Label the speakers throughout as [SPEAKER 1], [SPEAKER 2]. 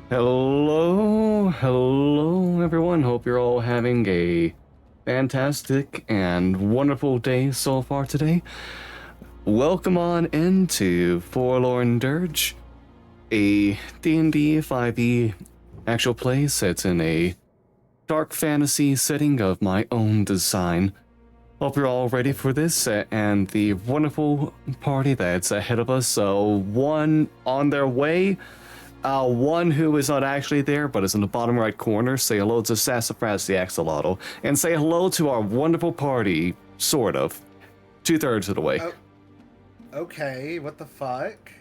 [SPEAKER 1] Hello everyone. Hope you're all having a fantastic and wonderful day so far today. Welcome on into Forlorn Dirge, a D&D 5e actual play set in a dark fantasy setting of my own design. Hope you're all ready for this and the wonderful party that's ahead of us. So one on their way. One who is not actually there, but is in the bottom right corner. Say hello to Sassafras the Axolotl, and say hello to our wonderful party, sort of. 2/3 of the way.
[SPEAKER 2] Oh, okay, what the fuck?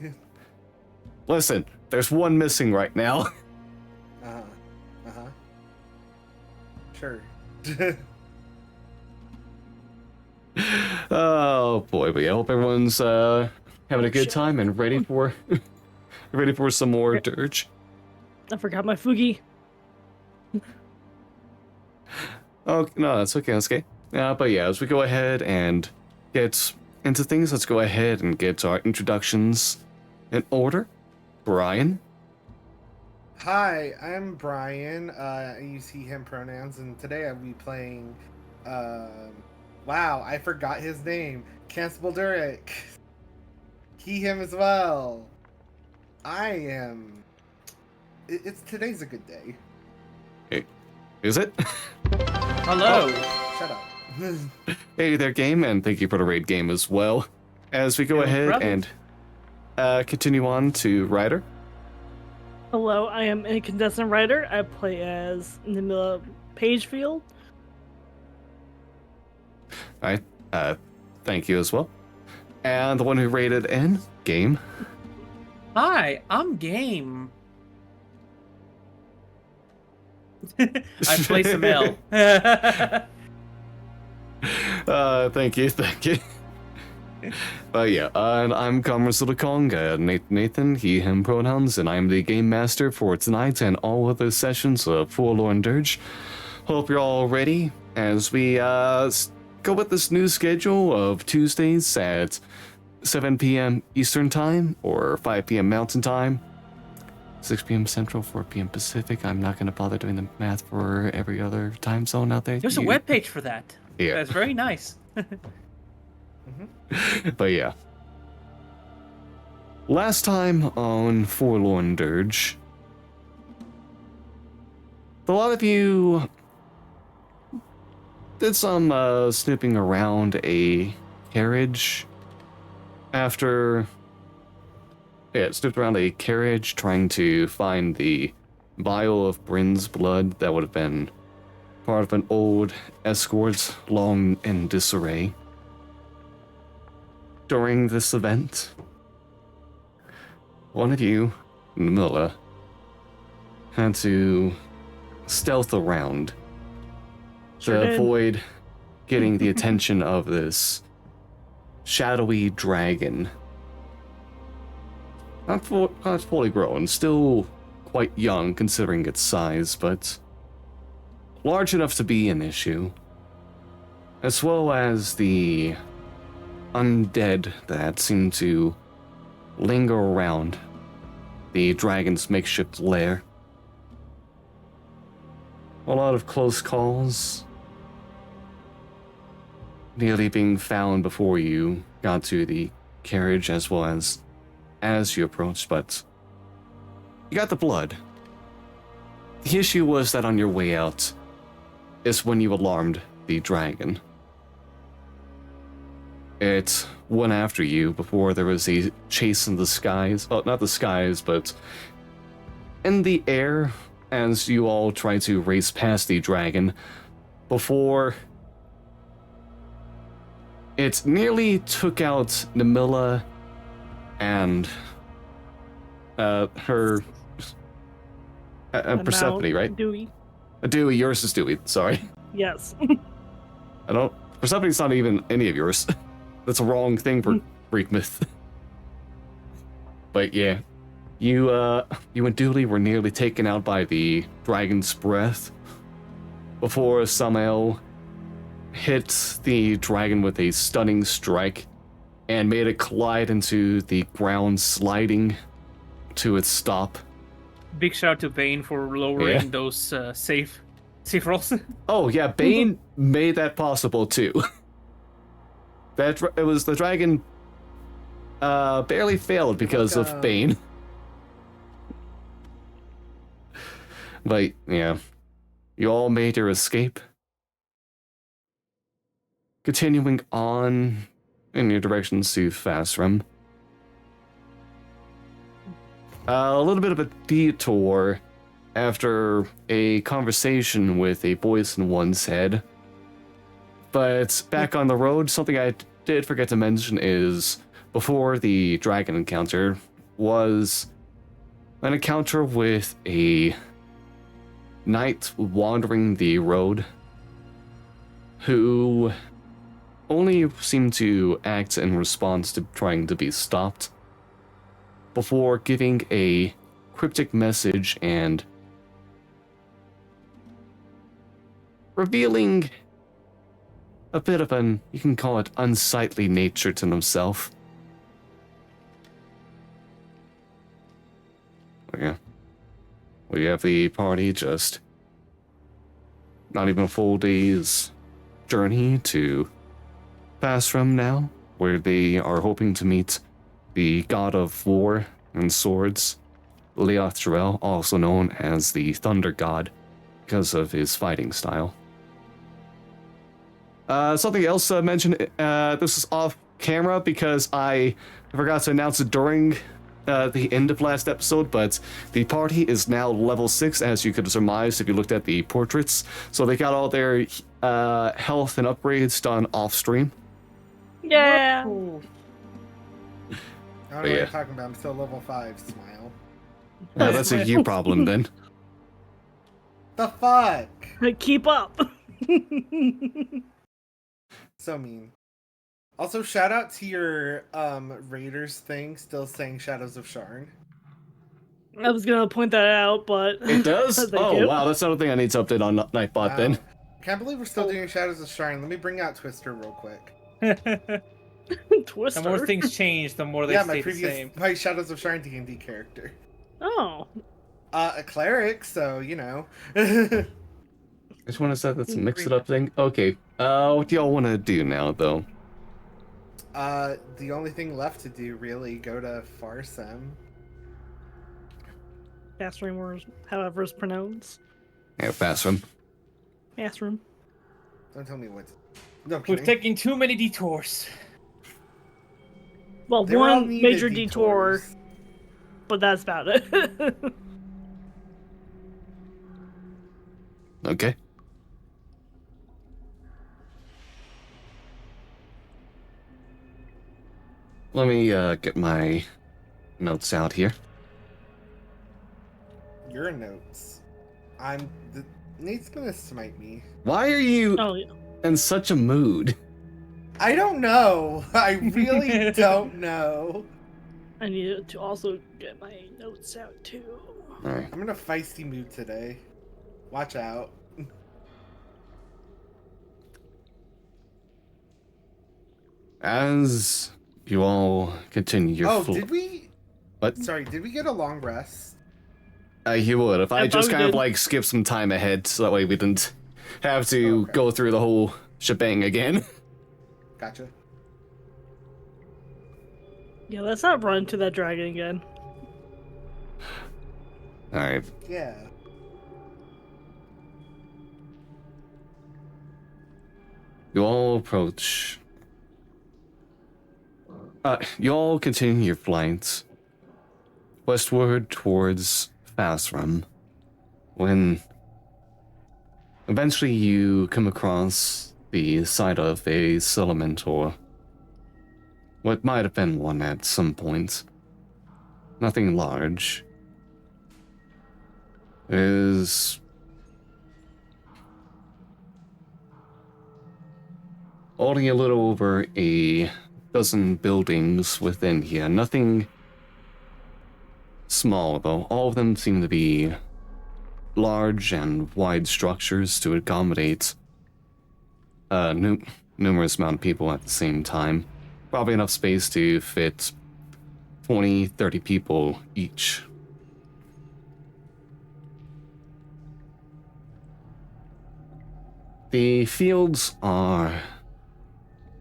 [SPEAKER 1] Listen, there's one missing right now.
[SPEAKER 2] Sure.
[SPEAKER 1] Oh boy, but yeah, I hope everyone's having a good time and ready for ready for some more Dirge.
[SPEAKER 3] I forgot my Fugi.
[SPEAKER 1] Oh no, that's okay. That's okay. But yeah, as we go ahead and get into things, let's go ahead and get our introductions in order. Brian.
[SPEAKER 2] Hi, I'm Brian. I use he, him pronouns, and today I'll be playing. Wow, I forgot his name. Constable Durek. He, him as well. I am. It's today's a good day.
[SPEAKER 1] Hey, is it?
[SPEAKER 4] Hello.
[SPEAKER 2] Oh, shut up.
[SPEAKER 1] Hey there, game, and thank you for the raid game as well. As we go ahead and continue on to Ryder.
[SPEAKER 3] Hello, I am an incandescent writer. I play as Namila Pagefield.
[SPEAKER 1] Alright, thank you as well. And the one who rated in, game.
[SPEAKER 4] Hi, I'm Game. I play Samel.
[SPEAKER 1] Thank you. But yeah, and I'm Commerce Little Kong, Nathan, he, him pronouns, and I'm the game master for tonight and all other sessions of Forlorn Dirge. Hope you're all ready as we go with this new schedule of Tuesdays at 7 p.m. Eastern Time or 5 p.m. Mountain Time, 6 p.m. Central, 4 p.m. Pacific. I'm not going to bother doing the math for every other time zone out there.
[SPEAKER 4] There's a webpage for that.
[SPEAKER 1] Yeah.
[SPEAKER 4] That's very nice.
[SPEAKER 1] But yeah. Last time on Forlorn Dirge, a lot of you did some snooping around a carriage snooped around a carriage trying to find the vial of Bryn's blood that would have been part of an old escort long in disarray. During this event, one of you, Namila, had to stealth around to avoid getting the attention of this shadowy dragon. Not fully grown, still quite young considering its size, but large enough to be an issue, as well as the undead that seem to linger around the dragon's makeshift lair. A lot of close calls, nearly being found before you got to the carriage as well as you approached, but you got the blood. The issue was that on your way out is when you alarmed the dragon. It went after you before there was a chase in the skies. Well, not the skies, but in the air as you all tried to race past the dragon before it nearly took out Namila and her Persephone, right?
[SPEAKER 3] Dewey.
[SPEAKER 1] Dewey, yours is Dewey, sorry.
[SPEAKER 3] Yes.
[SPEAKER 1] Persephone's not even any of yours. That's a wrong thing for Greek myth. But yeah, you and Dooley were nearly taken out by the dragon's breath before Samael hit the dragon with a stunning strike and made it collide into the ground, sliding to its stop
[SPEAKER 4] Big shout out to Bane for lowering those safe rolls.
[SPEAKER 1] Oh yeah, Bane made that possible too. It was the dragon barely failed because of Bane. But yeah, you all made your escape. Continuing on in your directions to Fasrum. A little bit of a detour after a conversation with a voice in one's head. But back on the road, something I did forget to mention is before the dragon encounter was an encounter with a knight wandering the road who only seemed to act in response to trying to be stopped before giving a cryptic message and revealing a bit of an, you can call it, unsightly nature to himself. Yeah. We have the party just not even a full day's journey to Fasrum now, where they are hoping to meet the god of war and swords, Leothriel, also known as the Thunder God, because of his fighting style. Something else I mentioned, this is off camera because I forgot to announce it during the end of last episode, but the party is now level 6, as you could surmise if you looked at the portraits. So they got all their health and upgrades done off-stream.
[SPEAKER 3] Yeah.
[SPEAKER 2] I don't know what you're talking about. I'm still level 5. Smile.
[SPEAKER 1] That's a you problem then.
[SPEAKER 2] The fuck?
[SPEAKER 3] Keep up.
[SPEAKER 2] So mean. Also, shout out to your Raiders thing, still saying Shadows of Sharn.
[SPEAKER 3] I was gonna point that out, but
[SPEAKER 1] It does?
[SPEAKER 3] Thank
[SPEAKER 1] Oh,
[SPEAKER 3] you.
[SPEAKER 1] wow, that's another thing I need to update on Nightbot then.
[SPEAKER 2] Can't believe we're still doing Shadows of Sharn. Let me bring out Twister real quick.
[SPEAKER 3] Twister.
[SPEAKER 4] The more things change, the more they stay the same.
[SPEAKER 2] My Shadows of Sharn D&D character.
[SPEAKER 3] Oh.
[SPEAKER 2] A cleric, so, you know.
[SPEAKER 1] I just want to say that's a mix-it-up thing. Okay, what do y'all want to do now, though?
[SPEAKER 2] The only thing left to do, really, go to Farsem.
[SPEAKER 3] Bathroom, or however it's pronounced.
[SPEAKER 1] Yeah, Fasrum.
[SPEAKER 3] Bathroom.
[SPEAKER 2] Don't tell me what. No,
[SPEAKER 4] We've taken too many detours.
[SPEAKER 3] Well,
[SPEAKER 2] They were all
[SPEAKER 3] one
[SPEAKER 2] needed
[SPEAKER 3] major detour,
[SPEAKER 2] detours.
[SPEAKER 3] but that's about it.
[SPEAKER 1] Okay. Let me get my notes out here.
[SPEAKER 2] Your notes. Nate's gonna smite me.
[SPEAKER 1] Why are you
[SPEAKER 3] Oh, yeah.
[SPEAKER 1] in such a mood?
[SPEAKER 2] I don't know. I really don't know.
[SPEAKER 3] I need to also get my notes out, too.
[SPEAKER 1] Alright.
[SPEAKER 2] I'm in a feisty mood today. Watch out.
[SPEAKER 1] As you all continue your
[SPEAKER 2] Did we?
[SPEAKER 1] What?
[SPEAKER 2] Sorry, did we get a long rest?
[SPEAKER 1] You would, if I
[SPEAKER 3] I
[SPEAKER 1] just
[SPEAKER 3] thought we
[SPEAKER 1] kind of
[SPEAKER 3] did.
[SPEAKER 1] like skip some time ahead, so that way we didn't have to
[SPEAKER 2] Okay.
[SPEAKER 1] go through the whole shebang again.
[SPEAKER 2] Gotcha.
[SPEAKER 3] Yeah, let's not run into that dragon again.
[SPEAKER 1] Alright.
[SPEAKER 2] Yeah.
[SPEAKER 1] You all approach. You all continue your flight westward towards Fasrum, when eventually you come across the site of a settlement, or what might have been one at some point. Nothing large. Is only a little over a dozen buildings within here. Nothing small, though. All of them seem to be large and wide structures to accommodate numerous amount of people at the same time. Probably enough space to fit 20, 30 people each. The fields are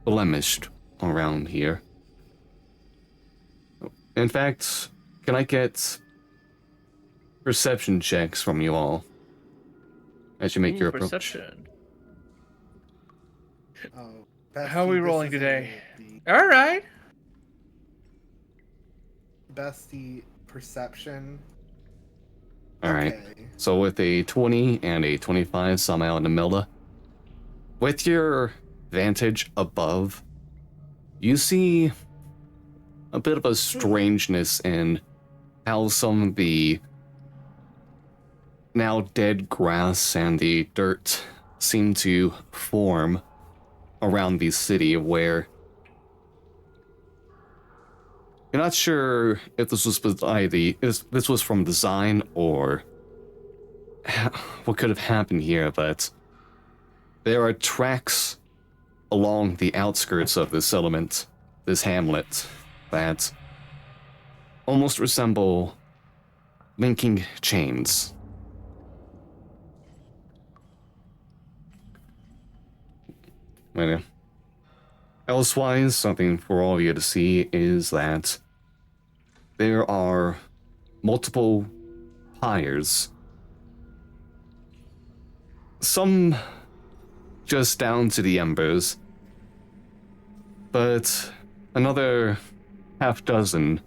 [SPEAKER 1] blemished around here. In fact, can I get perception checks from you all as you make your approach?
[SPEAKER 4] Perception.
[SPEAKER 2] Oh,
[SPEAKER 4] How are we
[SPEAKER 2] Bestie, this
[SPEAKER 4] rolling
[SPEAKER 2] isn't
[SPEAKER 4] today?
[SPEAKER 2] gonna be-
[SPEAKER 4] All right.
[SPEAKER 2] Bestie perception.
[SPEAKER 1] Alright.
[SPEAKER 2] Okay.
[SPEAKER 1] So with a 20 and a 25 somehow in the middle, with your vantage above, you see a bit of a strangeness in how some of the now dead grass and the dirt seem to form around the city, where you're not sure if this was if this was from design or what could have happened here, but there are tracks along the outskirts of this settlement, this hamlet, that almost resemble linking chains. Well, elsewise, something for all of you to see is that there are multiple pyres. Some just down to the embers, but another half dozen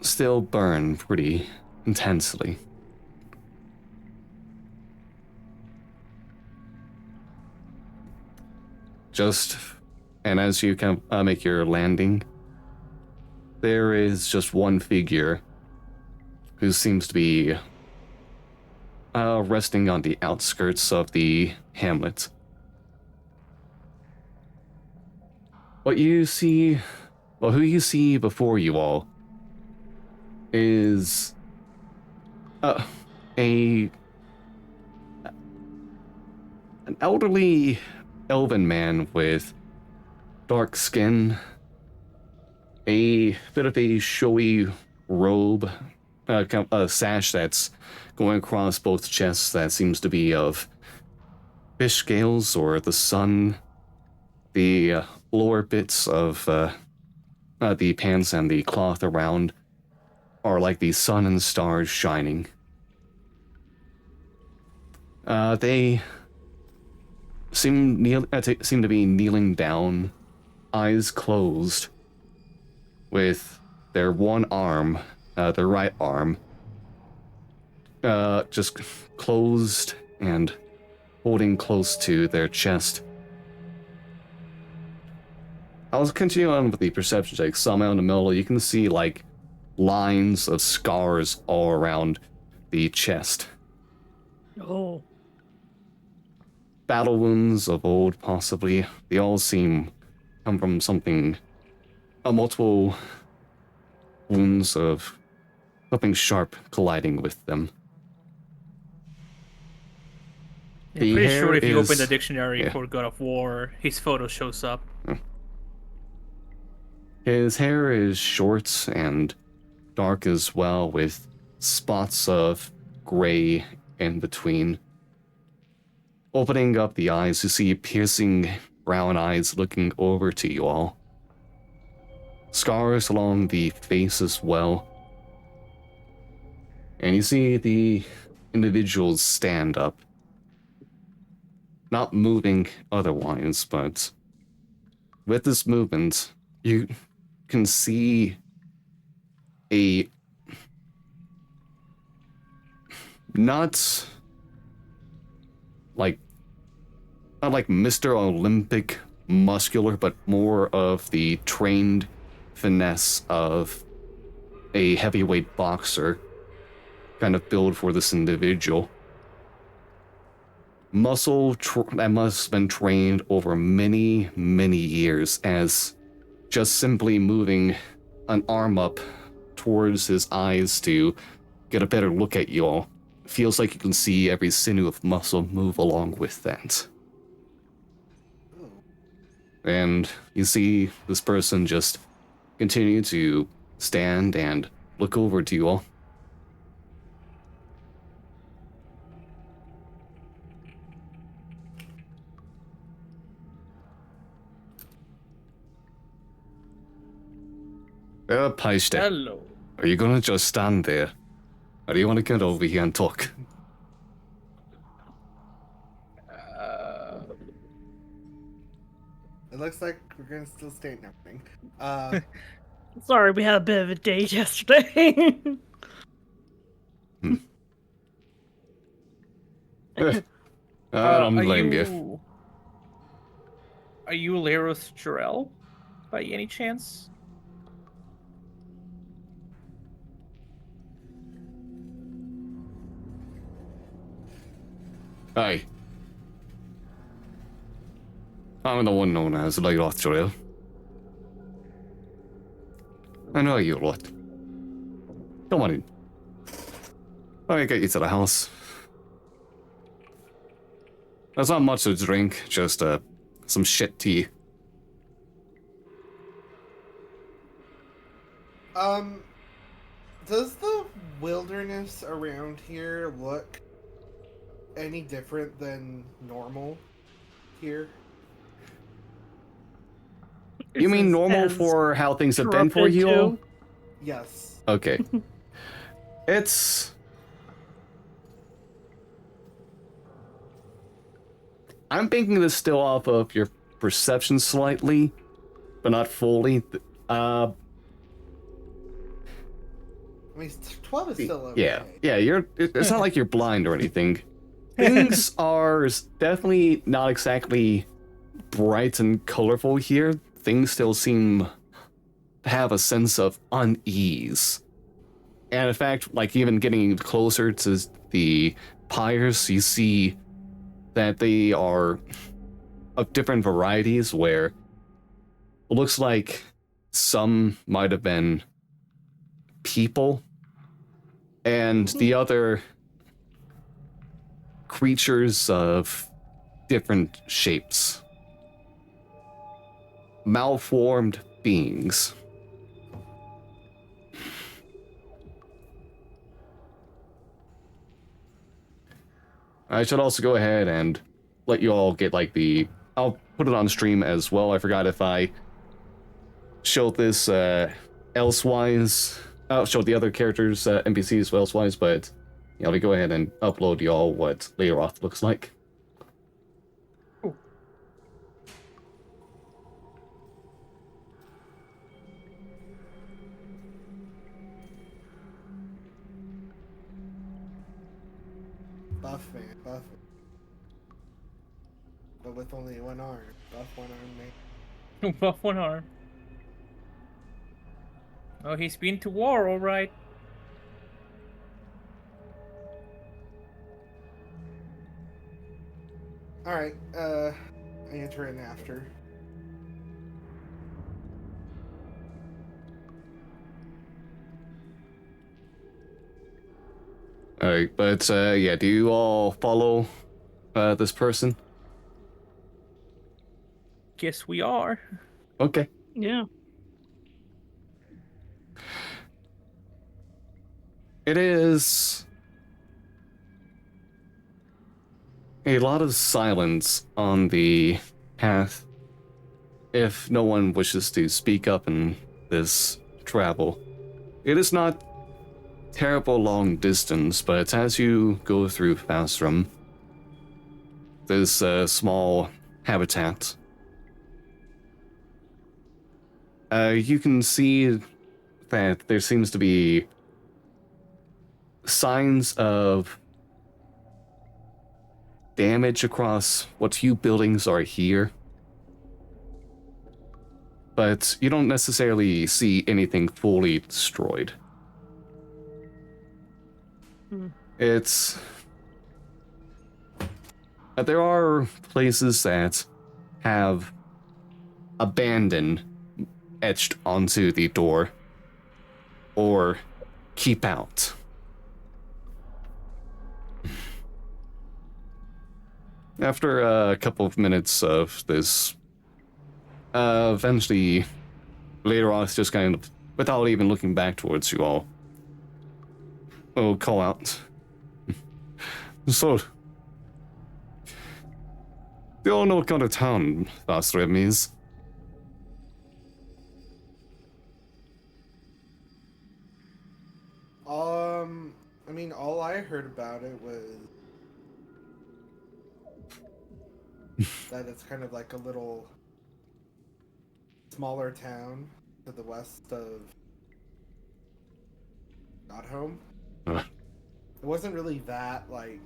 [SPEAKER 1] still burn pretty intensely. And as you can make your landing, there is just one figure who seems to be resting on the outskirts of the hamlet. Who you see before you all is an elderly elven man with dark skin, a bit of a showy robe, a sash that's going across both chests that seems to be of fish scales or the sun. The lower bits of the pants and the cloth around are like the sun and stars shining. They seem to be kneeling down, eyes closed, with their one arm, their right arm, just closed and holding close to their chest. I'll continue on with the perception check. Somehow in the middle, you can see like lines of scars all around the chest.
[SPEAKER 3] Oh.
[SPEAKER 1] Battle wounds of old, possibly. They all come from something. Multiple wounds of something sharp colliding with them.
[SPEAKER 4] I'm
[SPEAKER 1] The
[SPEAKER 4] pretty
[SPEAKER 1] hair
[SPEAKER 4] sure if you open
[SPEAKER 1] is-
[SPEAKER 4] the dictionary
[SPEAKER 1] yeah.
[SPEAKER 4] for God of War, his photo shows up.
[SPEAKER 1] His hair is short and dark as well, with spots of gray in between. Opening up the eyes, you see piercing brown eyes looking over to you all. Scars along the face as well. And you see the individuals stand up. Not moving otherwise, but with this movement, you can see not like Mr. Olympic muscular, but more of the trained finesse of a heavyweight boxer kind of build for this individual. Muscle that must have been trained over many, many years, as just simply moving an arm up towards his eyes to get a better look at you all. Feels like you can see every sinew of muscle move along with that. And you see this person just continue to stand and look over to you all. Paiste,
[SPEAKER 4] Hello.
[SPEAKER 1] are you gonna just stand there? Or do you want to get over here and talk?
[SPEAKER 2] It looks like we're gonna still stay and everything.
[SPEAKER 3] Sorry, we had a bit of a date yesterday.
[SPEAKER 1] I don't blame you.
[SPEAKER 4] Are you Laros Jarell, by any chance?
[SPEAKER 1] Aye. I'm the one known as Lyroth Jarell. I know you lot. Come on in. Let me get you to the house. There's not much to drink, just some shit tea.
[SPEAKER 2] Does the wilderness around here look any different than normal here?
[SPEAKER 1] You mean normal
[SPEAKER 3] As
[SPEAKER 1] for how things have been for
[SPEAKER 3] corrupted
[SPEAKER 1] you all?
[SPEAKER 3] too?
[SPEAKER 2] Yes.
[SPEAKER 1] Okay. It's... I'm thinking this still off of your perception slightly, but not fully.
[SPEAKER 2] I mean, 12 is still okay.
[SPEAKER 1] Yeah, it's not like you're blind or anything. Things are definitely not exactly bright and colorful here. Things still seem to have a sense of unease. And in fact, like even getting closer to the pyres, you see that they are of different varieties where it looks like some might have been people and the other creatures of different shapes. Malformed beings. I should also go ahead and let you all get like I'll put it on stream as well. I forgot if I showed this elsewise. I'll show the other characters, NPCs elsewise, but yeah, let me go ahead and upload y'all what Leoroth looks like.
[SPEAKER 2] Buff man, buff man. But with only one arm. Buff one arm man.
[SPEAKER 4] Buff one arm. Oh, he's been to war, all right.
[SPEAKER 2] Alright, I enter in after.
[SPEAKER 1] Alright, but yeah, do you all follow this person?
[SPEAKER 4] Guess we are.
[SPEAKER 1] Okay.
[SPEAKER 3] Yeah.
[SPEAKER 1] It is a lot of silence on the path if no one wishes to speak up in this travel. It is not terrible long distance, but as you go through Fastrum, this small habitat, you can see that there seems to be signs of damage across what few buildings are here. But you don't necessarily see anything fully destroyed. It's... there are places that have abandon etched onto the door, or keep out. After a couple of minutes of this, eventually, later on, it's just kind of, without even looking back towards you all, will call out. So, you all know what kind of town Fastrum is?
[SPEAKER 2] mean, all I heard about it was that it's kind of like a little smaller town to the west of Not Home.
[SPEAKER 1] Uh.
[SPEAKER 2] It wasn't really that, like,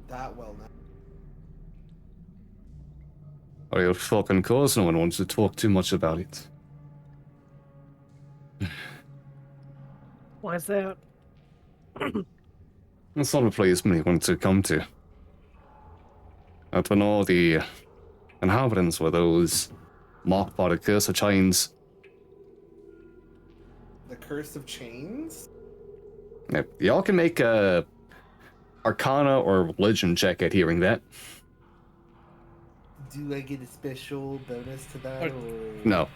[SPEAKER 2] that well known.
[SPEAKER 1] Are you fucking course? No one wants to talk too much about it.
[SPEAKER 3] Why is that?
[SPEAKER 1] It's not a place many want to come to. But when all the inhabitants were those marked by the curse of chains.
[SPEAKER 2] The Curse of Chains?
[SPEAKER 1] Yep. Y'all can make a Arcana or Religion check at hearing that.
[SPEAKER 2] Do I get a special bonus to that? Or...
[SPEAKER 1] No.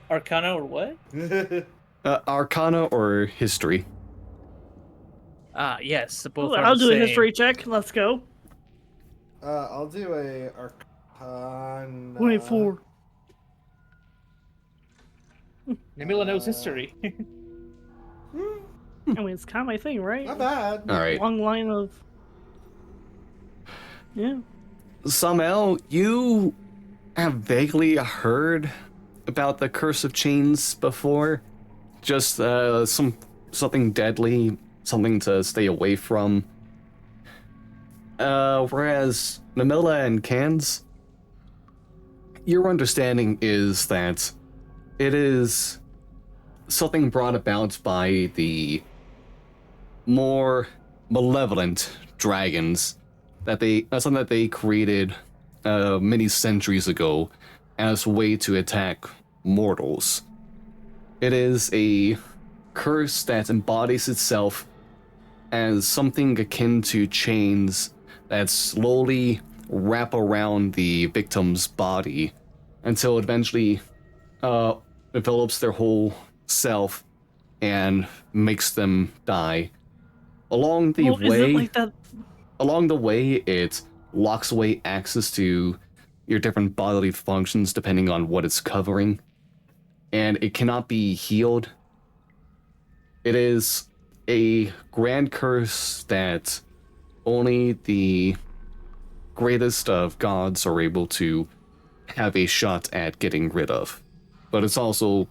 [SPEAKER 4] Arcana or what?
[SPEAKER 1] Arcana or History.
[SPEAKER 4] Yes, both
[SPEAKER 3] Ooh,
[SPEAKER 4] are
[SPEAKER 3] I'll
[SPEAKER 4] the
[SPEAKER 3] do a
[SPEAKER 4] same.
[SPEAKER 3] history check. Let's go.
[SPEAKER 2] I'll do a Arcana.
[SPEAKER 3] 24.
[SPEAKER 4] Namila knows history.
[SPEAKER 3] I mean, it's kind of my thing, right?
[SPEAKER 2] Not bad.
[SPEAKER 1] All right.
[SPEAKER 3] Long line of. Yeah.
[SPEAKER 1] Samael, you have vaguely heard about the Curse of Chains before. Just something deadly, something to stay away from. Whereas Namila and Cans, your understanding is that it is something brought about by the more malevolent dragons something that they created many centuries ago as a way to attack mortals. It is a curse that embodies itself as something akin to chains that slowly wrap around the victim's body until it eventually develops their whole self and makes them die. Along the
[SPEAKER 3] Is it like that?
[SPEAKER 1] Along the way, it locks away access to your different bodily functions depending on what it's covering, and it cannot be healed. It is a grand curse that only the greatest of gods are able to have a shot at getting rid of. But it's also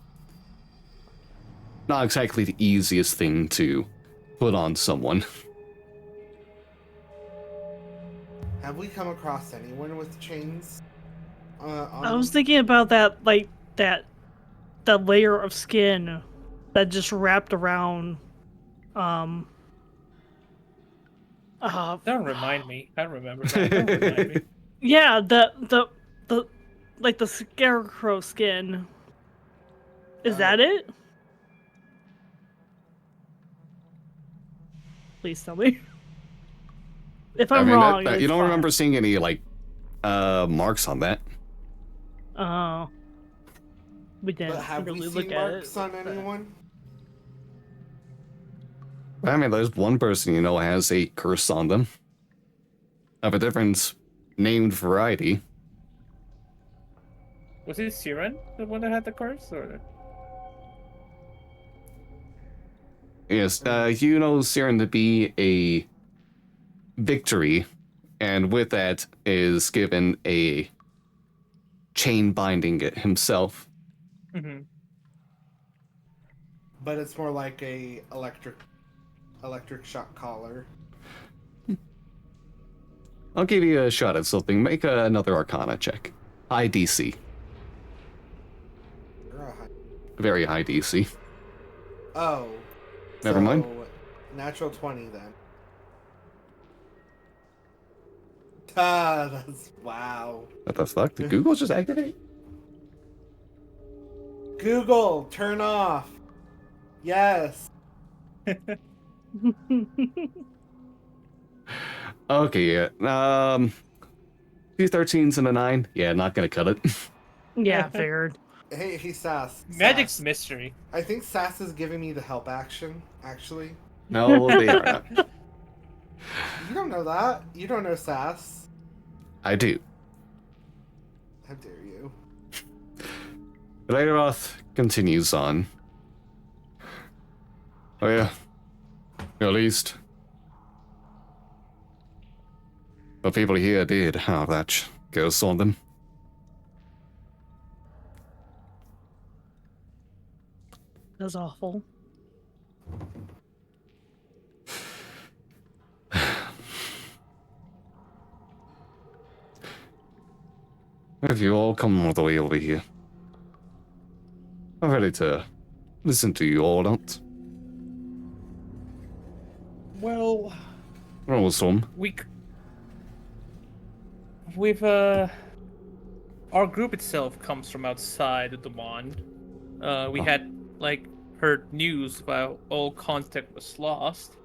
[SPEAKER 1] not exactly the easiest thing to put on someone.
[SPEAKER 2] Have we come across anyone with chains?
[SPEAKER 3] I was thinking about that, like that layer of skin that just wrapped around.
[SPEAKER 4] Don't remind me. I remember that. Don't remind me.
[SPEAKER 3] Yeah, the like the scarecrow skin. Is that it? Please tell me. If I'm wrong,
[SPEAKER 1] you
[SPEAKER 3] it's
[SPEAKER 1] don't
[SPEAKER 3] fine.
[SPEAKER 1] remember seeing any like marks on that.
[SPEAKER 3] Oh. We
[SPEAKER 2] But
[SPEAKER 3] didn't
[SPEAKER 2] have
[SPEAKER 3] really
[SPEAKER 2] we
[SPEAKER 3] look
[SPEAKER 2] seen
[SPEAKER 3] at
[SPEAKER 2] marks
[SPEAKER 3] it.
[SPEAKER 2] on anyone?
[SPEAKER 1] I mean, there's one person you know has a curse on them of a different named variety.
[SPEAKER 4] Was it Siren, the one that had the curse, or?
[SPEAKER 1] Yes, you know Siren to be a victory, and with that is given a chain binding it himself.
[SPEAKER 4] Mm-hmm.
[SPEAKER 2] But it's more like a electric shock collar.
[SPEAKER 1] I'll give you a shot at something. Make another Arcana check. High DC. Very high DC.
[SPEAKER 2] Oh.
[SPEAKER 1] Never mind.
[SPEAKER 2] Natural 20 then. Ah, that's wow.
[SPEAKER 1] What the fuck? Did Google just activate?
[SPEAKER 2] Google, turn off. Yes.
[SPEAKER 1] Okay, yeah. 2 13s and a 9. Yeah, not gonna cut it.
[SPEAKER 3] Yeah, figured.
[SPEAKER 2] Hey, Sass.
[SPEAKER 4] Magic's
[SPEAKER 2] Sass.
[SPEAKER 4] mystery.
[SPEAKER 2] I think Sass is giving me the help action, actually.
[SPEAKER 1] No, they are not.
[SPEAKER 2] You don't know that. You don't know Sass.
[SPEAKER 1] I do.
[SPEAKER 2] How dare you?
[SPEAKER 1] Lateroth continues on. Oh yeah. At least the people here did have that ghost on them.
[SPEAKER 3] That's awful.
[SPEAKER 1] If you all come all the way over here, I'm ready to listen to you all out.
[SPEAKER 4] Well,
[SPEAKER 1] Roll some.
[SPEAKER 4] we've our group itself comes from outside of the Mon. We had heard news about all contact was lost,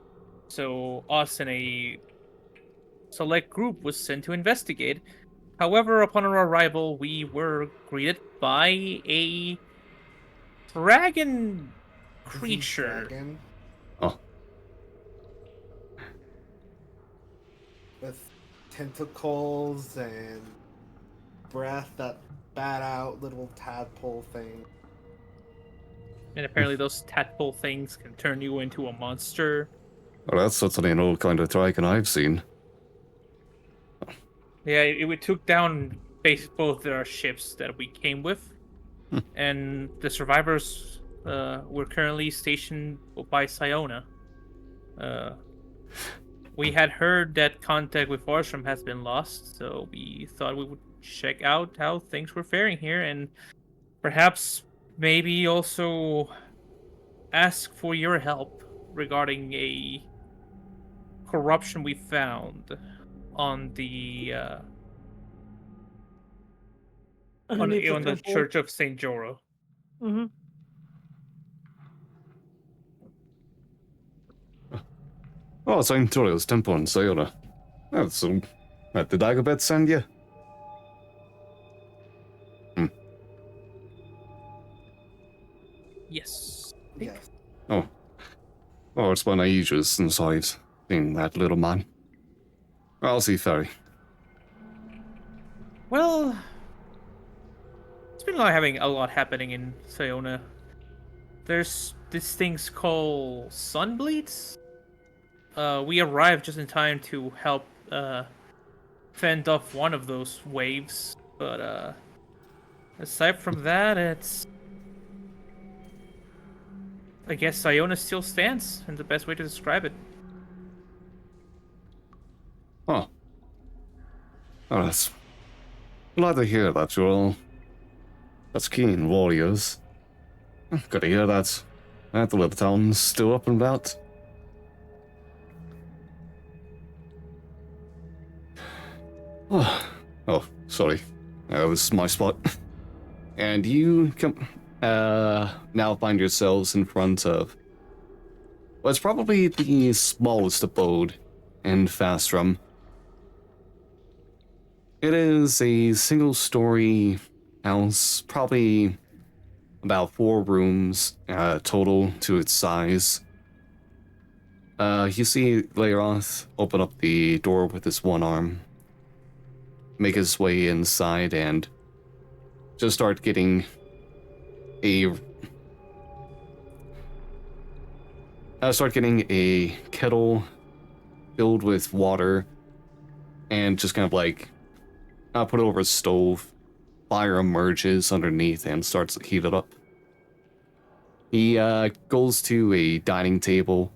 [SPEAKER 4] so us and a select group was sent to investigate. However, upon our arrival, we were greeted by a dragon creature.
[SPEAKER 2] Dragon
[SPEAKER 1] Oh,
[SPEAKER 2] with tentacles and breath that bat out little tadpole thing.
[SPEAKER 4] And apparently those tadpole things can turn you into a monster.
[SPEAKER 1] well, that's certainly an old kind of dragon I've seen.
[SPEAKER 4] Yeah, it took down both our ships that we came with. And the survivors were currently stationed by Siona. We had heard that contact with Forlorn has been lost, so we thought we would check out how things were faring here, and perhaps maybe also ask for your help regarding a corruption we found on the on the Church of Saint Joro.
[SPEAKER 3] Mm-hmm.
[SPEAKER 1] Oh, St. Jorio's Temple in Sayona. That's so. Did Dagobert send you?
[SPEAKER 4] Yes.
[SPEAKER 2] Yes.
[SPEAKER 1] Oh. Oh, it's been ages since I've seen that little man. How's he faring?
[SPEAKER 4] Well, it's been having a lot happening in Sayona. There's these things called sunbleeds. We arrived just in time to help fend off one of those waves, but aside from that, I guess Sayona still stands, and the best way to describe it.
[SPEAKER 1] Oh. Oh, that's... Glad to hear that you're all... That's keen warriors. Good to hear that the little town's still up and about. Oh, sorry. That was my spot. And you now find yourselves in front of what's probably the smallest abode in Fastrum. It is a single-story house, probably about 4 rooms total to its size. You see Leroth open up the door with his one arm, make his way inside, and just start getting a kettle filled with water, and just kind of put it over a stove. Fire emerges underneath and starts to heat it up. He goes to a dining table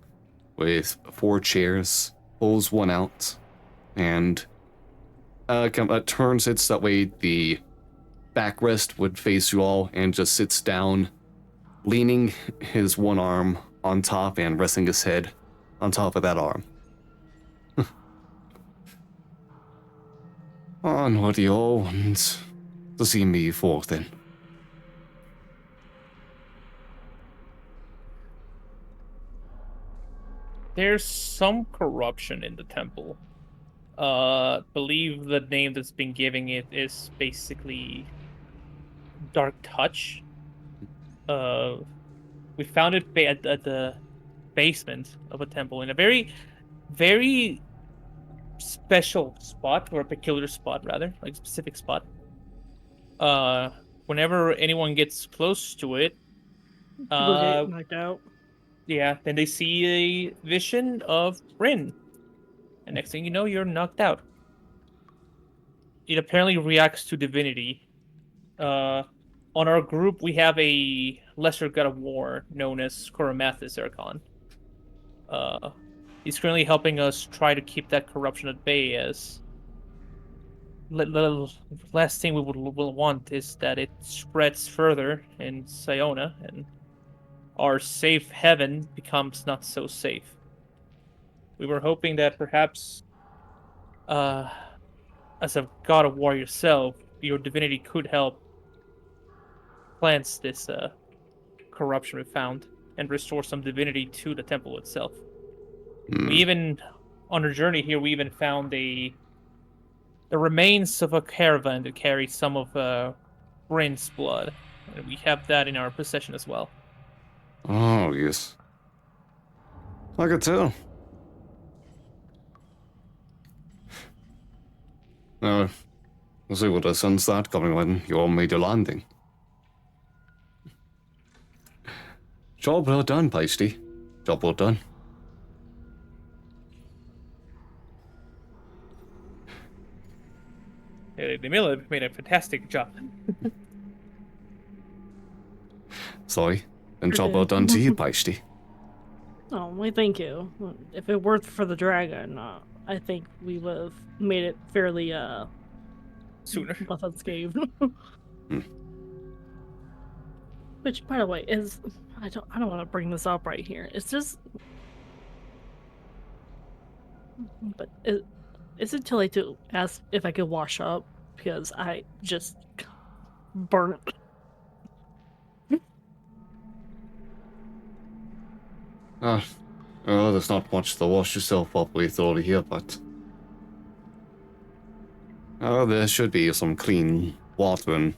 [SPEAKER 1] with 4 chairs, pulls one out, and turns it so that way the backrest would face you all, and just sits down, leaning his one arm on top and resting his head on top of that arm. And what do you all want to see me for, then?
[SPEAKER 4] There's some corruption in the temple. Believe the name that's been giving it is basically Dark Touch. We found it at the basement of a temple in a very, very special spot, or a peculiar spot rather, like a specific spot. Whenever anyone gets close to it,
[SPEAKER 3] People get knocked out.
[SPEAKER 4] Yeah, then they see a vision of Bryn. And next thing you know, you're knocked out. It apparently reacts to divinity. On our group, we have a lesser god of war known as Koromathis Erkon. He's currently helping us try to keep that corruption at bay, as last thing we will want is that it spreads further in Siona, and our safe heaven becomes not so safe. We were hoping that perhaps, as a god of war yourself, your divinity could help cleanse this corruption we found and restore some divinity to the temple itself. We even, on our journey here, we even found the remains of a caravan that carried some of Bryn's blood. And we have that in our possession as well.
[SPEAKER 1] Oh, yes. I could tell. Now, we'll see what I sense that coming when you made your landing. Job well done, Pasty. Job well done.
[SPEAKER 4] The Miller made a fantastic job.
[SPEAKER 1] Sorry. And job well done to you, Pasty.
[SPEAKER 3] Oh, well, thank you. If it weren't for the dragon, I think we would have made it fairly,
[SPEAKER 4] Sooner.
[SPEAKER 3] less unscathed. Which, by the way, is I don't want to bring this up right here. It's just, but is it too late to ask if I could wash up, because I just burn it.
[SPEAKER 1] There's not much to wash yourself up with over here, but there should be some clean water in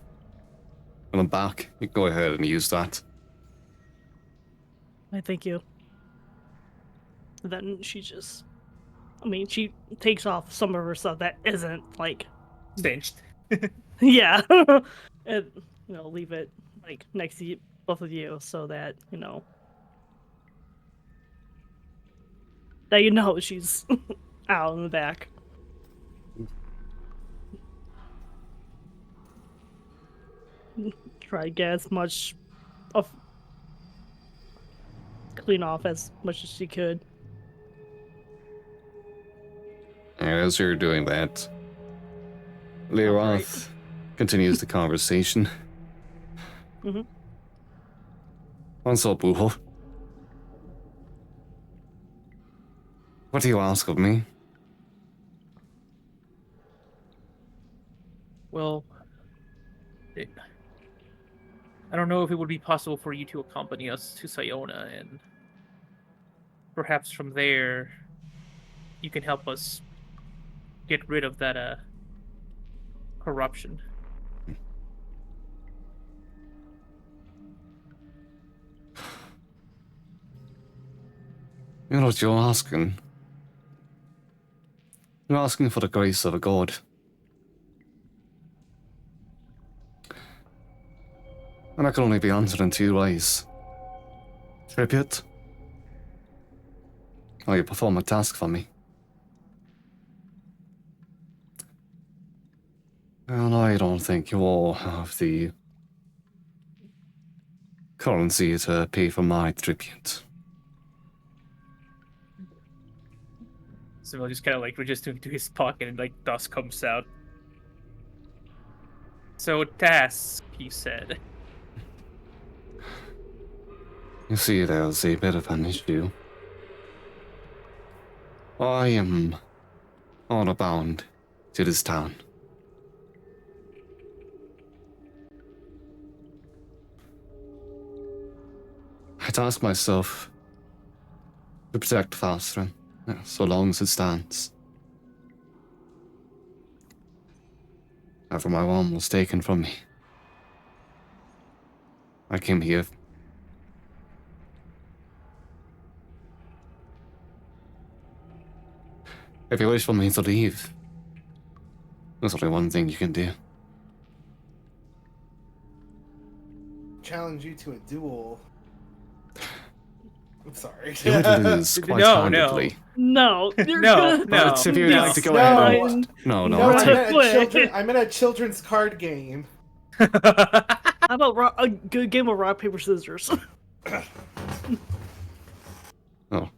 [SPEAKER 1] the back. You can go ahead and use that.
[SPEAKER 3] I thank you. Then she just, she takes off some of her stuff that isn't like
[SPEAKER 4] Cinched.
[SPEAKER 3] yeah, and leave it like next to both of you, so that she's out in the back. Try to get as much of clean off as much as she could.
[SPEAKER 1] As you're doing that, Leroth continues the conversation.
[SPEAKER 3] Mm-hmm.
[SPEAKER 1] What's up, Buho? What do you ask of me?
[SPEAKER 4] Well, I don't know if it would be possible for you to accompany us to Siona, and perhaps from there you can help us get rid of that corruption.
[SPEAKER 1] You know what you're asking? You're asking for the grace of a god. And that can only be answered in two ways. Tribute, or you perform a task for me. And I don't think you all have the currency to pay for my tribute.
[SPEAKER 4] So just kind of reaches into his pocket, and dust comes out. So task, he said.
[SPEAKER 1] You see, there's a bit of an issue. I am honor bound to this town. I task myself to protect Falstrom, so long as it stands. After my mom was taken from me, I came here. If you wish for me to leave, there's only one thing you can do.
[SPEAKER 2] Challenge you to a duel. I'm sorry.
[SPEAKER 1] You would lose quite
[SPEAKER 4] No,
[SPEAKER 1] handedly.
[SPEAKER 3] No, you're
[SPEAKER 4] No,
[SPEAKER 3] gonna.
[SPEAKER 4] no.
[SPEAKER 1] But if you'd like to go
[SPEAKER 2] No.
[SPEAKER 1] ahead
[SPEAKER 3] Fine.
[SPEAKER 1] and... No,
[SPEAKER 2] No,
[SPEAKER 1] I'll take...
[SPEAKER 2] I'm in a children's card game.
[SPEAKER 3] How about a good game of rock paper scissors?
[SPEAKER 1] Oh.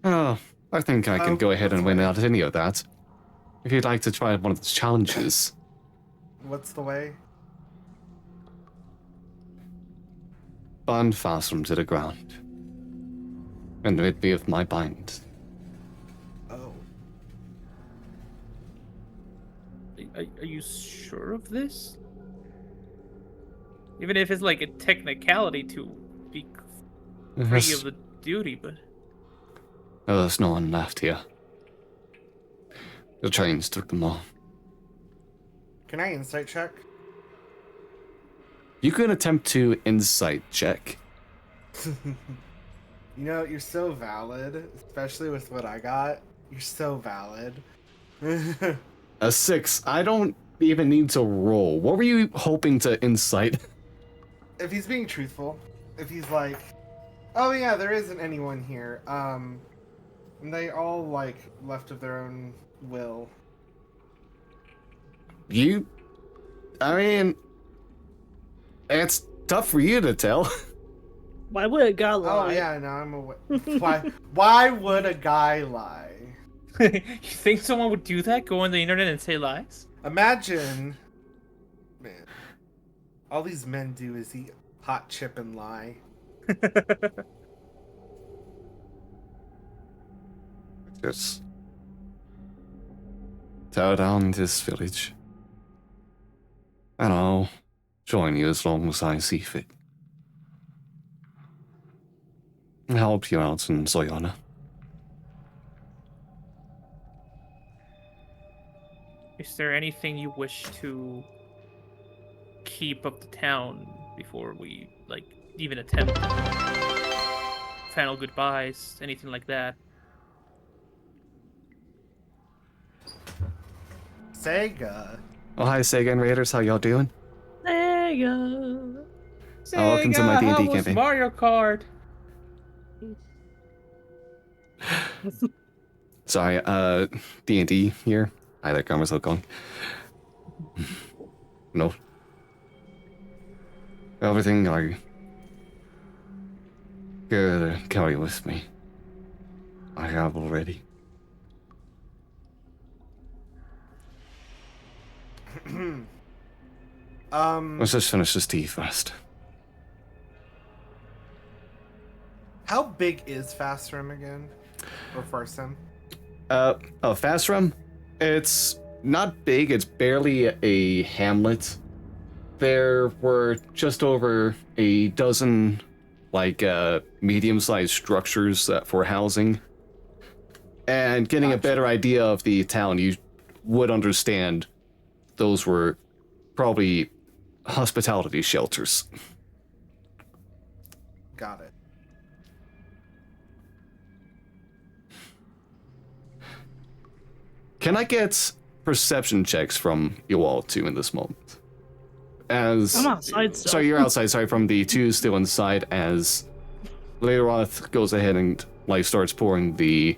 [SPEAKER 1] Oh, I think I can go ahead and win out any of that. If you'd like to try one of the challenges.
[SPEAKER 2] What's the way?
[SPEAKER 1] Bind Fassum to the ground. And rid me of my bind.
[SPEAKER 2] Oh.
[SPEAKER 4] Are you sure of this? Even if it's like a technicality to be free of the duty, but...
[SPEAKER 1] Oh, there's no one left here. The trains took them all.
[SPEAKER 2] Can I insight check?
[SPEAKER 1] You can attempt to insight check.
[SPEAKER 2] You know, you're so valid, especially with what I got. You're so valid.
[SPEAKER 1] A 6. I don't even need to roll. What were you hoping to insight?
[SPEAKER 2] If he's being truthful, if he's like, oh yeah, there isn't anyone here, and they all, like, left of their own will.
[SPEAKER 1] I mean, it's tough for you to tell.
[SPEAKER 3] Why would a guy lie?
[SPEAKER 2] Oh yeah, no, I'm aware. Why would a guy lie?
[SPEAKER 4] You think someone would do that? Go on the internet and say lies?
[SPEAKER 2] Imagine, man, all these men do is eat hot chip and lie.
[SPEAKER 1] Just tear down this village. And I'll join you as long as I see fit. I'll help you out in Zoyana.
[SPEAKER 4] Is there anything you wish to keep of the town before we, like, even attempt final goodbyes, anything like that?
[SPEAKER 2] Sega.
[SPEAKER 1] Oh, hi, Sega and Raiders. How y'all doing?
[SPEAKER 3] Sega.
[SPEAKER 1] welcome to my
[SPEAKER 4] Sega,
[SPEAKER 1] D&D
[SPEAKER 4] how was
[SPEAKER 1] campaign.
[SPEAKER 4] Mario Kart.
[SPEAKER 1] Sorry, D&D here. Hi there, Carmen's going. No. Everything I could carry with me, I have already. Let's just finish this tea first.
[SPEAKER 2] How big is Fastrum again? Or Farsum?
[SPEAKER 1] Fastrum? It's not big, it's barely a hamlet. There were just over a dozen, like, medium-sized structures for housing. And getting a better idea of the town, you would understand those were probably hospitality shelters.
[SPEAKER 2] Got it.
[SPEAKER 1] Can I get perception checks from you all two in this moment? As
[SPEAKER 3] I'm outside still.
[SPEAKER 1] Sorry, you're outside. Sorry, from the two still inside. As Leiroth goes ahead and like starts pouring the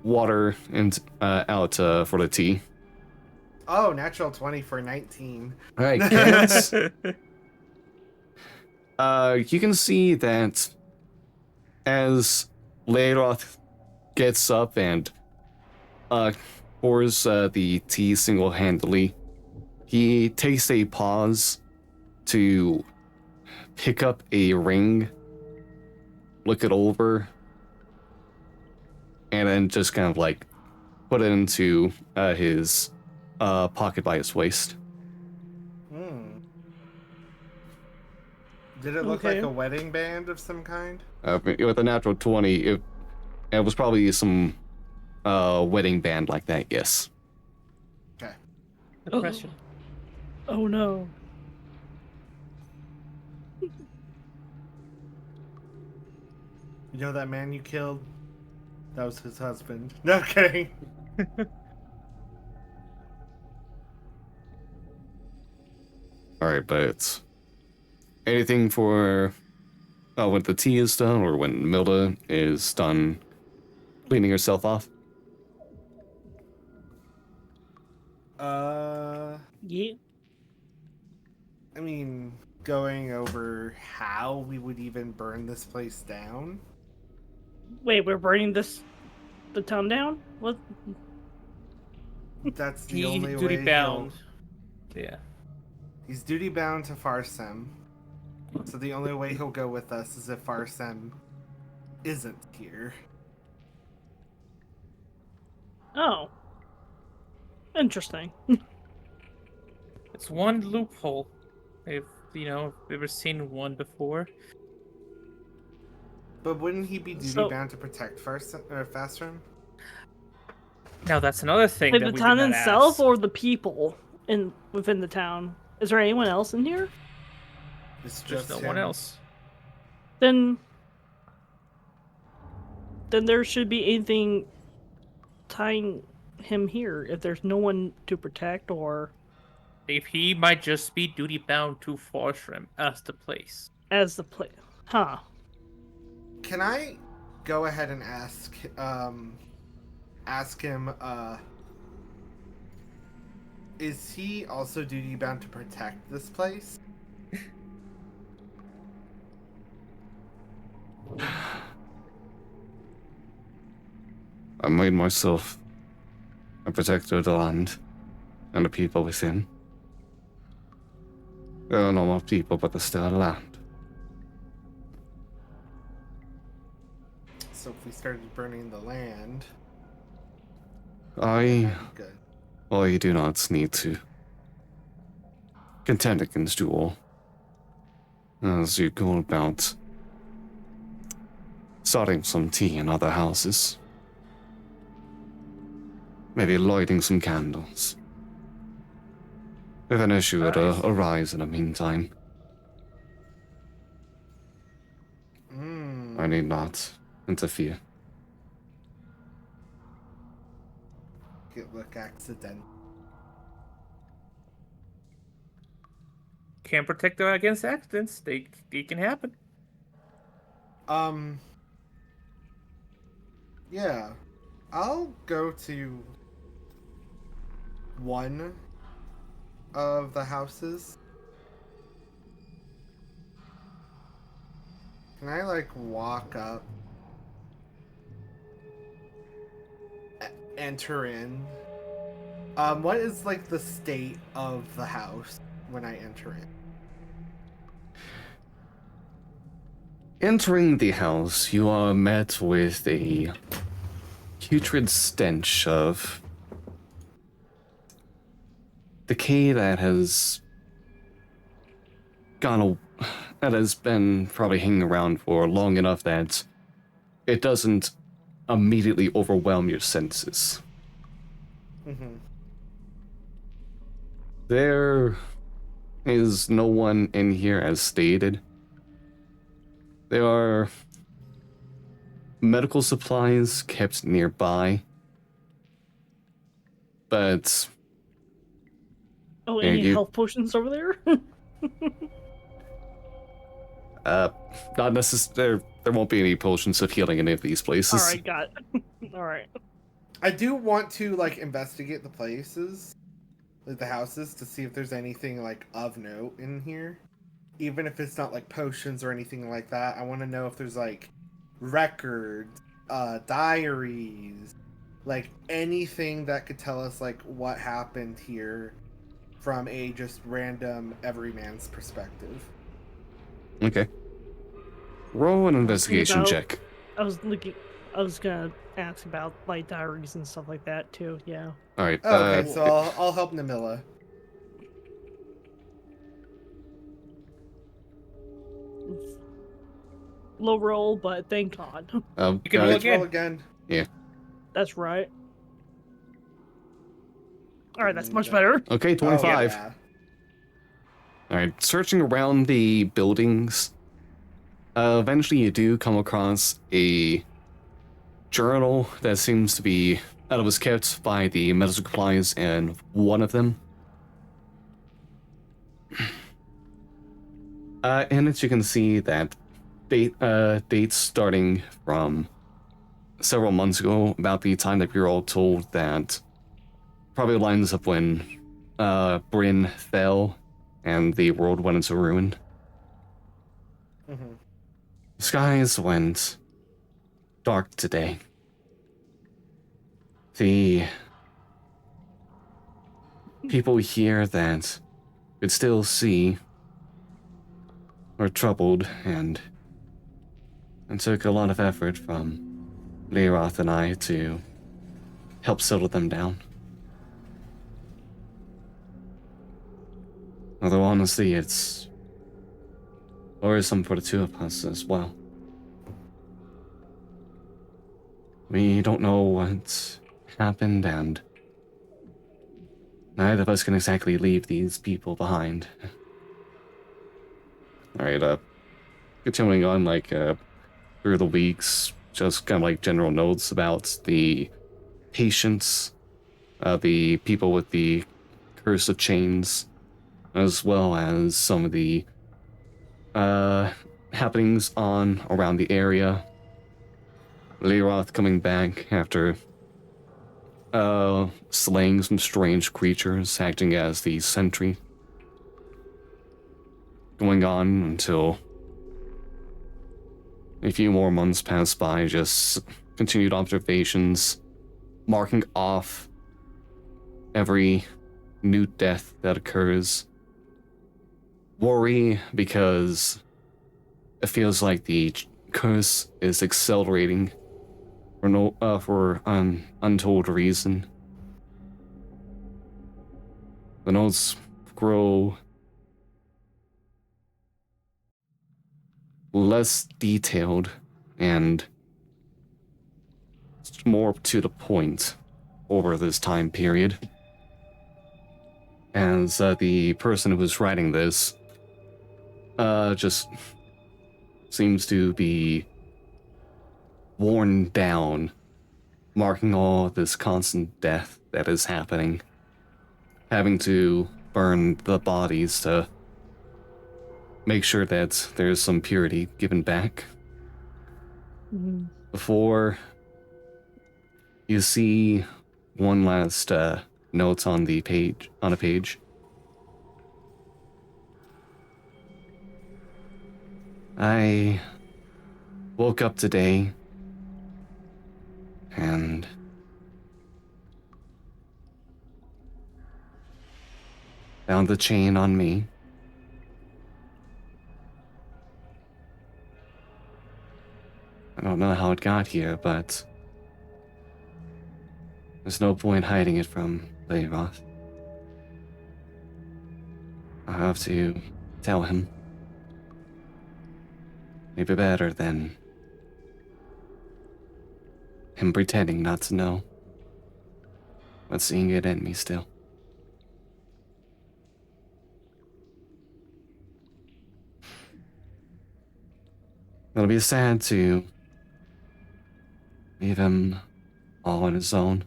[SPEAKER 1] water and out for the tea.
[SPEAKER 2] Oh, natural 20 for 19.
[SPEAKER 1] All right, Kens. You can see that as Leiroth gets up and pours the tea single-handedly, he takes a pause to pick up a ring, look it over, and then just kind of like put it into his pocket by his waist.
[SPEAKER 2] Did it look like a wedding band of some kind?
[SPEAKER 1] With a natural 20, it was probably some wedding band like that, yes.
[SPEAKER 2] Okay.
[SPEAKER 4] Good question.
[SPEAKER 3] Oh no.
[SPEAKER 2] You know that man you killed? That was his husband. No kidding.
[SPEAKER 1] Alright, but it's anything for when the tea is done, or when Milda is done cleaning herself off?
[SPEAKER 3] Yeah.
[SPEAKER 2] I mean, going over how we would even burn this place down.
[SPEAKER 3] Wait, we're burning the town down? What?
[SPEAKER 2] That's the
[SPEAKER 4] He's
[SPEAKER 2] only
[SPEAKER 4] duty
[SPEAKER 2] way
[SPEAKER 4] bound. Yeah.
[SPEAKER 2] He's duty bound to Farsem. So the only way he'll go with us is if Farsem isn't here.
[SPEAKER 3] Oh. Interesting.
[SPEAKER 4] It's one loophole. If ever seen one before.
[SPEAKER 2] But wouldn't he be duty
[SPEAKER 3] So-
[SPEAKER 2] bound to protect Farsem?
[SPEAKER 4] Now that's another thing
[SPEAKER 3] Like
[SPEAKER 4] that
[SPEAKER 3] the
[SPEAKER 4] we
[SPEAKER 3] town
[SPEAKER 4] did not
[SPEAKER 3] itself
[SPEAKER 4] ask.
[SPEAKER 3] or the people within the town? Is there anyone else in here?
[SPEAKER 2] It's
[SPEAKER 4] There's
[SPEAKER 2] just
[SPEAKER 4] no
[SPEAKER 2] him.
[SPEAKER 4] one else.
[SPEAKER 3] Then there should be anything tying him here if there's no one to protect or
[SPEAKER 4] If he might just be duty bound to Forlorn as the place.
[SPEAKER 3] as the play. Huh.
[SPEAKER 2] Can I go ahead and ask him, is he also duty bound to protect this place?
[SPEAKER 1] I made myself a protector of the land and the people within. There are no more people, but there's still land.
[SPEAKER 2] So if we started burning the land,
[SPEAKER 1] I
[SPEAKER 2] good.
[SPEAKER 1] do not need to contend against you all as you go about starting some tea in other houses. Maybe lighting some candles. If an issue were to arise in the meantime, I need not interfere.
[SPEAKER 2] Look, accident.
[SPEAKER 4] Can't protect them against accidents. They can happen.
[SPEAKER 2] Yeah. I'll go to one of the houses. Can I, like, walk up? Enter in? What is, like, the state of the house when I enter in?
[SPEAKER 1] Entering the house, you are met with a putrid stench of decay that has been probably hanging around for long enough that it doesn't immediately overwhelm your senses.
[SPEAKER 2] Mm-hmm.
[SPEAKER 1] There is no one in here as stated. There are medical supplies kept nearby, but
[SPEAKER 3] Oh,
[SPEAKER 1] Yeah,
[SPEAKER 3] any
[SPEAKER 1] you-
[SPEAKER 3] health potions over there?
[SPEAKER 1] not necessarily. There won't be any potions of healing in any of these places.
[SPEAKER 3] Alright, got it. Alright.
[SPEAKER 2] I do want to, like, investigate the places, like the houses, to see if there's anything, like, of note in here. Even if it's not, like, potions or anything like that. I want to know if there's, like, records, diaries, like, anything that could tell us, like, what happened here from a just random everyman's perspective.
[SPEAKER 1] Okay. Roll an investigation
[SPEAKER 3] about-
[SPEAKER 1] check.
[SPEAKER 3] I was gonna ask about like diaries and stuff like that too, yeah.
[SPEAKER 1] All right.
[SPEAKER 2] Okay, so I'll help Namilla.
[SPEAKER 3] Low roll, but thank God.
[SPEAKER 4] You can
[SPEAKER 1] got
[SPEAKER 4] roll
[SPEAKER 1] it.
[SPEAKER 4] again.
[SPEAKER 2] Roll again.
[SPEAKER 3] That's right. Alright, that's much better.
[SPEAKER 1] Okay, 25.
[SPEAKER 2] Oh, yeah.
[SPEAKER 1] All right, searching around the buildings, eventually you do come across a journal that seems to be that was kept by the medical supplies in one of them. In it, you can see that dates starting from several months ago, about the time that we were all told that probably lines up when Bryn fell and the world went into ruin.
[SPEAKER 2] Mm-hmm.
[SPEAKER 1] Skies went dark today. The people here that could still see were troubled, and it took a lot of effort from Leroth and I to help settle them down. Although honestly, it's worrisome for the two of us as well. We don't know what happened, and neither of us can exactly leave these people behind. Alright, continuing on, through the weeks, just kind of like general notes about the patients, the people with the curse of chains, as well as some of the happenings on around the area. Leroth coming back after slaying some strange creatures, acting as the sentry. Going on until a few more months pass by, just continued observations, marking off every new death that occurs. Worry because it feels like the curse is accelerating for an untold reason. The notes grow less detailed and more to the point over this time period. As the person who was writing this just seems to be worn down, marking all this constant death that is happening, having to burn the bodies to make sure that there's some purity given back.
[SPEAKER 3] Mm-hmm.
[SPEAKER 1] Before you see one last note on a page. I woke up today and found the chain on me. I don't know how it got here, but there's no point hiding it from Leroth. I'll have to tell him. Maybe better than him pretending not to know, but seeing it in me still. It'll be sad to leave him all on his own.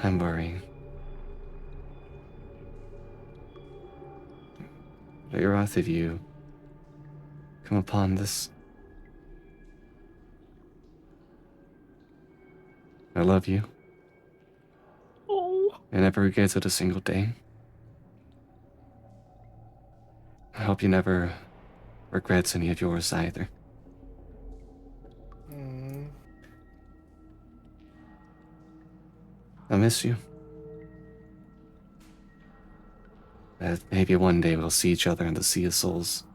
[SPEAKER 1] I'm worrying. Leroth, if you come upon this, I love you.
[SPEAKER 3] Oh.
[SPEAKER 1] I never regrets it a single day. I hope you never regrets any of yours either. I miss you. But maybe one day we'll see each other in the Sea of Souls.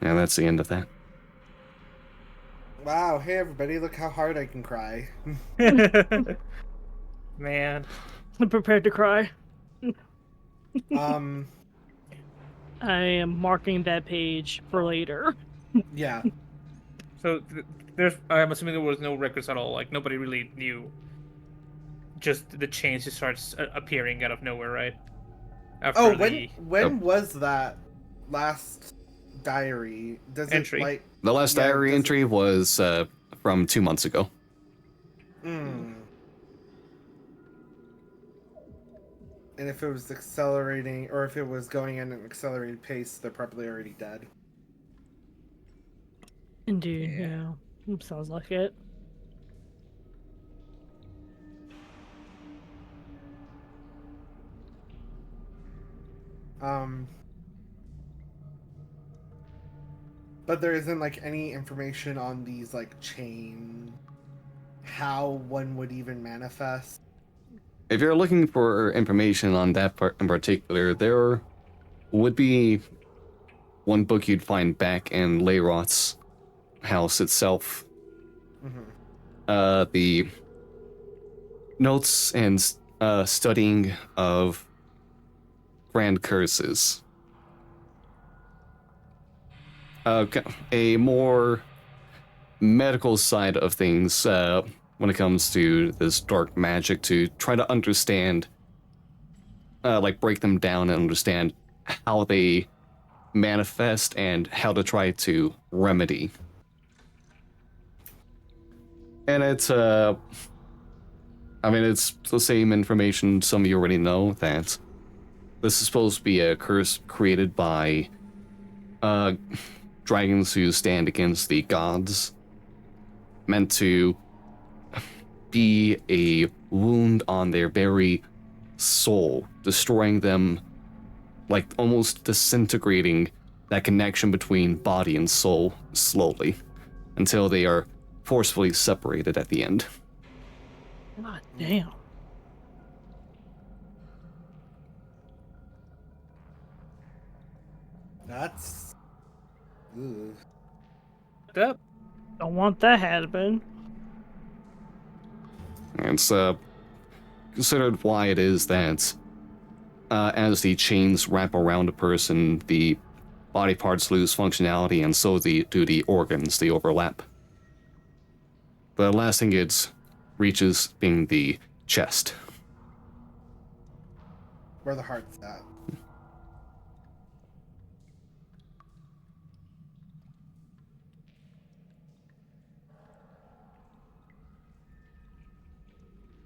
[SPEAKER 1] Yeah, that's the end of that.
[SPEAKER 2] Wow, hey everybody, look how hard I can cry.
[SPEAKER 4] Man.
[SPEAKER 3] I'm prepared to cry.
[SPEAKER 2] Um,
[SPEAKER 3] I am marking that page for later.
[SPEAKER 2] yeah.
[SPEAKER 4] So I'm assuming there was no records at all. Like nobody really knew. Just the change just starts appearing out of nowhere, right? After
[SPEAKER 2] Oh, when was that last diary, does
[SPEAKER 4] Entry.
[SPEAKER 2] it like
[SPEAKER 1] The last
[SPEAKER 2] Yeah,
[SPEAKER 1] diary
[SPEAKER 2] does it-
[SPEAKER 1] entry was from 2 months ago.
[SPEAKER 2] And if it was accelerating, or if it was going at an accelerated pace, they're probably already dead.
[SPEAKER 3] Indeed, yeah. Sounds like it.
[SPEAKER 2] But there isn't like any information on these like chain, how one would even manifest.
[SPEAKER 1] If you're looking for information on that part in particular, there would be one book you'd find back in Leyrot's house itself. The notes and studying of grand curses. A more medical side of things when it comes to this dark magic, to try to understand, like break them down and understand how they manifest and how to try to remedy. And it's it's the same information some of you already know, that this is supposed to be a curse created by dragons who stand against the gods, meant to be a wound on their very soul, destroying them, like almost disintegrating that connection between body and soul slowly, until they are forcefully separated at the end.
[SPEAKER 3] God damn.
[SPEAKER 2] That's. Ooh.
[SPEAKER 4] Up.
[SPEAKER 3] Don't want that happening.
[SPEAKER 1] And it's considered why it is that as the chains wrap around a person, the body parts lose functionality, and so do the organs. They overlap. The last thing it reaches being the chest.
[SPEAKER 2] Where the heart's at.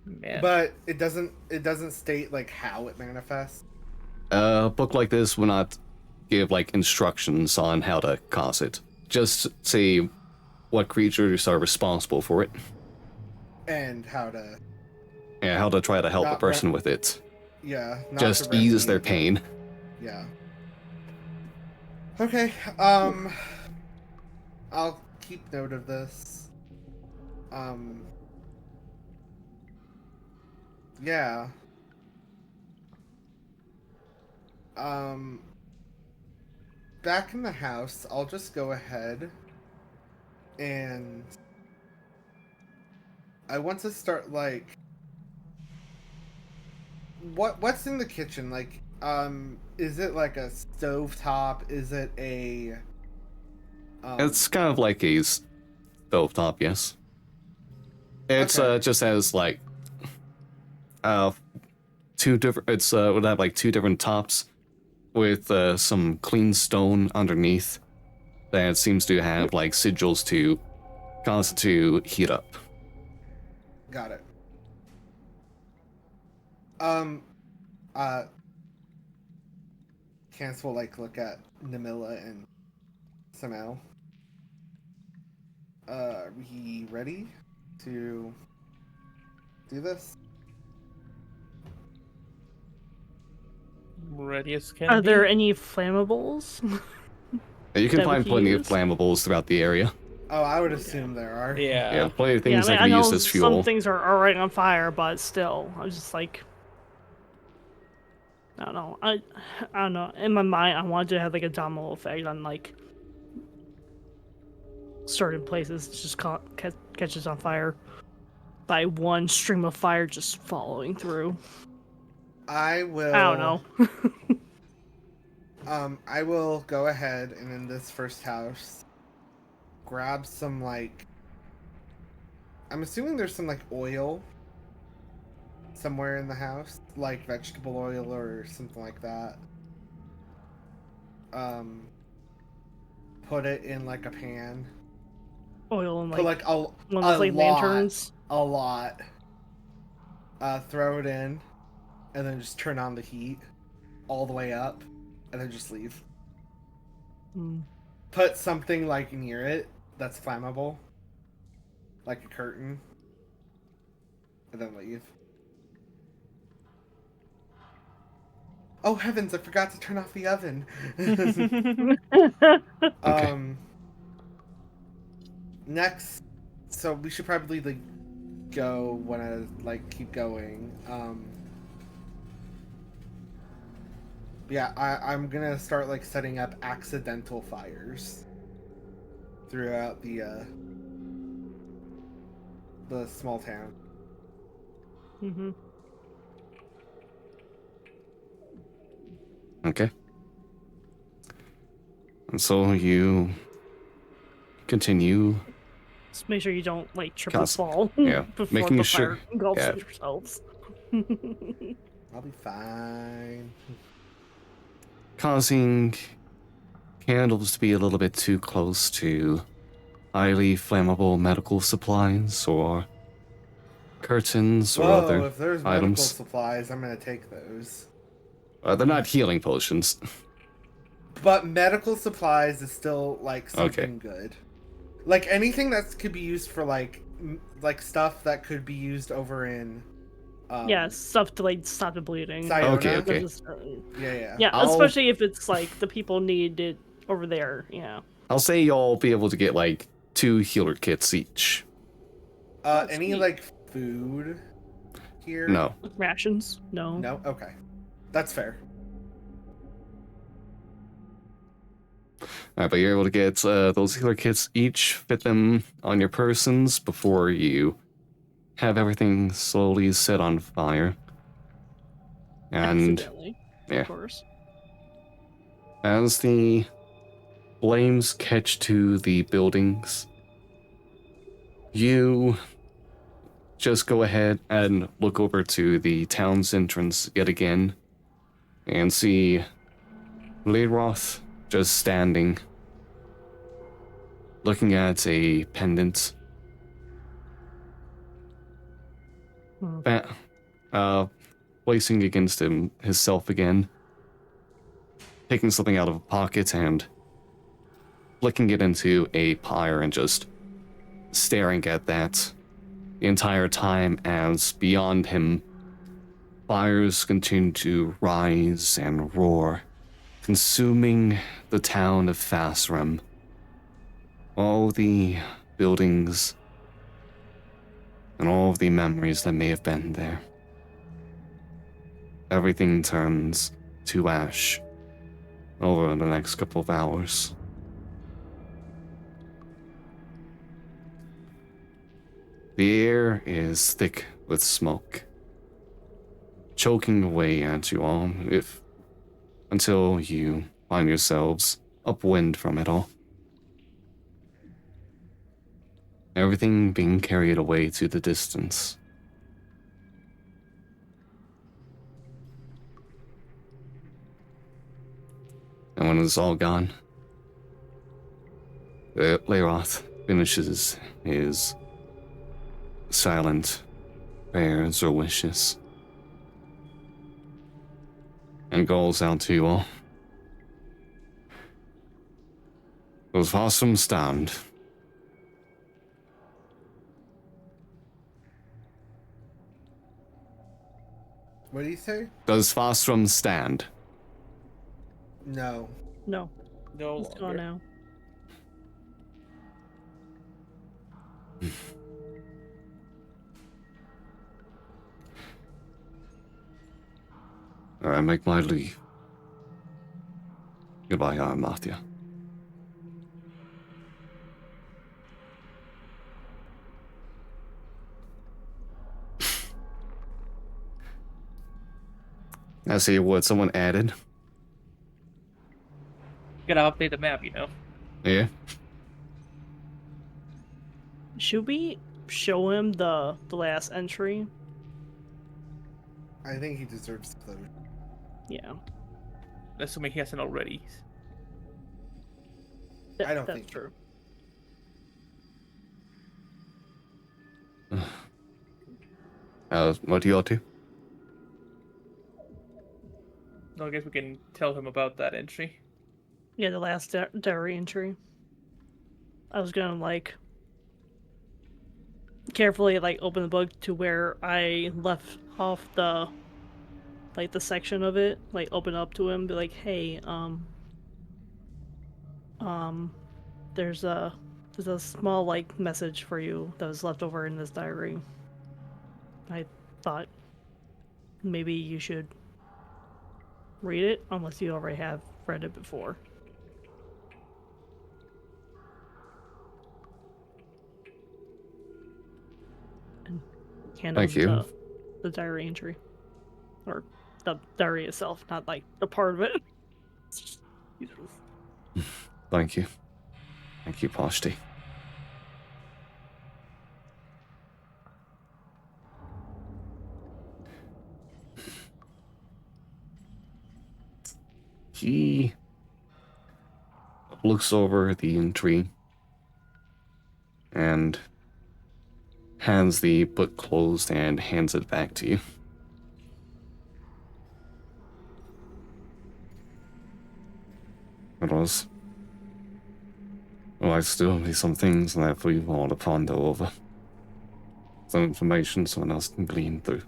[SPEAKER 4] Man.
[SPEAKER 2] But it doesn't state like how it manifests.
[SPEAKER 1] A book like this will not give like instructions on how to cause it. Just say what creatures are responsible for it,
[SPEAKER 2] And how to
[SPEAKER 1] and how to try to help a
[SPEAKER 2] Not
[SPEAKER 1] person with it.
[SPEAKER 2] not
[SPEAKER 1] Just
[SPEAKER 2] to
[SPEAKER 1] eases their
[SPEAKER 2] resonate.
[SPEAKER 1] pain.
[SPEAKER 2] Yeah. Okay. I'll keep note of this. Yeah. Back in the house, I'll just go ahead and I want to start like what's in the kitchen? Like, is it like a stovetop? Is it a
[SPEAKER 1] It's kind of like a stovetop, yes. It's
[SPEAKER 2] Okay.
[SPEAKER 1] just has like two different. It's would have like two different tops with some clean stone underneath that seems to have like sigils to cause it to heat up.
[SPEAKER 2] Got it. Uh Cance will like look at Namilla and Samel. Are we ready to do this?
[SPEAKER 4] Ready as can
[SPEAKER 3] Are
[SPEAKER 4] be.
[SPEAKER 3] there any flammables?
[SPEAKER 1] You can
[SPEAKER 3] That we
[SPEAKER 1] find
[SPEAKER 3] can
[SPEAKER 1] plenty
[SPEAKER 3] use?
[SPEAKER 1] of flammables throughout the area.
[SPEAKER 2] Oh, I would assume there are.
[SPEAKER 1] Yeah, plenty of things
[SPEAKER 3] I
[SPEAKER 1] that can be
[SPEAKER 3] know
[SPEAKER 1] used as fuel.
[SPEAKER 3] some things are already on fire, but still, I was just like, I don't know. I don't know. In my mind, I wanted to have like a domino effect on like certain places. Just catches on fire by one stream of fire just following through.
[SPEAKER 2] I will.
[SPEAKER 3] I don't know.
[SPEAKER 2] I will go ahead and in this first house, grab some like. I'm assuming there's some like oil somewhere in the house, like vegetable oil or something like that. put it in like a pan.
[SPEAKER 3] Oil and
[SPEAKER 2] Put
[SPEAKER 3] like
[SPEAKER 2] like
[SPEAKER 3] one of those like lanterns.
[SPEAKER 2] a lot. Throw it in, and then just turn on the heat all the way up, and then just leave. Put something like near it that's flammable, like a curtain, and then leave. Oh heavens! I forgot to turn off the oven.
[SPEAKER 1] Okay.
[SPEAKER 2] Next, so we should probably like go when I like keep going. Yeah, I'm gonna start like setting up accidental fires throughout the small town.
[SPEAKER 3] Mm-hmm.
[SPEAKER 1] Okay. And so you continue.
[SPEAKER 3] Just make sure you don't like trip and
[SPEAKER 1] Cause-
[SPEAKER 3] fall
[SPEAKER 1] yeah,
[SPEAKER 3] before
[SPEAKER 1] making
[SPEAKER 3] the
[SPEAKER 1] sure-
[SPEAKER 3] fire engulfs
[SPEAKER 1] yeah.
[SPEAKER 3] yourselves.
[SPEAKER 2] I'll be fine.
[SPEAKER 1] Causing candles to be a little bit too close to highly flammable medical supplies or curtains or
[SPEAKER 2] Whoa,
[SPEAKER 1] other
[SPEAKER 2] if there's medical
[SPEAKER 1] items.
[SPEAKER 2] supplies, I'm gonna take those.
[SPEAKER 1] They're not healing potions.
[SPEAKER 2] But medical supplies is still like something good. Like anything that could be used for like stuff that could be used over in
[SPEAKER 3] Yeah, stuff to like stop the bleeding.
[SPEAKER 2] Siona.
[SPEAKER 1] Okay.
[SPEAKER 2] Yeah.
[SPEAKER 3] Especially if it's like the people need it over there. Yeah.
[SPEAKER 1] I'll say y'all be able to get like 2 healer kits each.
[SPEAKER 2] Any
[SPEAKER 3] sweet.
[SPEAKER 2] like food here?
[SPEAKER 1] No.
[SPEAKER 3] Rations? No.
[SPEAKER 2] No? Okay. That's fair.
[SPEAKER 1] Alright, but you're able to get those healer kits each, fit them on your persons before you have everything slowly set on fire. And
[SPEAKER 3] Accidentally,
[SPEAKER 1] yeah.
[SPEAKER 3] of course.
[SPEAKER 1] As the flames catch to the buildings, you just go ahead and look over to the town's entrance yet again and see Leroth just standing, looking at a pendant. Placing against himself again, taking something out of a pocket and flicking it into a pyre and just staring at that the entire time as beyond him, fires continue to rise and roar, consuming the town of Fasram. All the buildings and all of the memories that may have been there. Everything turns to ash over the next couple of hours. The air is thick with smoke, choking away at you all until you find yourselves upwind from it all. Everything being carried away to the distance. And when it's all gone, Leroth finishes his silent prayers or wishes and calls out to you all. Those awesome stand.
[SPEAKER 2] What do you say?
[SPEAKER 1] Does Fostrum stand?
[SPEAKER 2] No.
[SPEAKER 3] No.
[SPEAKER 4] No
[SPEAKER 3] It's gone
[SPEAKER 4] longer.
[SPEAKER 3] now.
[SPEAKER 1] I make my leave. Goodbye, Armathia. I see what someone added.
[SPEAKER 4] Gotta update the map, you know.
[SPEAKER 1] Yeah.
[SPEAKER 3] Should we show him the last entry?
[SPEAKER 2] I think he deserves the closure.
[SPEAKER 3] Yeah.
[SPEAKER 4] Assuming he hasn't already.
[SPEAKER 2] I don't
[SPEAKER 3] That's
[SPEAKER 2] think
[SPEAKER 3] true.
[SPEAKER 1] What do you all do?
[SPEAKER 4] I guess we can tell him about that entry.
[SPEAKER 3] Yeah, the last diary entry. I was gonna like carefully like open the book to where I left off the section of it, like open up to him, be like, hey, there's a small like message for you that was left over in this diary. I thought maybe you should read it, unless you already have read it before. And hand
[SPEAKER 1] Thank
[SPEAKER 3] him
[SPEAKER 1] you.
[SPEAKER 3] the diary entry. Or the diary itself, not like the part of it.
[SPEAKER 1] Thank you. Thank you, Pashti. He looks over the entry and hands the book closed and hands it back to you. It was. Well, I still be some things that we all to ponder over. Some information someone else can glean through.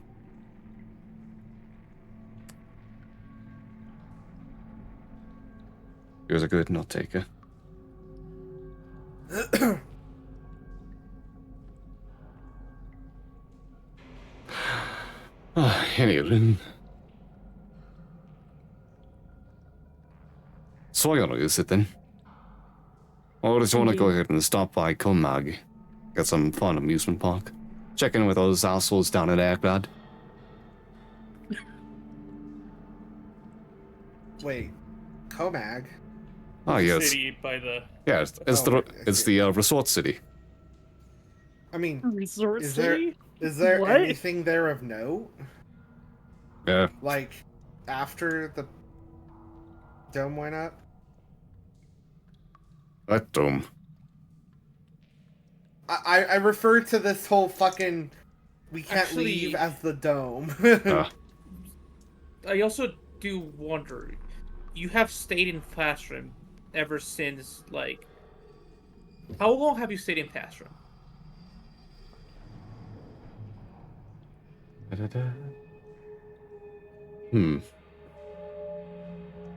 [SPEAKER 1] He was a good note taker. Anyway. So I gotta use it then. Or just want to go ahead and stop by Comag, get some fun amusement park. Check in with those assholes down at Airglad.
[SPEAKER 2] Wait, Comag?
[SPEAKER 1] Oh yes,
[SPEAKER 4] City by the.
[SPEAKER 1] yeah, it's the resort city.
[SPEAKER 2] I mean,
[SPEAKER 3] Resort
[SPEAKER 2] is
[SPEAKER 3] City?
[SPEAKER 2] there
[SPEAKER 3] What?
[SPEAKER 2] anything there of note?
[SPEAKER 1] Yeah,
[SPEAKER 2] Like, after the dome went up?
[SPEAKER 1] that dome.
[SPEAKER 2] I refer to this whole fucking we can't
[SPEAKER 4] Actually-
[SPEAKER 2] leave as the dome.
[SPEAKER 4] I also do wonder. You have stayed in Classroom ever since, like. How long have you stayed in Classroom?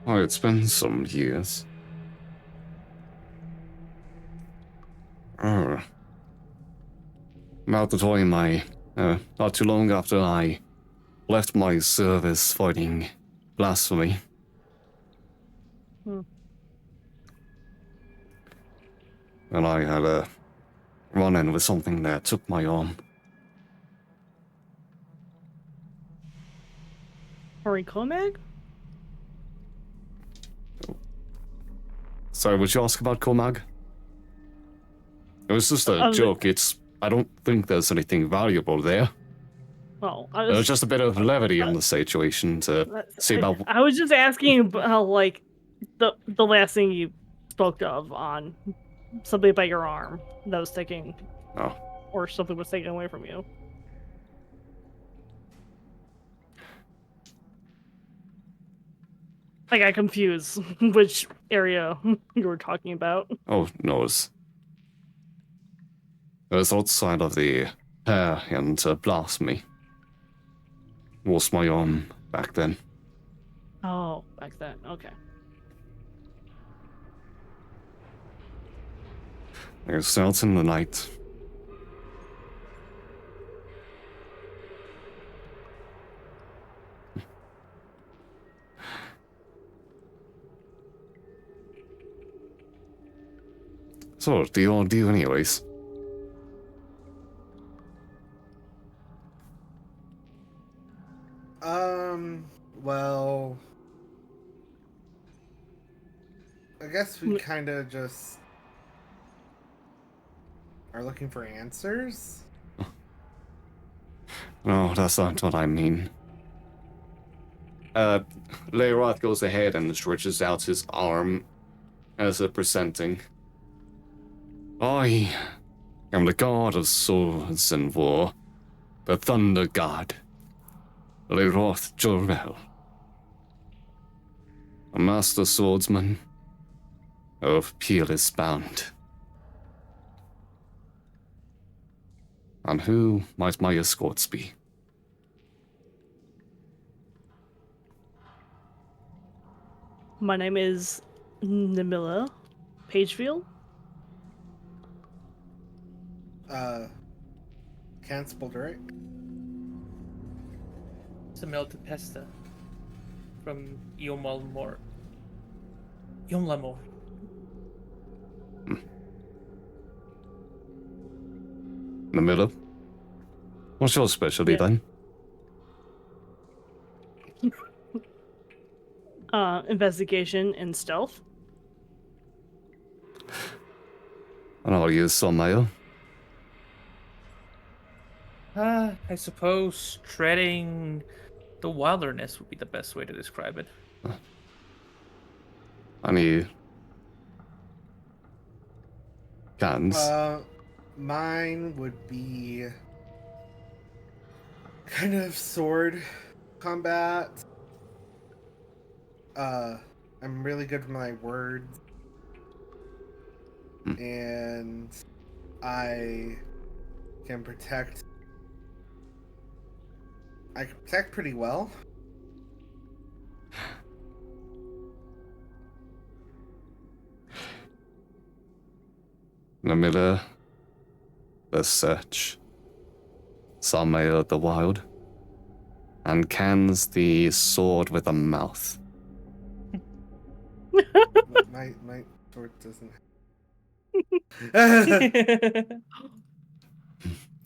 [SPEAKER 1] Oh, it's been some years. About the time not too long after I left my service fighting blasphemy. And I had a run-in with something that took my arm.
[SPEAKER 3] Ori Comag?
[SPEAKER 1] Sorry, would you ask about Comag? It was just a joke. I don't think there's anything valuable there.
[SPEAKER 3] Well,
[SPEAKER 1] It was just a bit of levity in the situation to see about.
[SPEAKER 3] I was just asking about how, like, the last thing you spoke of on something about your arm that was taking,
[SPEAKER 1] Oh,
[SPEAKER 3] or something was taken away from you. I got confused which area you were talking about.
[SPEAKER 1] oh no, it was outside of the hair and blasphemy. Was my arm back then.
[SPEAKER 3] Oh, back then. Okay.
[SPEAKER 1] It was out in the night. So, what do you all do anyways?
[SPEAKER 2] Well, I guess we kind of just are looking for answers.
[SPEAKER 1] No, that's not what I mean. Leiroth goes ahead and stretches out his arm as a presenting. I am the god of swords and war, the thunder god, Leroth Jorel, a master swordsman of peerless bound. And who might my escorts be?
[SPEAKER 3] My name is Namilla Pagefield.
[SPEAKER 2] Canceled, right?
[SPEAKER 4] Samel Pesta from Yomlamor. Yomlamor.
[SPEAKER 1] Namilla? What's your specialty
[SPEAKER 3] Yeah.
[SPEAKER 1] then?
[SPEAKER 3] Investigation and stealth.
[SPEAKER 1] And I'll use Somail.
[SPEAKER 4] I suppose treading the wilderness would be the best way to describe it.
[SPEAKER 1] Any guns?
[SPEAKER 2] Mine would be kind of sword combat. I'm really good with my words. And I can protect. I can protect pretty well.
[SPEAKER 1] Namilla, the search. Somail, the wild. And Cans, the sword with a mouth.
[SPEAKER 2] my sword doesn't.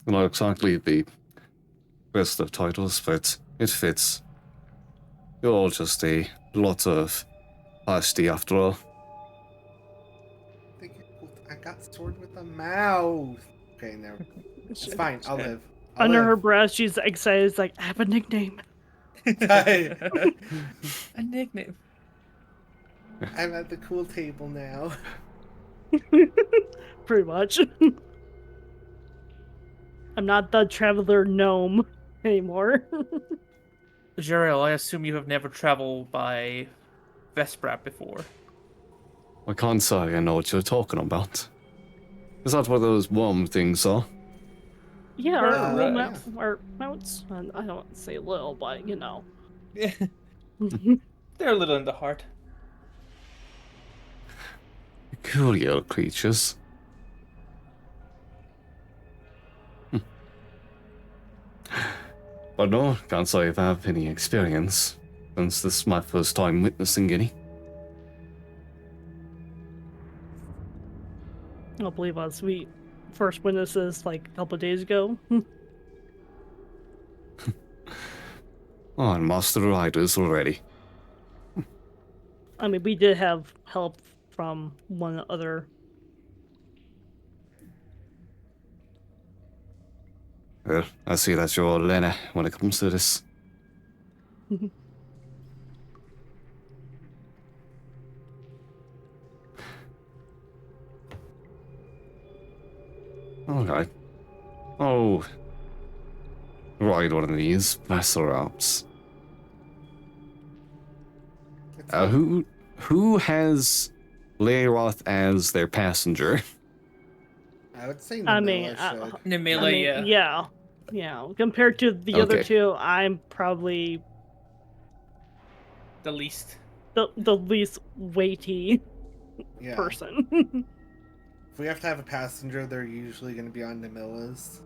[SPEAKER 1] Not exactly the best of titles, but it fits. You're all just a lot of pasty after all.
[SPEAKER 2] I got sword with a mouth. Okay, no, it's fine. I'll live.
[SPEAKER 3] Under her breath, she's excited. It's like, I have a nickname.
[SPEAKER 4] A nickname.
[SPEAKER 2] I'm at the cool table now.
[SPEAKER 3] Pretty much. I'm not the traveler gnome anymore.
[SPEAKER 4] Jeriel, I assume you have never traveled by Vesprat before.
[SPEAKER 1] I can't say I know what you're talking about. Is that what those worm things are?
[SPEAKER 3] Yeah,
[SPEAKER 4] Right.
[SPEAKER 3] our mounts. I don't say little, but you know.
[SPEAKER 4] Yeah. They're a little in the heart.
[SPEAKER 1] Peculiar creatures. But no, can't say I have any experience, since this is my first time witnessing any.
[SPEAKER 3] I'll believe us. We first witnesses like a couple of days ago.
[SPEAKER 1] Oh, and Master Riders already.
[SPEAKER 3] I mean, we did have help from one other.
[SPEAKER 1] Well, I see that you're Lena when it comes to this. Alright. Oh. Ride one of these vessel ups. Who has Leiroth as their passenger?
[SPEAKER 2] I would say
[SPEAKER 3] I mean,
[SPEAKER 2] Namilla should.
[SPEAKER 4] Namilla,
[SPEAKER 3] yeah. Compared to the other
[SPEAKER 1] Okay.
[SPEAKER 3] two, I'm probably
[SPEAKER 4] the least.
[SPEAKER 3] the least weighty
[SPEAKER 2] Yeah.
[SPEAKER 3] person.
[SPEAKER 2] If we have to have a passenger, they're usually going to be on Namilla's.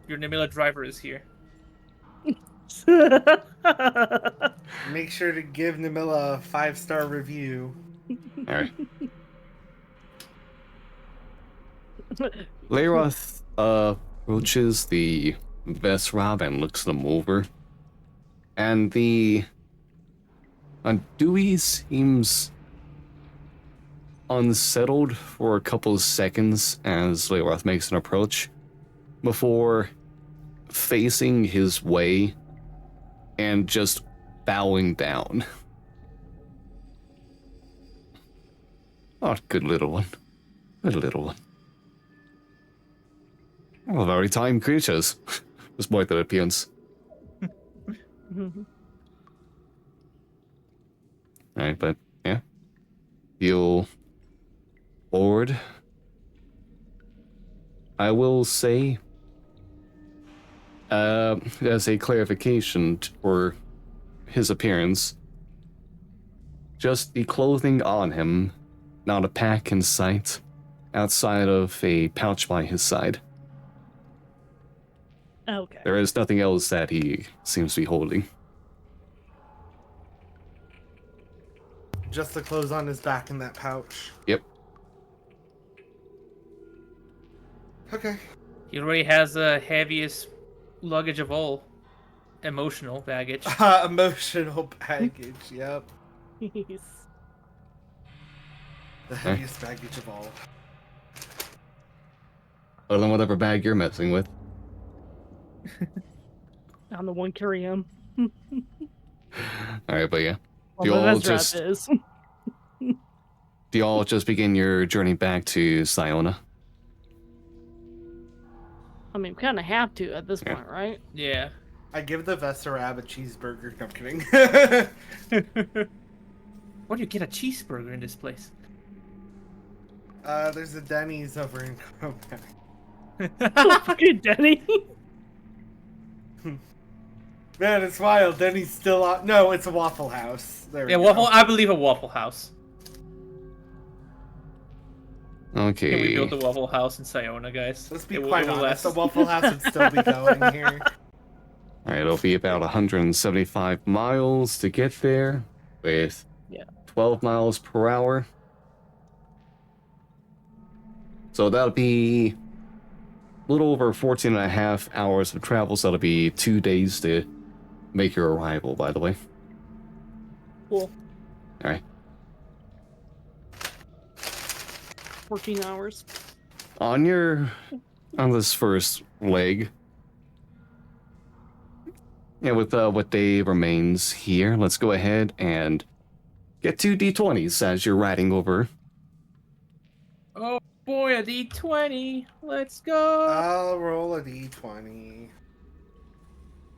[SPEAKER 4] Your Namilla driver is here.
[SPEAKER 2] Make sure to give Namilla a 5-star review.
[SPEAKER 1] Alright. Leiroth approaches the Vesrab and looks them over. And the Dewey seems unsettled for a couple of seconds as Leiroth makes an approach before facing his way and just bowing down. Oh, good little one. Good little one. Oh, very tame creatures, despite their appearance.
[SPEAKER 3] Mhm.
[SPEAKER 1] Alright, but yeah. Feel forward. I will say, as a clarification for his appearance, just the clothing on him, not a pack in sight, outside of a pouch by his side.
[SPEAKER 3] Okay.
[SPEAKER 1] There is nothing else that he seems to be holding.
[SPEAKER 2] Just the clothes on his back in that pouch.
[SPEAKER 1] Yep.
[SPEAKER 2] Okay.
[SPEAKER 4] He already has the heaviest luggage of all. Emotional baggage.
[SPEAKER 2] Emotional baggage, yep.
[SPEAKER 3] Jeez.
[SPEAKER 2] The heaviest baggage of all.
[SPEAKER 1] Other than whatever bag you're messing with.
[SPEAKER 3] I'm the one carrying him.
[SPEAKER 1] Alright, but yeah.
[SPEAKER 3] Well,
[SPEAKER 1] You
[SPEAKER 3] the
[SPEAKER 1] all
[SPEAKER 3] best rap
[SPEAKER 1] just-
[SPEAKER 3] is.
[SPEAKER 1] Do you all just begin your journey back to Siona?
[SPEAKER 3] I mean, kind of have to at this
[SPEAKER 1] Yeah.
[SPEAKER 3] point, right?
[SPEAKER 4] Yeah.
[SPEAKER 2] I give the Vesserab a cheeseburger. No, I'm kidding.
[SPEAKER 4] Where do you get a cheeseburger in this place?
[SPEAKER 2] There's a Denny's over in Copenhagen.
[SPEAKER 3] Fucking Denny.
[SPEAKER 2] Man, it's wild. Denny's still on. No, it's a Waffle House. There we
[SPEAKER 4] Yeah,
[SPEAKER 2] go.
[SPEAKER 4] Waffle. I believe a Waffle House.
[SPEAKER 1] Okay.
[SPEAKER 4] Can we build a Waffle House in Siona, guys?
[SPEAKER 2] Let's be
[SPEAKER 4] It will-
[SPEAKER 2] quite
[SPEAKER 4] it will
[SPEAKER 2] honest.
[SPEAKER 4] last.
[SPEAKER 2] The Waffle House would still be going here.
[SPEAKER 1] Alright, it'll be about 175 miles to get there, with 12 miles per hour. So that'll be a little over 14 and a half hours of travel, so that'll be 2 days to make your arrival, by the way.
[SPEAKER 3] Cool.
[SPEAKER 1] Alright.
[SPEAKER 3] 14 hours.
[SPEAKER 1] On this first leg, yeah, with what day remains here, let's go ahead and get 2 d20s as you're riding over.
[SPEAKER 4] Oh boy, a D20. Let's go.
[SPEAKER 2] I'll roll a d20.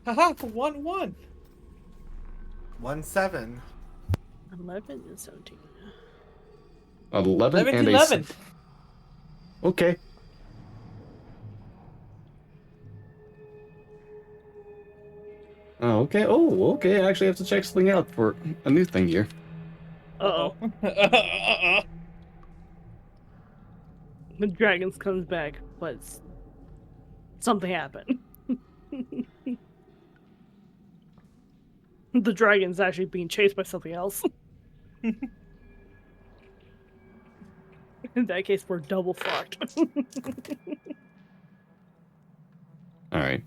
[SPEAKER 4] Haha, 1-1.
[SPEAKER 2] 1-7.
[SPEAKER 3] 11 and 17.
[SPEAKER 1] 11
[SPEAKER 4] 11
[SPEAKER 1] and
[SPEAKER 4] to
[SPEAKER 1] a
[SPEAKER 4] 11.
[SPEAKER 1] Okay. Oh, okay. Oh, okay. I actually have to check something out for a new thing here.
[SPEAKER 3] Uh-oh.
[SPEAKER 4] Uh-oh.
[SPEAKER 3] The dragons comes back, but something happened. The dragon's actually being chased by something else. In that case, we're double fucked.
[SPEAKER 1] Alright.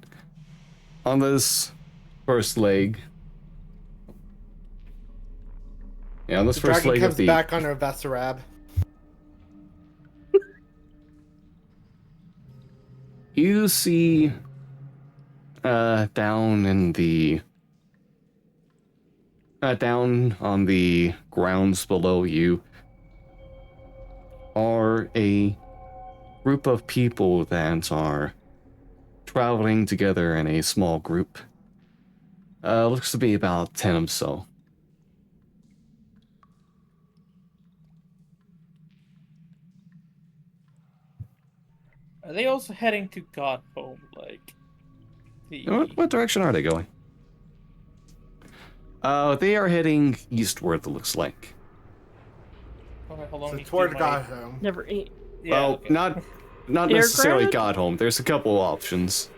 [SPEAKER 1] On this first leg. Yeah, on this
[SPEAKER 2] The
[SPEAKER 1] first
[SPEAKER 2] dragon
[SPEAKER 1] leg
[SPEAKER 2] comes
[SPEAKER 1] of the.
[SPEAKER 2] back on her Vesserab.
[SPEAKER 1] You see down in the down on the grounds below you are a group of people that are traveling together in a small group. Looks to be about 10 or so.
[SPEAKER 4] Are they also heading to God Home, like the...
[SPEAKER 1] What direction are they going? They are heading eastward, it looks like.
[SPEAKER 4] Alright, hold on,
[SPEAKER 2] So
[SPEAKER 4] need to
[SPEAKER 2] toward
[SPEAKER 4] do my-
[SPEAKER 2] God home.
[SPEAKER 3] Never ate.
[SPEAKER 4] Yeah,
[SPEAKER 1] Well,
[SPEAKER 4] okay.
[SPEAKER 1] not necessarily
[SPEAKER 3] Airgrad?
[SPEAKER 1] God Home. There's a couple options.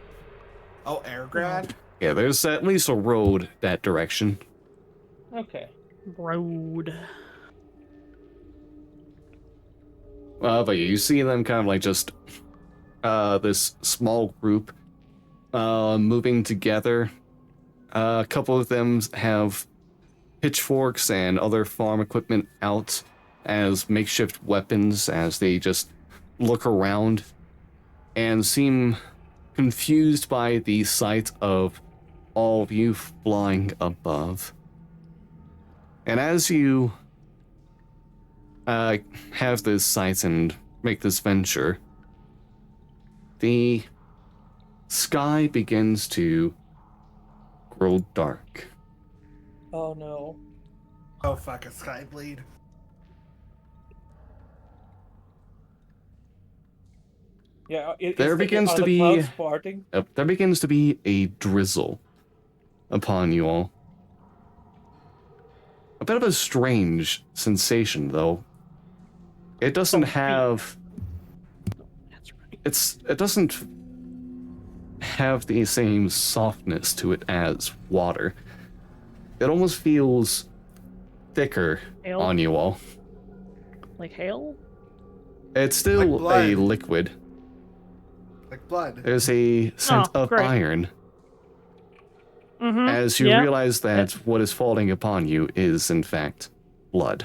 [SPEAKER 2] Oh, Airgrad?
[SPEAKER 1] Yeah, there's at least a road that direction.
[SPEAKER 4] Okay.
[SPEAKER 3] Road.
[SPEAKER 1] But you see them kind of like just this small group moving together. A couple of them have pitchforks and other farm equipment out as makeshift weapons as they just look around and seem confused by the sight of all of you flying above. And as you have this sight and make this venture, the sky begins to grow dark.
[SPEAKER 4] Oh no.
[SPEAKER 2] Oh fuck, a sky bleed.
[SPEAKER 4] Yeah,
[SPEAKER 1] There begins to
[SPEAKER 4] the
[SPEAKER 1] be-
[SPEAKER 4] clouds parting?
[SPEAKER 1] There begins to be a drizzle upon you all. A bit of a strange sensation, though. It doesn't have...
[SPEAKER 3] That's right.
[SPEAKER 1] It doesn't have the same softness to it as water. It almost feels thicker
[SPEAKER 3] Hail?
[SPEAKER 1] on you all.
[SPEAKER 3] Like hail?
[SPEAKER 1] It's still
[SPEAKER 2] Like blood.
[SPEAKER 1] a liquid.
[SPEAKER 2] Like blood.
[SPEAKER 1] There's a scent
[SPEAKER 3] Oh,
[SPEAKER 1] of
[SPEAKER 3] great.
[SPEAKER 1] iron
[SPEAKER 3] Mm-hmm.
[SPEAKER 1] as you
[SPEAKER 3] yeah.
[SPEAKER 1] realize that what is falling upon you is, in fact, blood.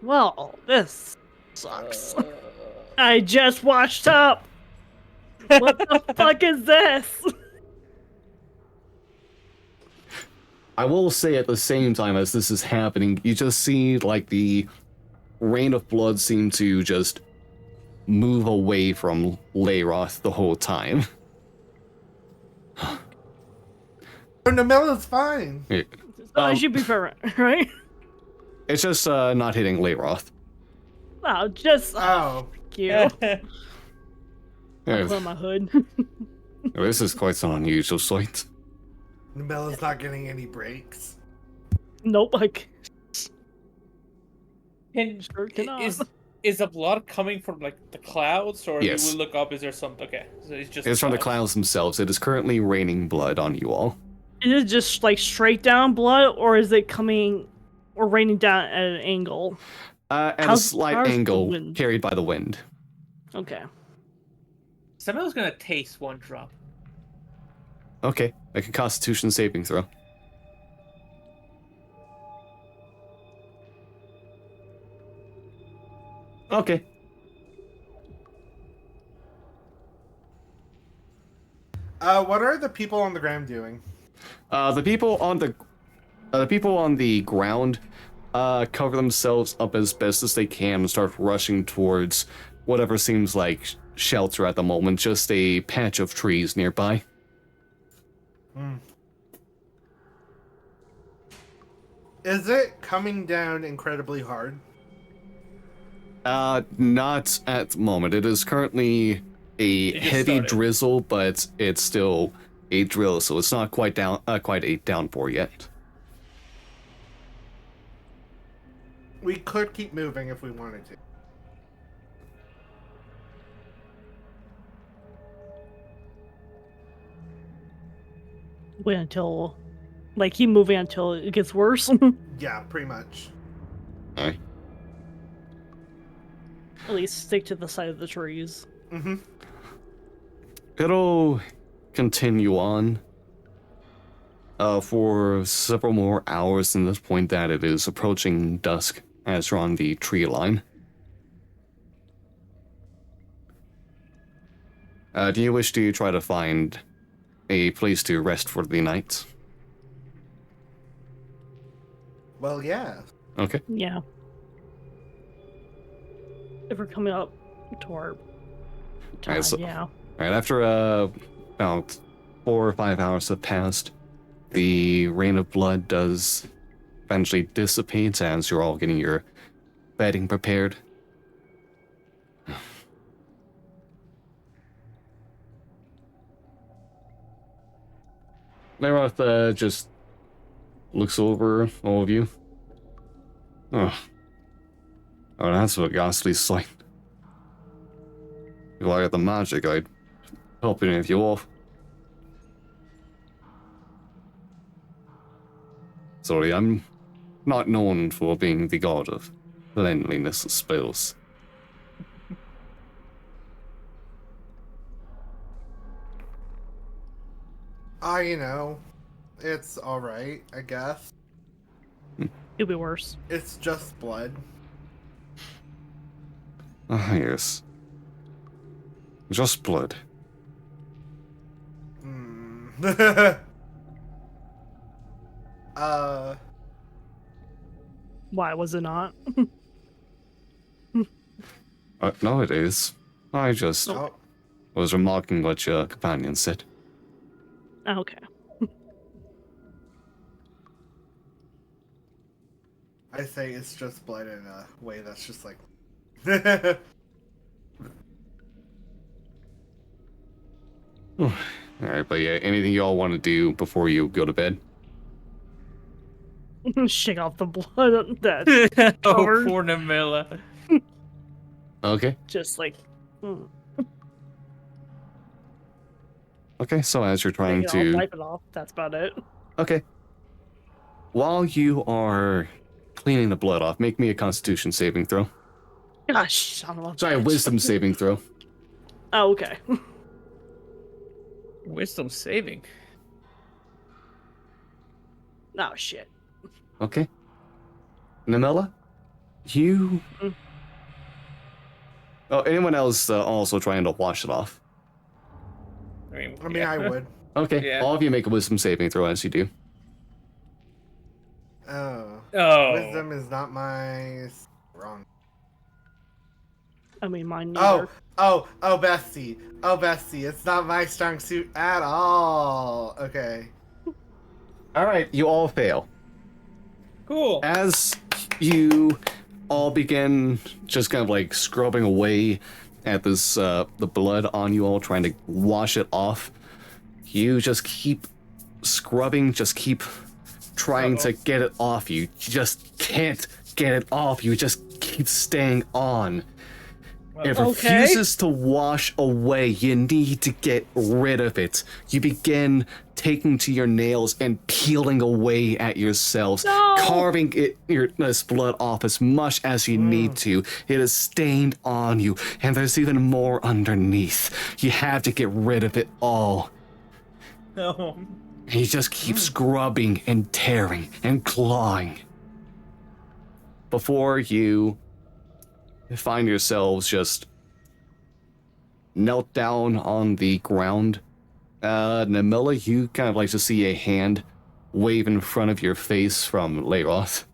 [SPEAKER 3] Well, this sucks. I just washed up. What the fuck is this?
[SPEAKER 1] I will say at the same time as this is happening, you just see like the rain of blood seem to just move away from Leyroth the whole time.
[SPEAKER 2] Oh, Namella's fine.
[SPEAKER 3] I should be fair, right?
[SPEAKER 1] It's just not hitting Leyroth.
[SPEAKER 3] Wow, just
[SPEAKER 2] Oh.
[SPEAKER 3] thank you. I
[SPEAKER 1] Yeah,
[SPEAKER 3] put on my hood.
[SPEAKER 1] this is quite an unusual sight.
[SPEAKER 2] Namella's not getting any breaks.
[SPEAKER 3] Nope, like
[SPEAKER 4] Can,
[SPEAKER 3] sure cannot.
[SPEAKER 4] is the blood coming from like the clouds, or
[SPEAKER 1] Yes.
[SPEAKER 4] you will look up? Is there something? Okay, so it's just.
[SPEAKER 1] It's from the clouds themselves. It is currently raining blood on you all.
[SPEAKER 3] Is it just like straight down blood, or is it coming or raining down at an angle?
[SPEAKER 1] At a
[SPEAKER 3] How's-
[SPEAKER 1] slight
[SPEAKER 3] how's the
[SPEAKER 1] angle,
[SPEAKER 3] wind?
[SPEAKER 1] carried by the wind.
[SPEAKER 3] Okay.
[SPEAKER 4] Someone's gonna taste one drop.
[SPEAKER 1] Okay, make a Constitution saving throw. Okay.
[SPEAKER 2] What are the people on the ground doing?
[SPEAKER 1] The people on the ground cover themselves up as best as they can and start rushing towards whatever seems like shelter at the moment, just a patch of trees nearby.
[SPEAKER 2] Is it coming down incredibly hard?
[SPEAKER 1] Not at the moment. It is currently a
[SPEAKER 4] just
[SPEAKER 1] heavy
[SPEAKER 4] started.
[SPEAKER 1] drizzle, but it's still a drill, so it's not quite a downpour yet.
[SPEAKER 2] We could keep moving if we wanted to.
[SPEAKER 3] Wait until, like, keep moving until it gets worse.
[SPEAKER 2] Yeah, pretty much.
[SPEAKER 1] Alright.
[SPEAKER 3] At least stick to the side of the trees.
[SPEAKER 2] Mm-hmm.
[SPEAKER 1] It'll continue on for several more hours from this point that it is approaching dusk as you're on the tree line. Do you wish to try to find a place to rest for the night?
[SPEAKER 2] Well, yeah.
[SPEAKER 1] Okay.
[SPEAKER 3] Yeah. If we're coming up to our time,
[SPEAKER 1] Alright, so-
[SPEAKER 3] yeah.
[SPEAKER 1] Alright, after about 4 or 5 hours have passed, the rain of blood does eventually dissipate as you're all getting your bedding prepared. Leyroth just looks over all of you. Oh, that's a ghastly sight. If I had the magic, I'd help any of you off. Sorry, I'm not known for being the god of cleanliness of spells.
[SPEAKER 2] You know, it's alright, I guess.
[SPEAKER 3] It'll be worse.
[SPEAKER 2] It's just blood.
[SPEAKER 1] Ah, yes. Just blood.
[SPEAKER 2] Hmm.
[SPEAKER 3] Why was it not?
[SPEAKER 1] No, it is. I just
[SPEAKER 2] Oh,
[SPEAKER 1] was remarking what your companion said.
[SPEAKER 3] Okay.
[SPEAKER 2] I say it's just blood in a way that's just like.
[SPEAKER 1] Alright, but yeah, anything y'all want to do before you go to bed?
[SPEAKER 3] Shake off the blood that
[SPEAKER 4] Oh,
[SPEAKER 3] covered.
[SPEAKER 4] poor Namilla.
[SPEAKER 1] Okay.
[SPEAKER 3] Just like
[SPEAKER 1] Okay, so as you're
[SPEAKER 3] take
[SPEAKER 1] trying
[SPEAKER 3] it off,
[SPEAKER 1] to...
[SPEAKER 3] wipe it off. That's about it.
[SPEAKER 1] Okay. While you are cleaning the blood off, make me a constitution saving throw.
[SPEAKER 3] Gosh, son of a
[SPEAKER 1] Sorry, a
[SPEAKER 3] bitch.
[SPEAKER 1] wisdom saving throw.
[SPEAKER 3] Oh, okay.
[SPEAKER 4] Wisdom saving.
[SPEAKER 3] Oh shit.
[SPEAKER 1] Okay. Namella, you...
[SPEAKER 3] Mm.
[SPEAKER 1] Oh, anyone else also trying to wash it off?
[SPEAKER 2] I mean, I would.
[SPEAKER 1] Okay,
[SPEAKER 4] Yeah.
[SPEAKER 1] all of you make a wisdom saving throw as you do.
[SPEAKER 2] Oh.
[SPEAKER 4] Oh.
[SPEAKER 2] Wisdom is not my wrong.
[SPEAKER 3] I mean, mine neither.
[SPEAKER 2] Oh, Bestie. Oh, Bestie. It's not my strong suit at all. Okay.
[SPEAKER 1] Alright, you all fail.
[SPEAKER 4] Cool.
[SPEAKER 1] As you all begin just kind of like scrubbing away at this, the blood on you all, trying to wash it off, you just keep scrubbing, just keep trying to get it off you. You just can't get it off. You just keep staying on. It
[SPEAKER 3] Okay.
[SPEAKER 1] refuses to wash away. You need to get rid of it. You begin taking to your nails and peeling away at yourselves,
[SPEAKER 3] No!
[SPEAKER 1] carving this blood off as much as you need to. It is stained on you, and there's even more underneath. You have to get rid of it all.
[SPEAKER 4] No.
[SPEAKER 1] And you just keep scrubbing and tearing and clawing. Before you find yourselves just knelt down on the ground. Namilla, you kind of like to see a hand wave in front of your face from Leiroth.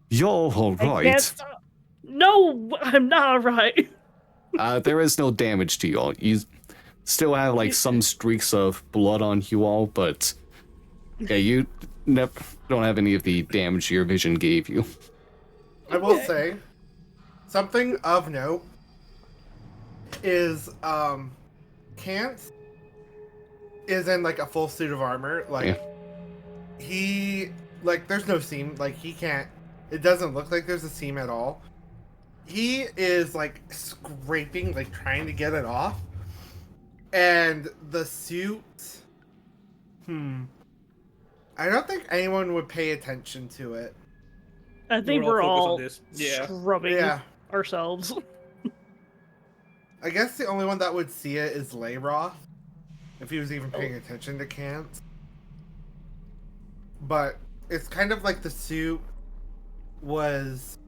[SPEAKER 1] You're all
[SPEAKER 3] I can't
[SPEAKER 1] right.
[SPEAKER 3] stop. No, I'm not alright.
[SPEAKER 1] There is no damage to you all. You still have like some streaks of blood on you all, but yeah, you don't have any of the damage your vision gave you.
[SPEAKER 2] I will say, something of note is, Kant is in, like, a full suit of armor. Like,
[SPEAKER 1] Yeah.
[SPEAKER 2] he, like, there's no seam. Like, he can't, it doesn't look like there's a seam at all. He is, like, scraping, like, trying to get it off. And the suit, I don't think anyone would pay attention to it.
[SPEAKER 3] I think
[SPEAKER 4] We're
[SPEAKER 3] we're
[SPEAKER 4] all
[SPEAKER 3] all
[SPEAKER 4] focused on this. Yeah.
[SPEAKER 3] scrubbing
[SPEAKER 2] Yeah.
[SPEAKER 3] ourselves.
[SPEAKER 2] I guess the only one that would see it is Leiroth, if he was even paying attention to Kant. But it's kind of like the suit was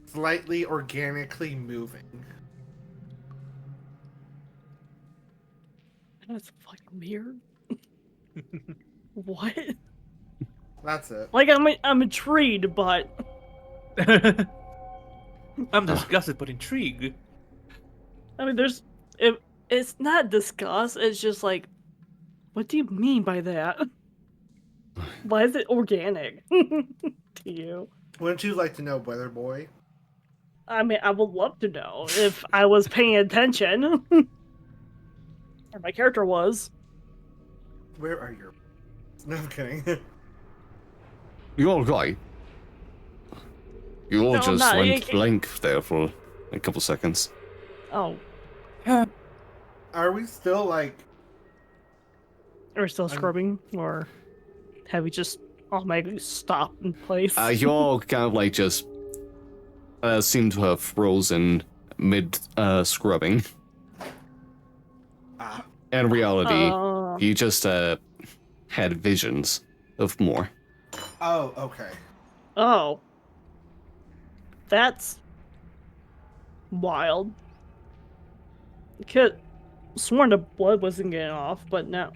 [SPEAKER 2] slightly organically moving.
[SPEAKER 3] That's fucking weird. What?
[SPEAKER 2] That's it.
[SPEAKER 3] Like I'm intrigued, but
[SPEAKER 4] I'm disgusted but intrigued.
[SPEAKER 3] I mean, it's not disgust. It's just like, what do you mean by that? Why is it organic to you?
[SPEAKER 2] Wouldn't you like to know, Weather Boy?
[SPEAKER 3] I mean, I would love to know if I was paying attention, or my character was.
[SPEAKER 2] Where are your... No, I'm kidding.
[SPEAKER 1] You all right? You all
[SPEAKER 3] No, I'm
[SPEAKER 1] just
[SPEAKER 3] not.
[SPEAKER 1] went blank there for a couple seconds.
[SPEAKER 3] Oh,
[SPEAKER 2] Are we still, like...
[SPEAKER 3] are we still scrubbing, or have we just automatically stopped in place?
[SPEAKER 1] You all kind of like just seem to have frozen mid scrubbing.
[SPEAKER 2] Ah.
[SPEAKER 1] In reality, you just had visions of more.
[SPEAKER 2] Oh, okay.
[SPEAKER 3] Oh. That's wild. Could sworn the blood wasn't getting off, but no.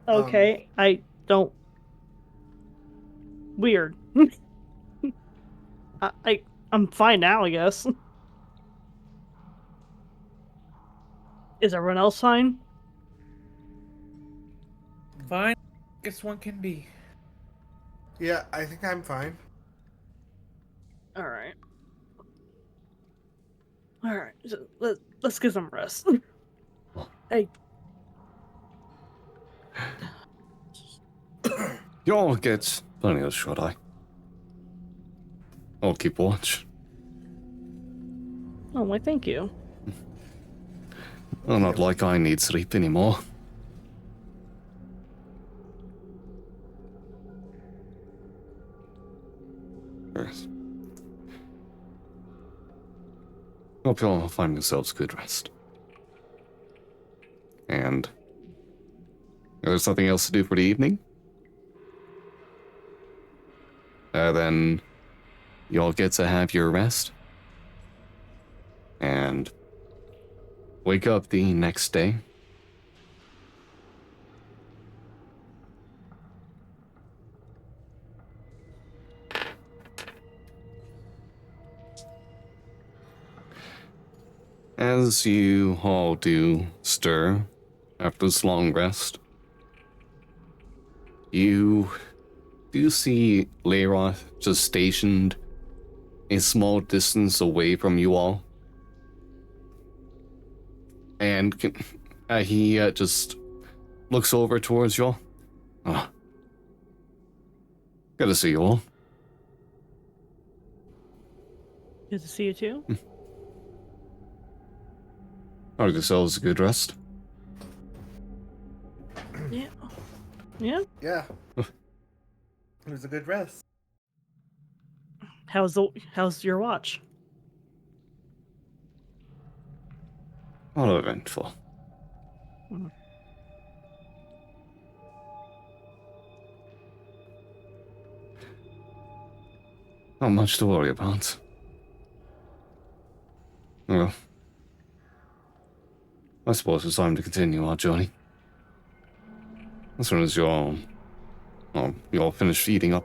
[SPEAKER 3] Okay, I Don't. Weird. I'm fine now, I guess. Is everyone else fine?
[SPEAKER 4] Fine. Guess one can be.
[SPEAKER 2] Yeah, I think I'm fine.
[SPEAKER 3] Alright. Alright, let's get some rest. Hey.
[SPEAKER 1] Y'all get plenty of shut eye. I'll keep watch.
[SPEAKER 3] Oh, why thank you.
[SPEAKER 1] Well, not like I need sleep anymore. Yes. Hope y'all find yourselves good rest. And there's something else to do for the evening? Then y'all get to have your rest. And wake up the next day. As you all do stir after this long rest, you do see Leiroth just stationed a small distance away from you all. And he just looks over towards you all. Oh, good to see you all.
[SPEAKER 3] Good to see you too.
[SPEAKER 1] Have yourselves a good rest.
[SPEAKER 3] Yeah. Yeah.
[SPEAKER 2] Yeah. It was a good rest.
[SPEAKER 3] How's your watch?
[SPEAKER 1] Not eventful.
[SPEAKER 3] Mhm.
[SPEAKER 1] Not much to worry about. Well, I suppose it's time to continue our journey. As soon as you all finish eating up.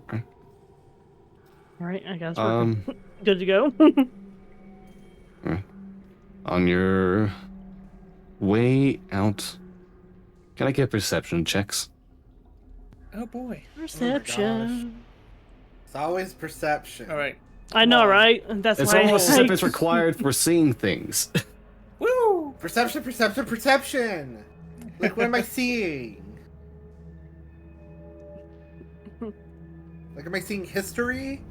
[SPEAKER 1] Okay.
[SPEAKER 3] All right, I guess we're good to go.
[SPEAKER 1] On your way out, can I get perception checks?
[SPEAKER 4] Oh boy.
[SPEAKER 3] Perception.
[SPEAKER 2] It's always perception.
[SPEAKER 4] All right.
[SPEAKER 3] I know,
[SPEAKER 4] Come on.
[SPEAKER 3] right? And that's
[SPEAKER 1] It's
[SPEAKER 3] why
[SPEAKER 1] almost as if
[SPEAKER 3] I-
[SPEAKER 1] it's required for seeing things.
[SPEAKER 4] Woo!
[SPEAKER 2] Perception, perception, perception! Like, what am I seeing? Like, am I seeing history?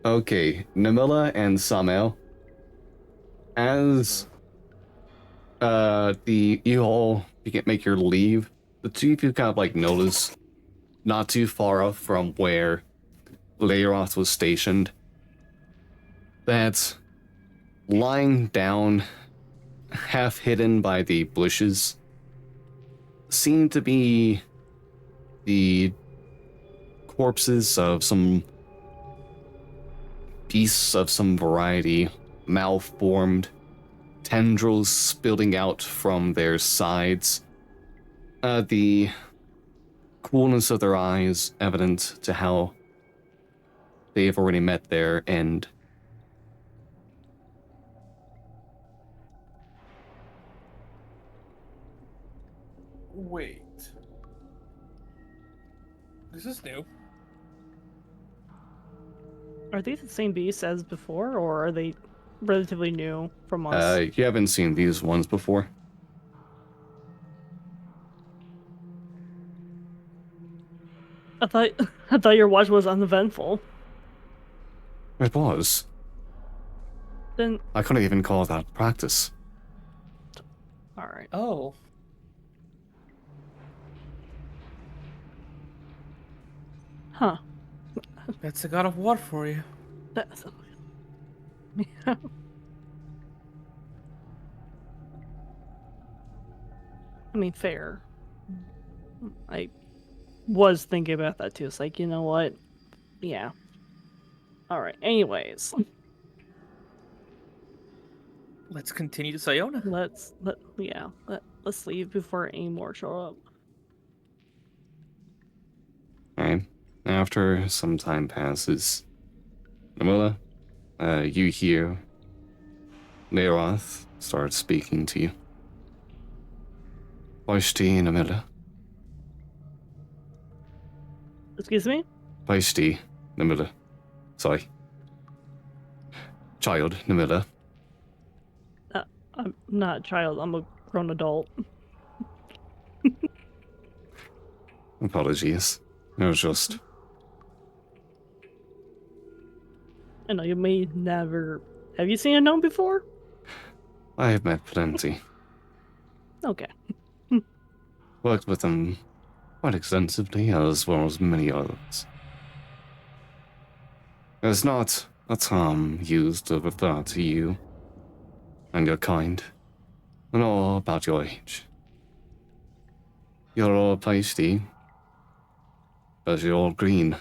[SPEAKER 1] Okay, Namilla and Samael. As you all make your leave, the two of you kind of like notice, not too far off from where Leiroth was stationed, that lying down, half hidden by the bushes, seem to be the corpses of some beasts of some variety, malformed, tendrils spilling out from their sides. The coolness of their eyes evident to how they have already met their end.
[SPEAKER 4] Wait. This is new.
[SPEAKER 3] Are these the same beasts as before, or are they relatively new from us?
[SPEAKER 1] You haven't seen these ones before.
[SPEAKER 3] I thought your watch was uneventful.
[SPEAKER 1] It was.
[SPEAKER 3] Then,
[SPEAKER 1] I couldn't even call that practice.
[SPEAKER 3] all right.
[SPEAKER 4] Oh.
[SPEAKER 3] Huh.
[SPEAKER 4] That's a God of War for you.
[SPEAKER 3] That's... I mean, fair. I was thinking about that too. It's like, you know what? Yeah. Alright, anyways.
[SPEAKER 4] Let's continue to Siona.
[SPEAKER 3] Let's leave before any more show up.
[SPEAKER 1] Right. After some time passes, Namilla, you hear Neroth start speaking to you. Paishti, Namilla.
[SPEAKER 3] Excuse me?
[SPEAKER 1] Paishti, Namilla. Sorry. Child, Namilla.
[SPEAKER 3] I'm not a child, I'm a grown adult.
[SPEAKER 1] Apologies. It was just...
[SPEAKER 3] I know you may never... Have you seen a gnome before?
[SPEAKER 1] I have met plenty.
[SPEAKER 3] Okay.
[SPEAKER 1] Worked with them quite extensively, as well as many others. It's not a term used to refer to you and your kind, and all about your age. You're all pasty, but you're all green.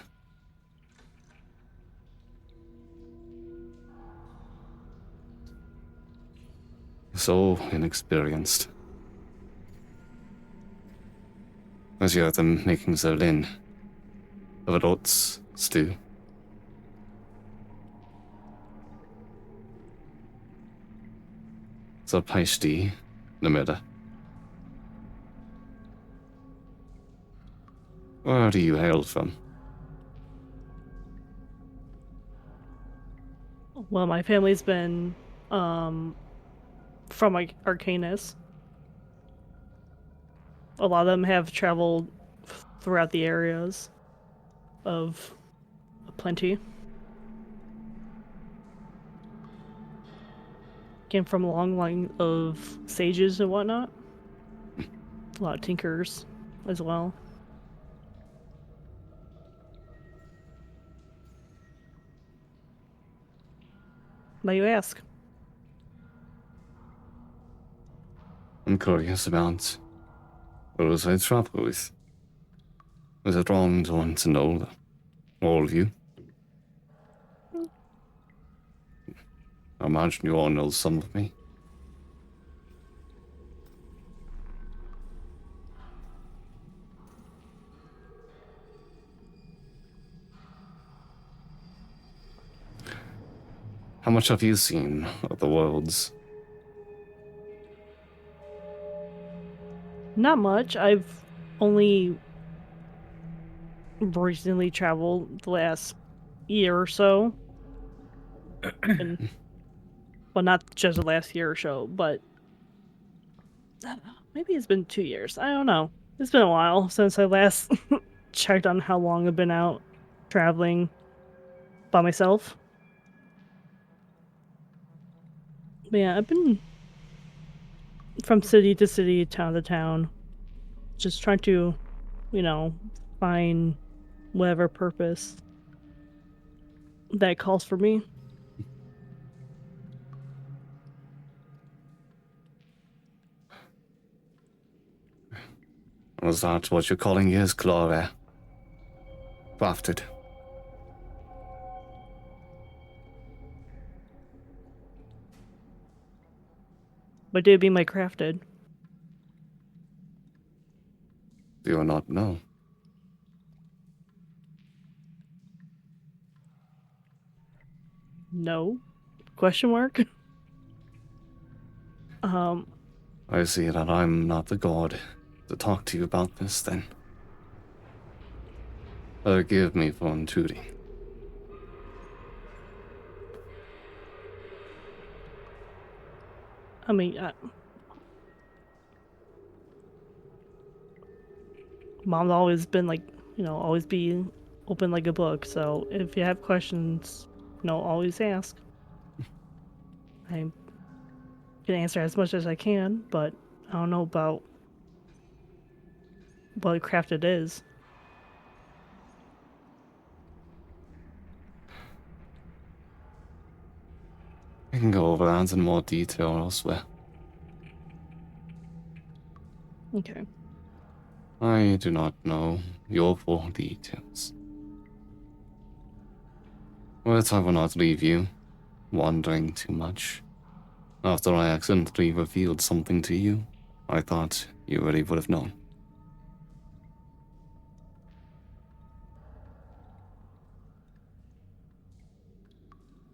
[SPEAKER 1] So inexperienced. As you heard them making Zerlin of adults stew. So pasty, Namida. Where do you hail from?
[SPEAKER 3] Well, my family's been, from like Arcanus. A lot of them have traveled throughout the areas of plenty. Came from a long line of sages and whatnot. A lot of tinkers as well. Now you ask.
[SPEAKER 1] I'm curious about those I travel with. Is it wrong to want to know all of you? I imagine you all know some of me. How much have you seen of the worlds?
[SPEAKER 3] Not much. I've only recently traveled the last year or so. And, well, not just the last year or so, but maybe it's been 2 years. I don't know. It's been a while since I last checked on how long I've been out traveling by myself. But yeah, I've been from city to city, town to town, just trying to, you know, find whatever purpose that calls for me.
[SPEAKER 1] Was that what you're calling yours, Clara? Crafted.
[SPEAKER 3] What did it be my crafted?
[SPEAKER 1] Do you not know?
[SPEAKER 3] No? Question mark?
[SPEAKER 1] I see that I'm not the god to talk to you about this, then. Forgive me for intruding.
[SPEAKER 3] I mean, Mom's always been like, always be open like a book. So if you have questions, always ask. I can answer as much as I can, but I don't know about what craft it is.
[SPEAKER 1] We can go over that in more detail elsewhere.
[SPEAKER 3] Okay.
[SPEAKER 1] I do not know your full details. But I will not leave you wondering too much. After I accidentally revealed something to you, I thought you already would have known.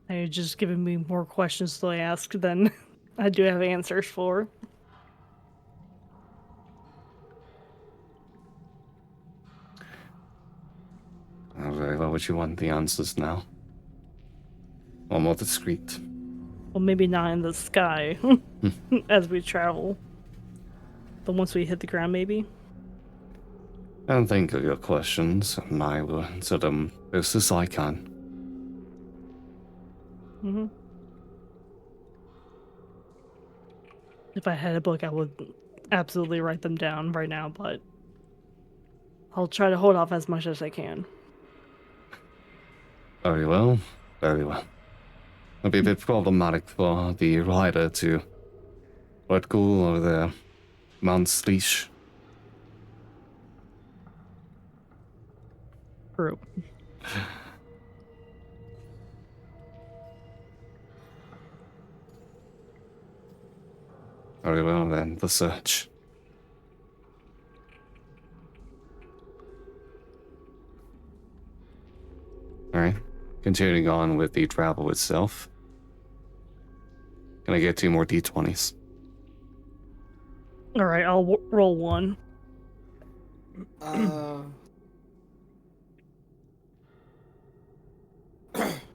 [SPEAKER 3] You're just giving me more questions to ask than I do have answers for.
[SPEAKER 1] Very well, would you want the answers now? Or more discreet?
[SPEAKER 3] Well, maybe not in the sky as we travel. But once we hit the ground, maybe?
[SPEAKER 1] And think of your questions, and I will answer them best as I can.
[SPEAKER 3] Mm-hmm. If I had a book, I would absolutely write them down right now, but I'll try to hold off as much as I can.
[SPEAKER 1] Very well, very well. It'd be a bit problematic for the rider to let go of their mount's leash.
[SPEAKER 3] True.
[SPEAKER 1] Very well then, the search. Alright, continuing on with the travel itself. Can I get 2 more d20s?
[SPEAKER 3] All right, I'll roll one.
[SPEAKER 2] I'll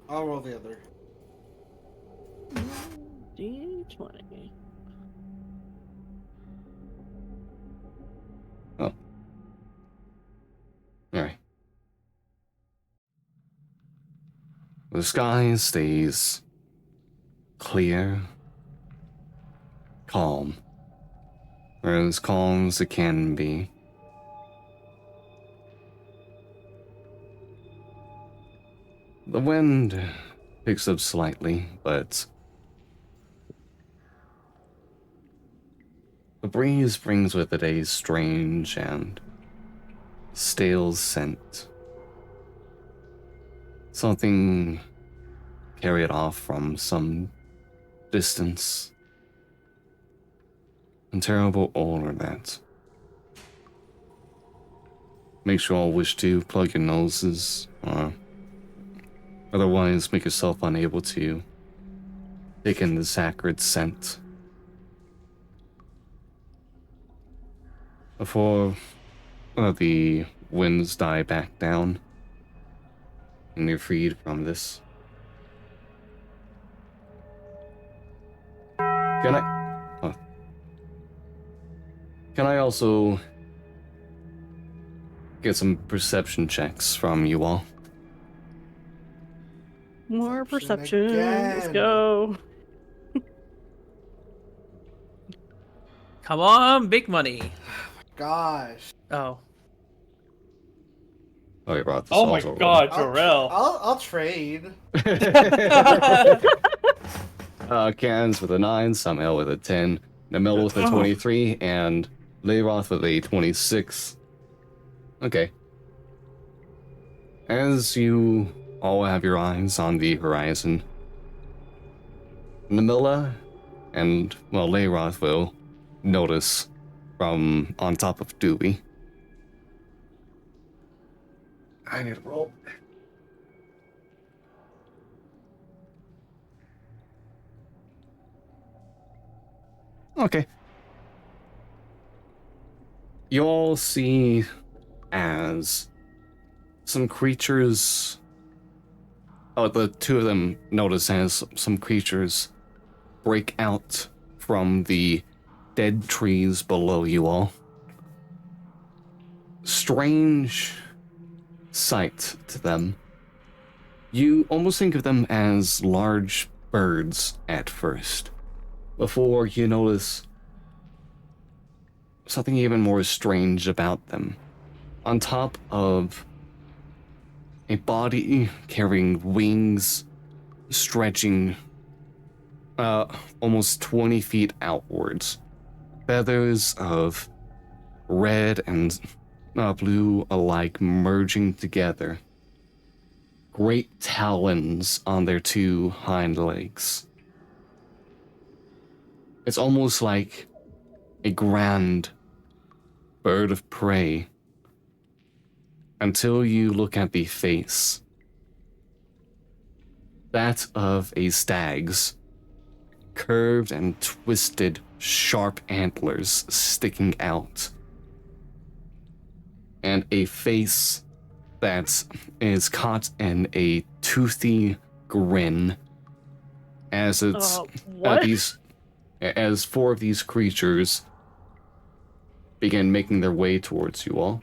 [SPEAKER 2] roll the other.
[SPEAKER 3] D20.
[SPEAKER 1] Oh. Alright. The sky stays clear, calm, or as calm as it can be. The wind picks up slightly, but the breeze brings with it a strange and stale scent. Something carried off from some distance. A terrible odor that makes you all wish to plug your noses, or otherwise make yourself unable to take in the acrid scent. Before the winds die back down, and you're freed from this. Can I also get some perception checks from you all?
[SPEAKER 3] More perception.
[SPEAKER 2] Perception
[SPEAKER 3] Let's
[SPEAKER 2] again.
[SPEAKER 3] go.
[SPEAKER 4] Come on, big money.
[SPEAKER 2] Gosh.
[SPEAKER 4] Oh.
[SPEAKER 1] Oh, you brought this
[SPEAKER 4] Oh my
[SPEAKER 1] also
[SPEAKER 4] god,
[SPEAKER 2] I'll,
[SPEAKER 4] Jarrell.
[SPEAKER 2] I'll trade.
[SPEAKER 1] Cans with a 9, Samuel with a 10, Namel with a 23, and Leiroth with a 26. Okay. As you all have your eyes on the horizon, Namilla and, well, Leiroth will notice from on top of Dewey. I need to roll. Okay. You all see as some creatures. Oh, the two of them notice as some creatures break out from the dead trees below you all. Strange sight to them. You almost think of them as large birds at first, before you notice something even more strange about them. On top of a body carrying wings stretching almost 20 feet outwards, feathers of red and blue alike merging together. Great talons on their two hind legs. It's almost like a grand bird of prey until you look at the face. That of a stag's, curved and twisted, sharp antlers sticking out. And a face that is caught in a toothy grin as it's
[SPEAKER 3] what?
[SPEAKER 1] as four of these creatures begin making their way towards you all.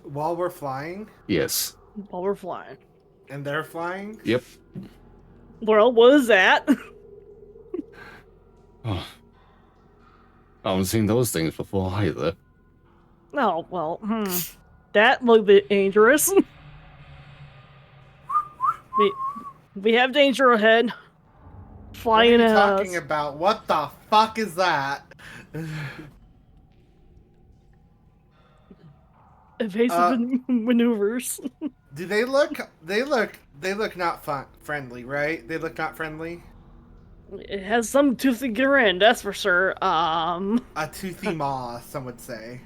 [SPEAKER 2] While we're flying,
[SPEAKER 1] Yes.
[SPEAKER 3] While we're flying.
[SPEAKER 2] and they're flying.
[SPEAKER 1] Yep.
[SPEAKER 3] Well, what is that?
[SPEAKER 1] Oh. I haven't seen those things before either.
[SPEAKER 3] Oh, well, that looked a bit dangerous. we have danger ahead.
[SPEAKER 2] What are
[SPEAKER 3] Flying
[SPEAKER 2] you
[SPEAKER 3] at
[SPEAKER 2] talking
[SPEAKER 3] us.
[SPEAKER 2] about? What the fuck is that?
[SPEAKER 3] Evasive maneuvers.
[SPEAKER 2] Do they look? They look not friendly, right? They look not friendly.
[SPEAKER 3] It has some toothy grin, that's for sure.
[SPEAKER 2] A toothy maw, some would say.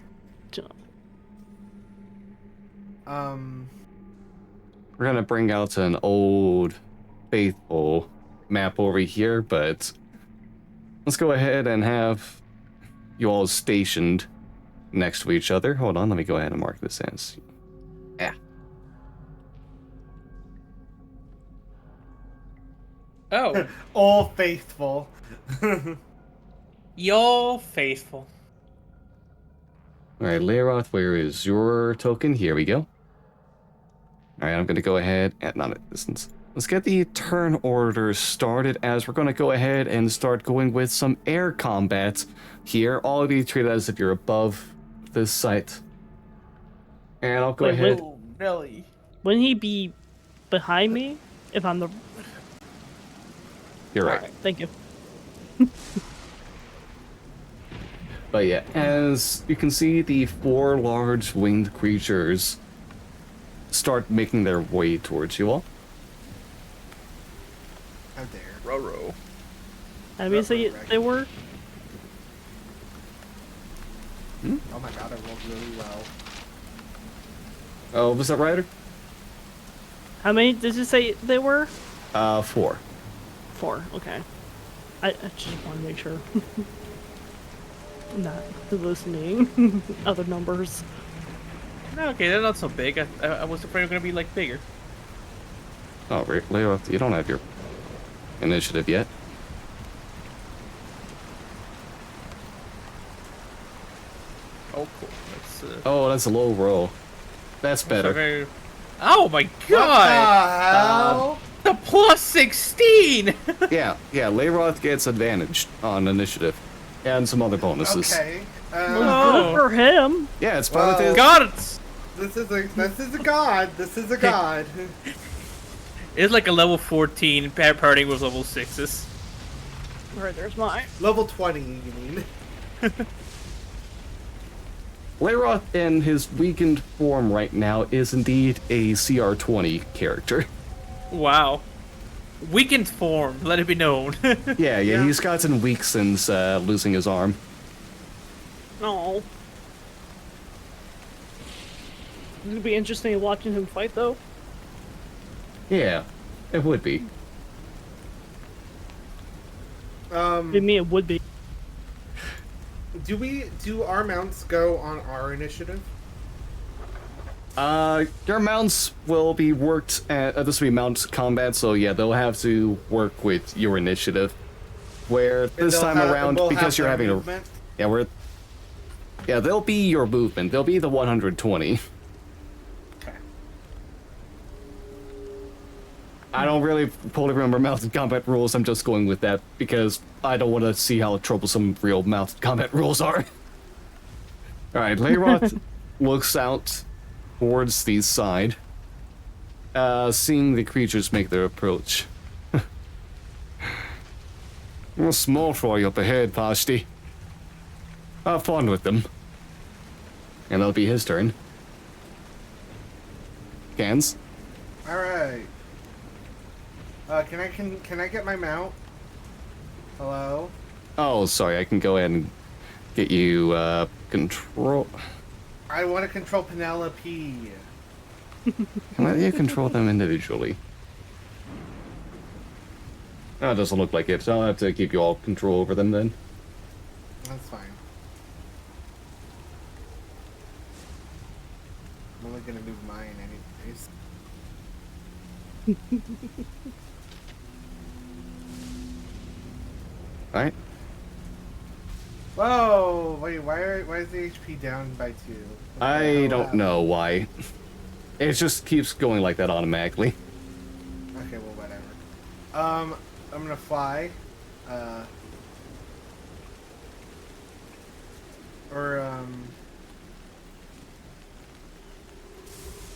[SPEAKER 1] We're gonna bring out an old, faithful map over here, but let's go ahead and have you all stationed next to each other. Hold on, let me go ahead and mark this as. Yeah.
[SPEAKER 4] Oh,
[SPEAKER 2] All faithful.
[SPEAKER 4] y'all faithful.
[SPEAKER 1] Alright, Leroth, where is your token? Here we go. Alright, I'm gonna go ahead and not at distance. Let's get the turn order started as we're gonna go ahead and start going with some air combat here. All of you treat it as if you're above this site. And I'll go ahead.
[SPEAKER 4] Oh, really?
[SPEAKER 3] Wouldn't he be behind me if I'm the...
[SPEAKER 1] You're right.
[SPEAKER 3] Alright, thank you.
[SPEAKER 1] But yeah, as you can see, the four large winged creatures start making their way towards you all.
[SPEAKER 2] How dare.
[SPEAKER 4] Roro.
[SPEAKER 3] I mean, say they were...
[SPEAKER 2] Oh my god, I rolled really well.
[SPEAKER 1] Oh, was that Ryder?
[SPEAKER 3] How many did you say they were?
[SPEAKER 1] 4.
[SPEAKER 3] 4, okay. I just want to make sure. Not hallucinating other numbers.
[SPEAKER 4] Okay, they're not so big. I was afraid they were gonna be like bigger.
[SPEAKER 1] Oh, Leo, you don't have your initiative yet.
[SPEAKER 4] Oh, cool. That's
[SPEAKER 1] Oh, that's a low roll. That's better.
[SPEAKER 4] very... Oh my
[SPEAKER 2] What
[SPEAKER 4] god!
[SPEAKER 2] the hell?
[SPEAKER 4] The plus 16!
[SPEAKER 1] Yeah, Leyroth gets advantage on initiative. And some other bonuses.
[SPEAKER 2] Okay.
[SPEAKER 3] Well, good for him.
[SPEAKER 1] Yeah, it's part of
[SPEAKER 2] Well-
[SPEAKER 1] his...
[SPEAKER 4] God, it's
[SPEAKER 2] This is a god. This is a god.
[SPEAKER 4] it's like a level 14 partying with level 6s.
[SPEAKER 3] Alright, there's mine.
[SPEAKER 2] Level 20, you mean?
[SPEAKER 1] Leyroth in his weakened form right now is indeed a CR20 character.
[SPEAKER 4] Wow. Weakened form, let it be known.
[SPEAKER 1] Yeah,
[SPEAKER 2] Yeah.
[SPEAKER 1] he's gotten weak since losing his arm.
[SPEAKER 3] No. It'd be interesting watching him fight, though.
[SPEAKER 1] Yeah, it would be.
[SPEAKER 3] I mean, it would be.
[SPEAKER 2] Do our mounts go on our initiative?
[SPEAKER 1] Your mounts will be worked at, this will be mount combat, so yeah, they'll have to work with your initiative. Where this
[SPEAKER 2] They'll
[SPEAKER 1] time
[SPEAKER 2] have-
[SPEAKER 1] around,
[SPEAKER 2] we'll
[SPEAKER 1] because
[SPEAKER 2] have
[SPEAKER 1] you're
[SPEAKER 2] their
[SPEAKER 1] having
[SPEAKER 2] movement?
[SPEAKER 1] yeah, they'll be your movement. They'll be the 120.
[SPEAKER 2] Okay.
[SPEAKER 1] I don't really fully remember mounted combat rules. I'm just going with that because I don't want to see how troublesome real mounted combat rules are. All right, Leyroth looks out towards the side, seeing the creatures make their approach. A small fry up ahead, Pashti. Have fun with them. And that'll be his turn. Cans.
[SPEAKER 2] All right. Can I get my mount? Hello.
[SPEAKER 1] Oh, sorry. I can go ahead and get you control.
[SPEAKER 2] I want to control Penelope.
[SPEAKER 1] Can let you control them individually. Oh, it doesn't look like it, so I'll have to keep you all control over them then.
[SPEAKER 2] That's fine. I'm only gonna move mine anyways.
[SPEAKER 1] Alright.
[SPEAKER 2] Whoa! Wait, why is the HP down by 2?
[SPEAKER 1] I don't know why. It just keeps going like that automatically.
[SPEAKER 2] Okay, well, whatever. I'm gonna fly.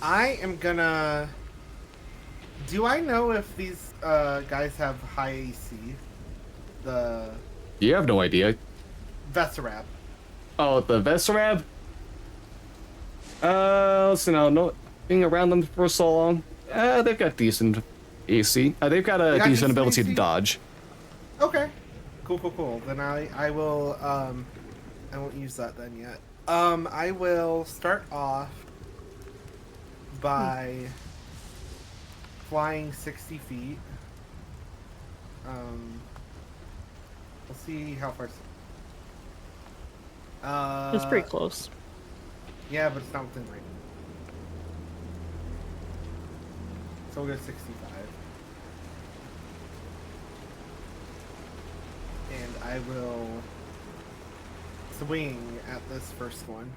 [SPEAKER 2] I am gonna... Do I know if these guys have high AC? The
[SPEAKER 1] You have no idea.
[SPEAKER 2] Vesarab.
[SPEAKER 1] Oh, the Vesarab? Let's see now, no, being around them for so long, they've got decent AC. They've got a decent ability
[SPEAKER 2] AC?
[SPEAKER 1] to dodge.
[SPEAKER 2] Okay. Cool. Then I will, I won't use that then yet. I will start off by flying 60 feet. We'll see how far.
[SPEAKER 3] It's pretty close.
[SPEAKER 2] Yeah, but it's not within range. So we'll go 65. And I will swing at this first one.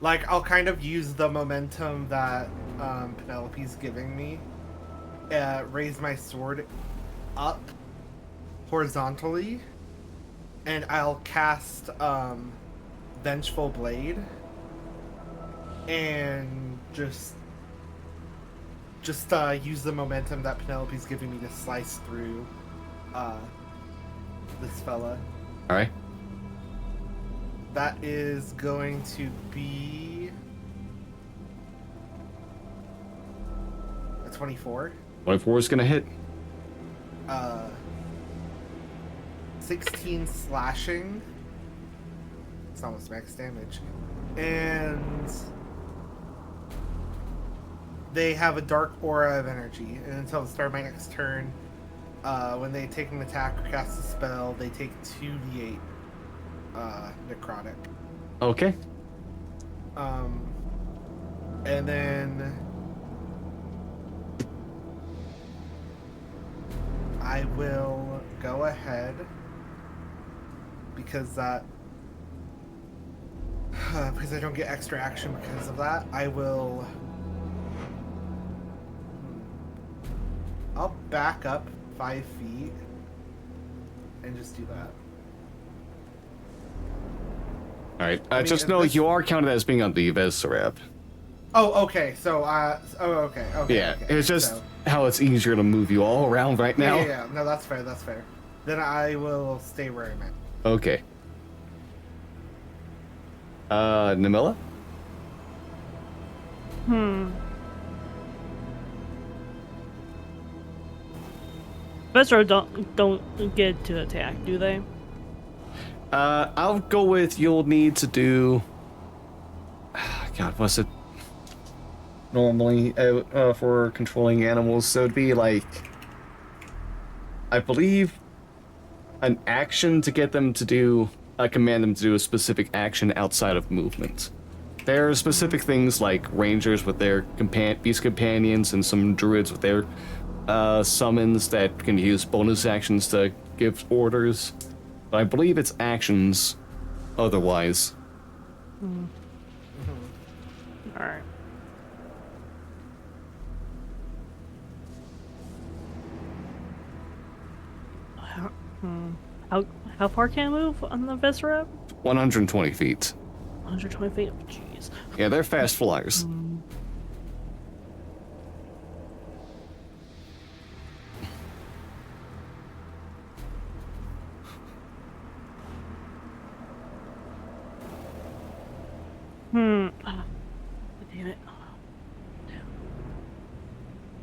[SPEAKER 2] Like, I'll kind of use the momentum that Penelope's giving me. Raise my sword up horizontally. And I'll cast Vengeful Blade. And just use the momentum that Penelope's giving me to slice through this fella.
[SPEAKER 1] Alright.
[SPEAKER 2] That is going to be a 24.
[SPEAKER 1] 24 is gonna hit.
[SPEAKER 2] 16 slashing. It's almost max damage. And they have a dark aura of energy. And until the start of my next turn, when they take an attack or cast a spell, they take 2d8 necrotic.
[SPEAKER 1] Okay.
[SPEAKER 2] And then I will go ahead because that because I don't get extra action because of that. I'll back up 5 feet and just do that.
[SPEAKER 1] Alright.
[SPEAKER 2] I mean,
[SPEAKER 1] Just know you are counted as being on the Vesarab.
[SPEAKER 2] Oh, okay. So, okay.
[SPEAKER 1] Yeah,
[SPEAKER 2] okay.
[SPEAKER 1] it's just
[SPEAKER 2] So,
[SPEAKER 1] how it's easier to move you all around right now.
[SPEAKER 2] yeah. No, that's fair. Then I will stay where I'm at.
[SPEAKER 1] Okay. Namilla?
[SPEAKER 3] Vesro don't get to attack, do they?
[SPEAKER 1] I'll go with you'll need to do... God, what's it normally for controlling animals? So it'd be like, I believe, an action to get them to do, command them to do a specific action outside of movement. There are specific things like rangers with their beast companions and some druids with their summons that can use bonus actions to give orders. But I believe it's actions otherwise.
[SPEAKER 3] Alright. How far can I move on the Vesrab?
[SPEAKER 1] 120 feet.
[SPEAKER 3] 120 feet? Oh, jeez.
[SPEAKER 1] Yeah, they're fast flyers.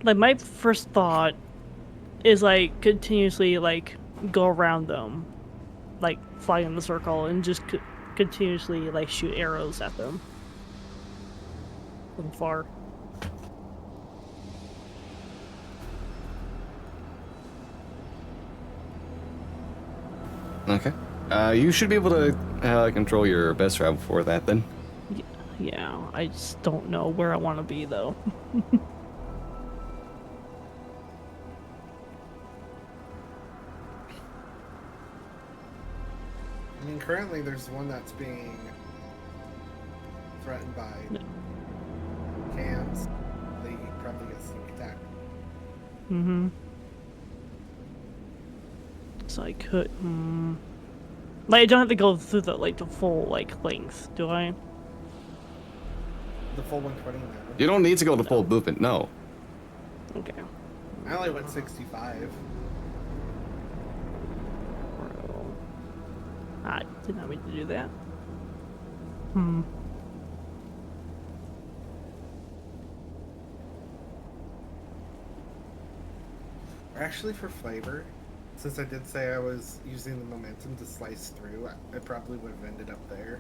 [SPEAKER 3] like my first thought is like continuously like go around them, like fly in the circle and just continuously like shoot arrows at them from far.
[SPEAKER 1] Okay. You should be able to control your best route for that then.
[SPEAKER 3] Yeah, I just don't know where I want to be though.
[SPEAKER 2] I mean, currently there's one that's being threatened by cams. They probably get sneak attack.
[SPEAKER 3] Mm-hmm. So I could, like I don't have to go through the like the full like length, do I?
[SPEAKER 2] The full 120 now.
[SPEAKER 1] You don't need to go to full movement, no.
[SPEAKER 3] Okay.
[SPEAKER 2] I only went 65.
[SPEAKER 3] I did not mean to do that.
[SPEAKER 2] Actually, for flavor, since I did say I was using the momentum to slice through, I probably would have ended up there.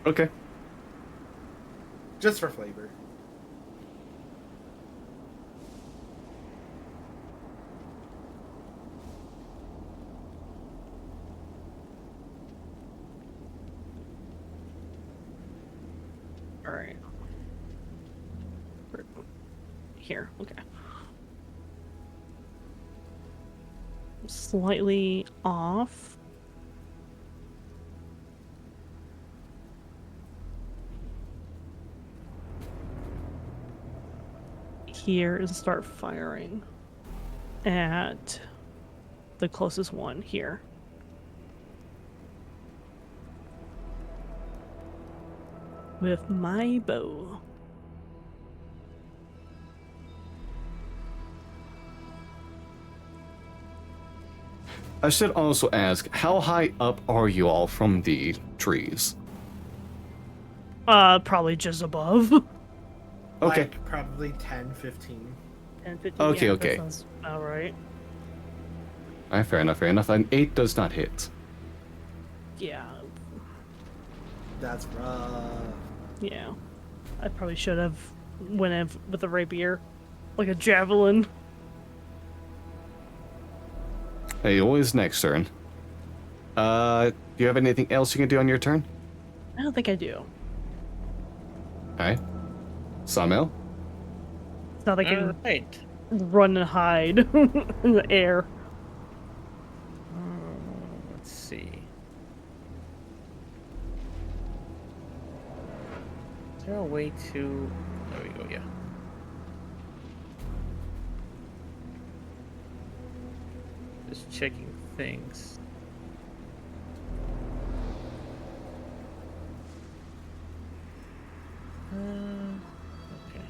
[SPEAKER 1] Okay.
[SPEAKER 2] Just for flavor.
[SPEAKER 3] All right. Here, okay. Slightly off. Here and start firing at the closest one here. With my bow.
[SPEAKER 1] I should also ask, how high up are you all from the trees?
[SPEAKER 3] Probably just above.
[SPEAKER 1] Okay.
[SPEAKER 2] Like, probably 10, 15.
[SPEAKER 3] 10, 15,
[SPEAKER 1] Okay,
[SPEAKER 3] yeah,
[SPEAKER 1] okay.
[SPEAKER 3] That sounds about right.
[SPEAKER 1] Alright, fair enough, fair enough. An 8 does not hit.
[SPEAKER 3] Yeah,
[SPEAKER 2] That's rough.
[SPEAKER 3] yeah. I probably should have went in with a rapier, like a javelin.
[SPEAKER 1] Hey, always next turn. Do you have anything else you can do on your turn?
[SPEAKER 3] I don't think I do.
[SPEAKER 1] Alright. Sawmill?
[SPEAKER 3] It's not like I can
[SPEAKER 4] Right.
[SPEAKER 3] run and hide in the air.
[SPEAKER 4] Let's see. Is there a way to... There we go, yeah. Just checking things. Okay.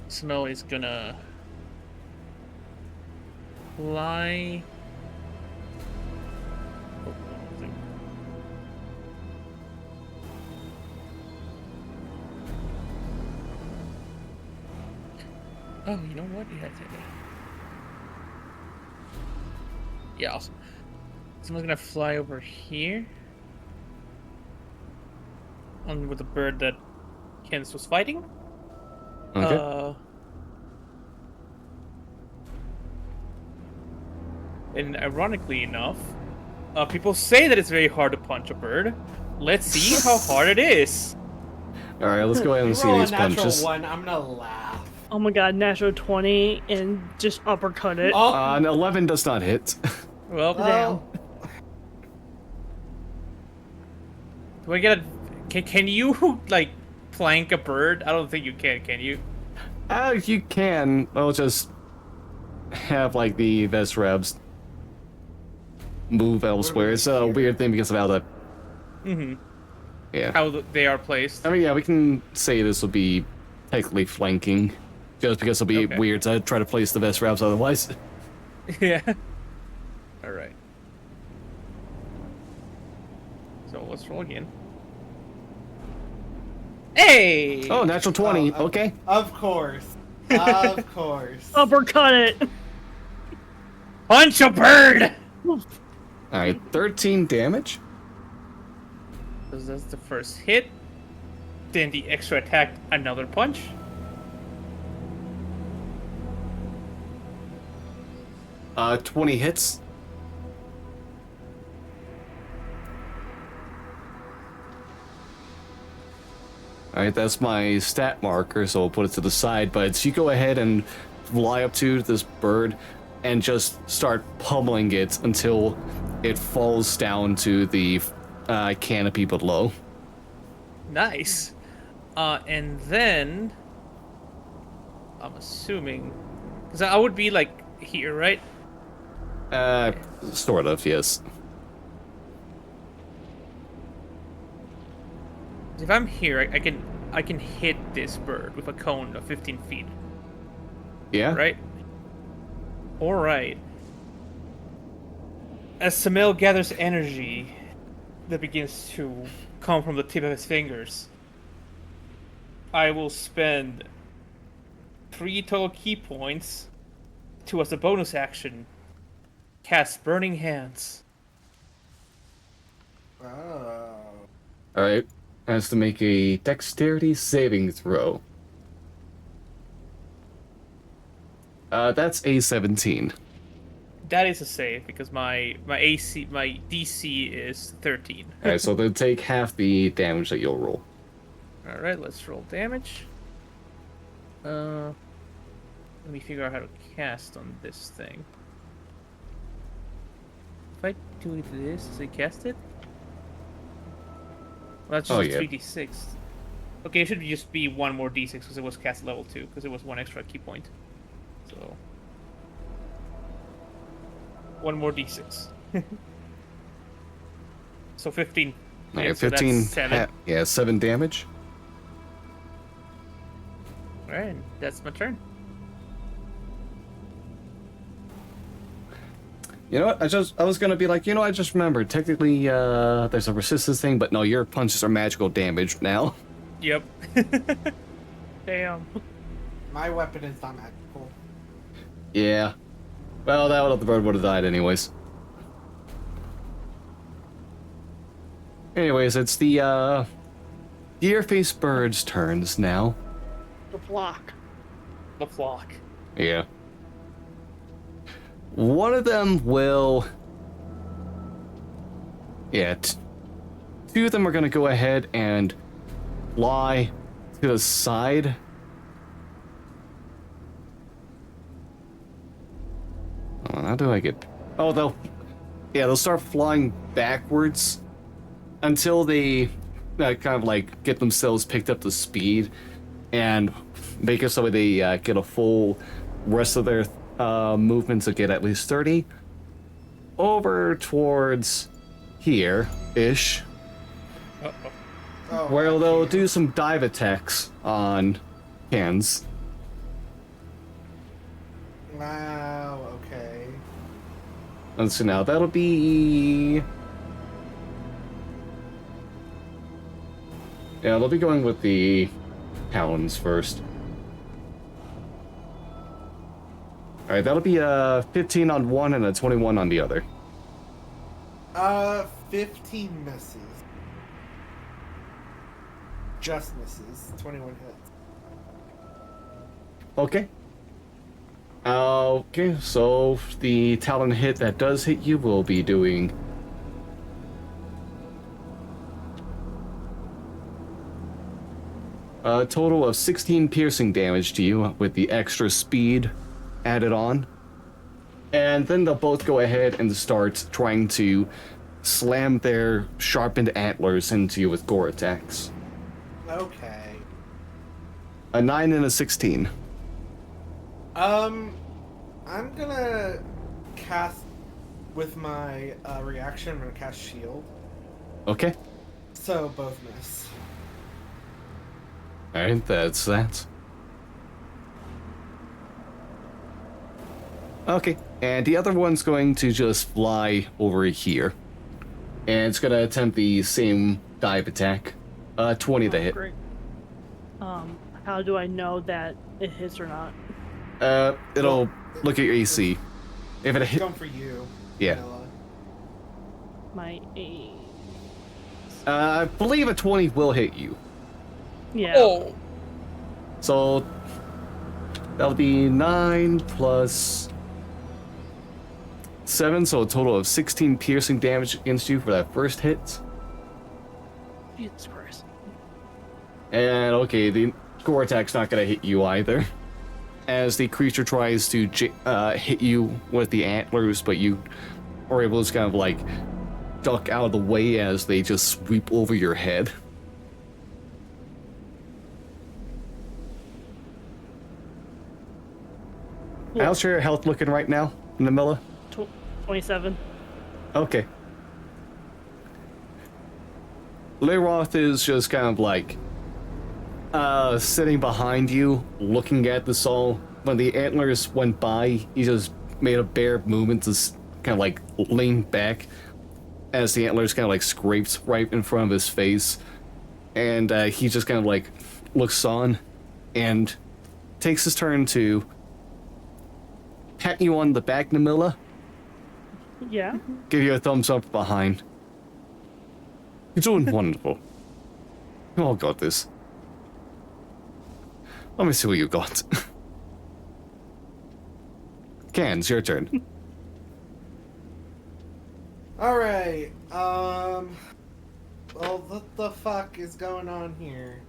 [SPEAKER 4] Snow is gonna fly. Oh, wrong thing. Oh, you know what? Yeah, yeah, awesome. So I'm gonna fly over here. On with the bird that Kens was fighting.
[SPEAKER 1] Okay.
[SPEAKER 4] And ironically enough, people say that it's very hard to punch a bird. Let's see how hard it is.
[SPEAKER 1] Alright, let's go ahead and see
[SPEAKER 2] Roll a
[SPEAKER 1] these
[SPEAKER 2] natural
[SPEAKER 1] punches.
[SPEAKER 2] one, I'm gonna laugh.
[SPEAKER 3] Oh my god, natural 20 and just uppercut it.
[SPEAKER 2] Oh,
[SPEAKER 1] An 11 does not hit.
[SPEAKER 4] Well,
[SPEAKER 2] well,
[SPEAKER 4] do I get a... Can you, like, plank a bird? I don't think you can you?
[SPEAKER 1] You can. I'll just have, like, the Vest Rebs move elsewhere. It's a weird thing because of how the...
[SPEAKER 4] Mm-hmm.
[SPEAKER 1] Yeah.
[SPEAKER 4] How they are placed.
[SPEAKER 1] I mean, yeah, we can say this will be technically flanking. Just because it'll be
[SPEAKER 4] Okay.
[SPEAKER 1] weird to try to place the Vest Rebs otherwise.
[SPEAKER 4] Yeah. Alright. So let's roll again. Hey!
[SPEAKER 1] Oh, natural 20.
[SPEAKER 2] Oh,
[SPEAKER 1] Okay.
[SPEAKER 2] Of course. Of course.
[SPEAKER 3] Uppercut it!
[SPEAKER 4] Punch a bird!
[SPEAKER 1] Alright, 13 damage.
[SPEAKER 4] So that's the first hit. Then the extra attack, another punch.
[SPEAKER 1] 20 hits. Alright, that's my stat marker, so I'll put it to the side, but you go ahead and fly up to this bird and just start pummeling it until it falls down to the canopy below.
[SPEAKER 4] Nice. And then I'm assuming, because I would be like here, right?
[SPEAKER 1] Sort of, yes.
[SPEAKER 4] If I'm here, I can hit this bird with a cone of 15 feet,
[SPEAKER 1] Yeah?
[SPEAKER 4] right? All right. As Samel gathers energy that begins to come from the tip of his fingers, I will spend 3 total key points to, as a bonus action, cast Burning Hands.
[SPEAKER 2] Oh.
[SPEAKER 1] Alright. Has to make a dexterity saving throw. That's a 17.
[SPEAKER 4] That is a save because my DC is 13.
[SPEAKER 1] Alright, so then take half the damage that you'll roll.
[SPEAKER 4] All right, let's roll damage. Let me figure out how to cast on this thing. If I do this, does it cast it? Well, that's just
[SPEAKER 1] Oh, yeah.
[SPEAKER 4] 3d6. Okay, it should just be one more d6 because it was cast level 2, because it was one extra key point. So, one more d6. So 15.
[SPEAKER 1] Alright,
[SPEAKER 4] so that's
[SPEAKER 1] 15.
[SPEAKER 4] 7.
[SPEAKER 1] Yeah, 7 damage.
[SPEAKER 4] Alright, that's my turn.
[SPEAKER 1] You know what? I was gonna be like, I just remembered. Technically, there's a resistance thing, but no, your punches are magical damage now.
[SPEAKER 4] Yep.
[SPEAKER 3] Damn.
[SPEAKER 2] My weapon is not magical.
[SPEAKER 1] Yeah. Well, the bird would have died anyways. Anyways, it's the deer-faced bird's turns now.
[SPEAKER 3] The flock.
[SPEAKER 4] The flock.
[SPEAKER 1] Yeah. One of them will... Yeah, two of them are gonna go ahead and fly to the side. Oh, how do I get... Oh, they'll start flying backwards until they kind of like get themselves picked up to speed and make it so they get a full rest of their movements to get at least 30 over towards here-ish,
[SPEAKER 2] Oh,
[SPEAKER 1] where they'll do some dive attacks on cans.
[SPEAKER 2] Wow, okay.
[SPEAKER 1] And so now that'll be... Yeah, they'll be going with the talons first. Alright, that'll be a 15 on one and a 21 on the other.
[SPEAKER 2] 15 misses. Just misses. 21 hits.
[SPEAKER 1] Okay. Okay, so the talon hit that does hit you will be doing... a total of 16 piercing damage to you with the extra speed added on. And then they'll both go ahead and start trying to slam their sharpened antlers into you with gore attacks.
[SPEAKER 2] Okay.
[SPEAKER 1] A 9 and a 16.
[SPEAKER 2] I'm gonna cast with my reaction. I'm gonna cast shield.
[SPEAKER 1] Okay.
[SPEAKER 2] So both miss.
[SPEAKER 1] Alright, that's that. Okay, and the other one's going to just fly over here. And it's gonna attempt the same dive attack. 20 to hit.
[SPEAKER 3] Great. How do I know that it hits or not?
[SPEAKER 1] It'll
[SPEAKER 2] Well,
[SPEAKER 1] look at your AC. If it
[SPEAKER 2] It's
[SPEAKER 1] hit,
[SPEAKER 2] going for you.
[SPEAKER 1] yeah.
[SPEAKER 2] Vanilla.
[SPEAKER 3] My A.
[SPEAKER 1] I believe a 20 will hit you.
[SPEAKER 3] Yeah.
[SPEAKER 4] Oh,
[SPEAKER 1] So that'll be 9 plus 7, so a total of 16 piercing damage against you for that first hit.
[SPEAKER 3] Jesus Christ.
[SPEAKER 1] And okay, the core attack's not gonna hit you either. As the creature tries to hit you with the antlers, but you are able to kind of like duck out of the way as they just sweep over your head.
[SPEAKER 3] Cool.
[SPEAKER 1] How's your health looking right now, Namilla?
[SPEAKER 3] 27.
[SPEAKER 1] Okay. Leyroth is just kind of like sitting behind you, looking at this all. When the antlers went by, he just made a bare movement to kind of like lean back as the antlers kind of like scraped right in front of his face. And he just kind of like looks on and takes his turn to pat you on the back, Namilla.
[SPEAKER 3] Yeah.
[SPEAKER 1] Give you a thumbs up behind. You're doing wonderful. You all got this. Let me see what you got. Cans, your turn.
[SPEAKER 2] Alright, well, what the fuck is going on here?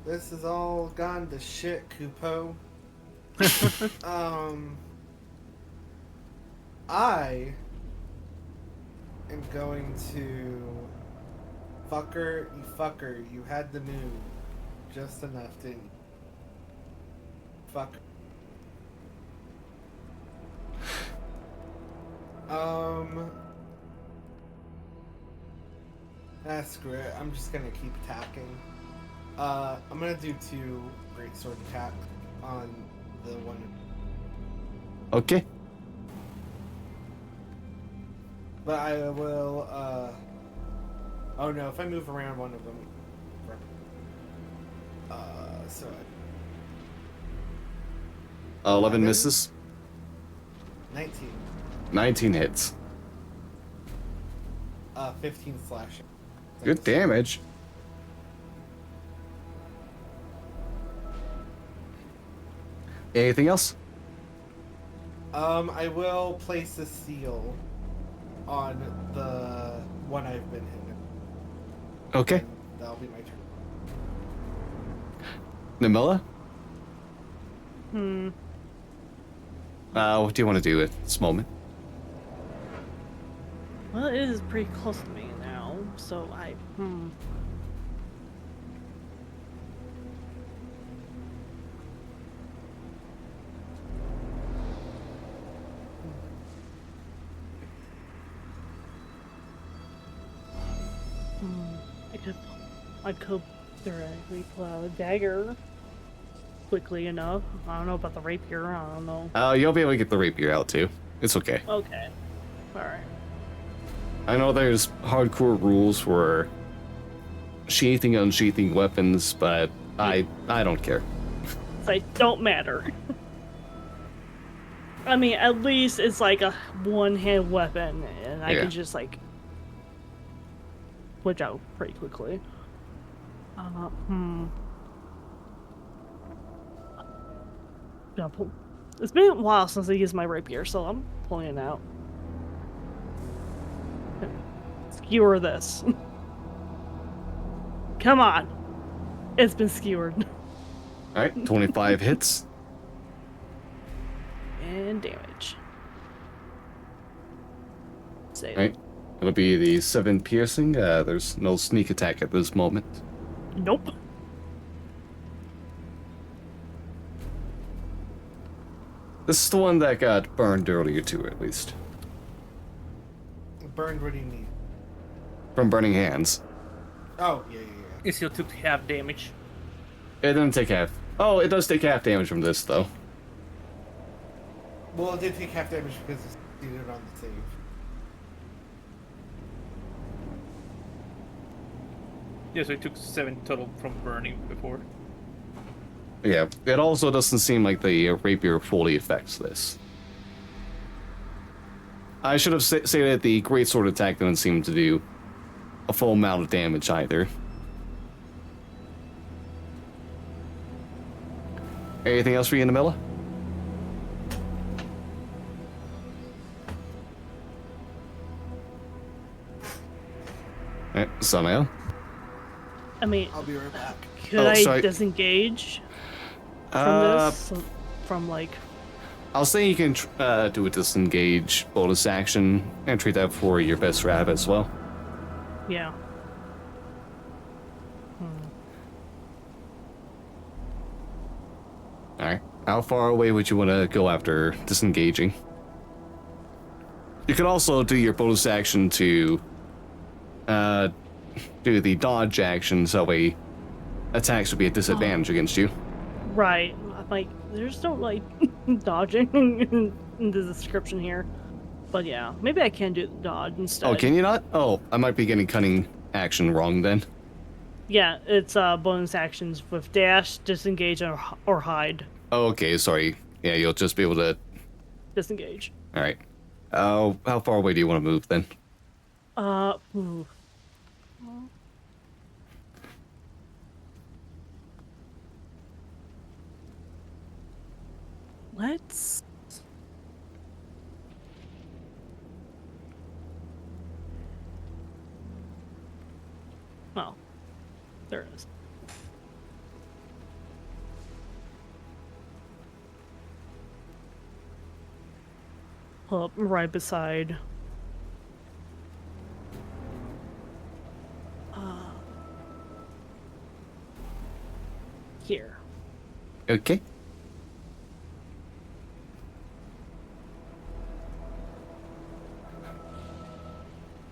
[SPEAKER 2] This has all gone to shit, Kupo. I am going to... Fucker, you had the move. Just enough, didn't you? Fucker. Screw it. I'm just gonna keep attacking. I'm gonna do 2 greatsword attacks on the one.
[SPEAKER 1] Okay.
[SPEAKER 2] But I will, oh no, if I move around one of them. So
[SPEAKER 1] 11 misses.
[SPEAKER 2] 19.
[SPEAKER 1] 19 hits.
[SPEAKER 2] 15 slashing.
[SPEAKER 1] Good damage. Anything else?
[SPEAKER 2] I will place a seal on the one I've been hitting.
[SPEAKER 1] Okay.
[SPEAKER 2] And that'll be my turn.
[SPEAKER 1] Namilla?
[SPEAKER 3] Hmm.
[SPEAKER 1] What do you want to do at this moment?
[SPEAKER 3] Well, it is pretty close to me now, so I could theoretically pull out a dagger quickly enough. I don't know about the rapier. I don't know.
[SPEAKER 1] You'll be able to get the rapier out too. It's okay.
[SPEAKER 3] Okay. All right.
[SPEAKER 1] I know there's hardcore rules for sheathing and unsheathing weapons, but I don't care.
[SPEAKER 3] They don't matter. I mean, at least it's like a one-hand weapon, and I
[SPEAKER 1] Yeah.
[SPEAKER 3] can just like switch out pretty quickly. Yeah, it's been a while since I used my rapier, so I'm pulling it out. Skewer this. Come on. It's been skewered.
[SPEAKER 1] Alright, 25 hits.
[SPEAKER 3] And damage. Save.
[SPEAKER 1] Alright. It'll be the 7 piercing. There's no sneak attack at this moment.
[SPEAKER 3] Nope.
[SPEAKER 1] This is the one that got burned earlier too, at least.
[SPEAKER 2] Burned, what do you mean?
[SPEAKER 1] From burning hands.
[SPEAKER 2] Oh, yeah.
[SPEAKER 4] it still took half damage.
[SPEAKER 1] It didn't take half. Oh, it does take half damage from this, though.
[SPEAKER 2] Well, it did take half damage because it's succeeded on the save.
[SPEAKER 4] Yeah, so it took 7 total from burning before.
[SPEAKER 1] Yeah, it also doesn't seem like the rapier fully affects this. I should have said that the greatsword attack doesn't seem to do a full amount of damage either. Anything else for you, Namilla? Alright, Samael?
[SPEAKER 3] I mean,
[SPEAKER 2] I'll be right back.
[SPEAKER 3] could
[SPEAKER 1] Oh,
[SPEAKER 3] I
[SPEAKER 1] sorry.
[SPEAKER 3] disengage from this? From like,
[SPEAKER 1] I'll say you can do a disengage bonus action and treat that for your best rab as well.
[SPEAKER 3] yeah.
[SPEAKER 1] Alright. How far away would you want to go after disengaging? You could also do your bonus action to do the dodge action, so way attacks would be a disadvantage against you.
[SPEAKER 3] Right. I'm like, there's no like dodging in the description here. But yeah, maybe I can do the dodge instead.
[SPEAKER 1] Oh, can you not? Oh, I might be getting cunning action wrong then.
[SPEAKER 3] Yeah, it's bonus actions with dash, disengage, or hide.
[SPEAKER 1] Oh, okay, sorry. Yeah, you'll just be able to...
[SPEAKER 3] Disengage.
[SPEAKER 1] Alright. How far away do you want to move then?
[SPEAKER 3] Ooh. Let's... Oh, there it is. Pull up right beside. Here.
[SPEAKER 1] Okay.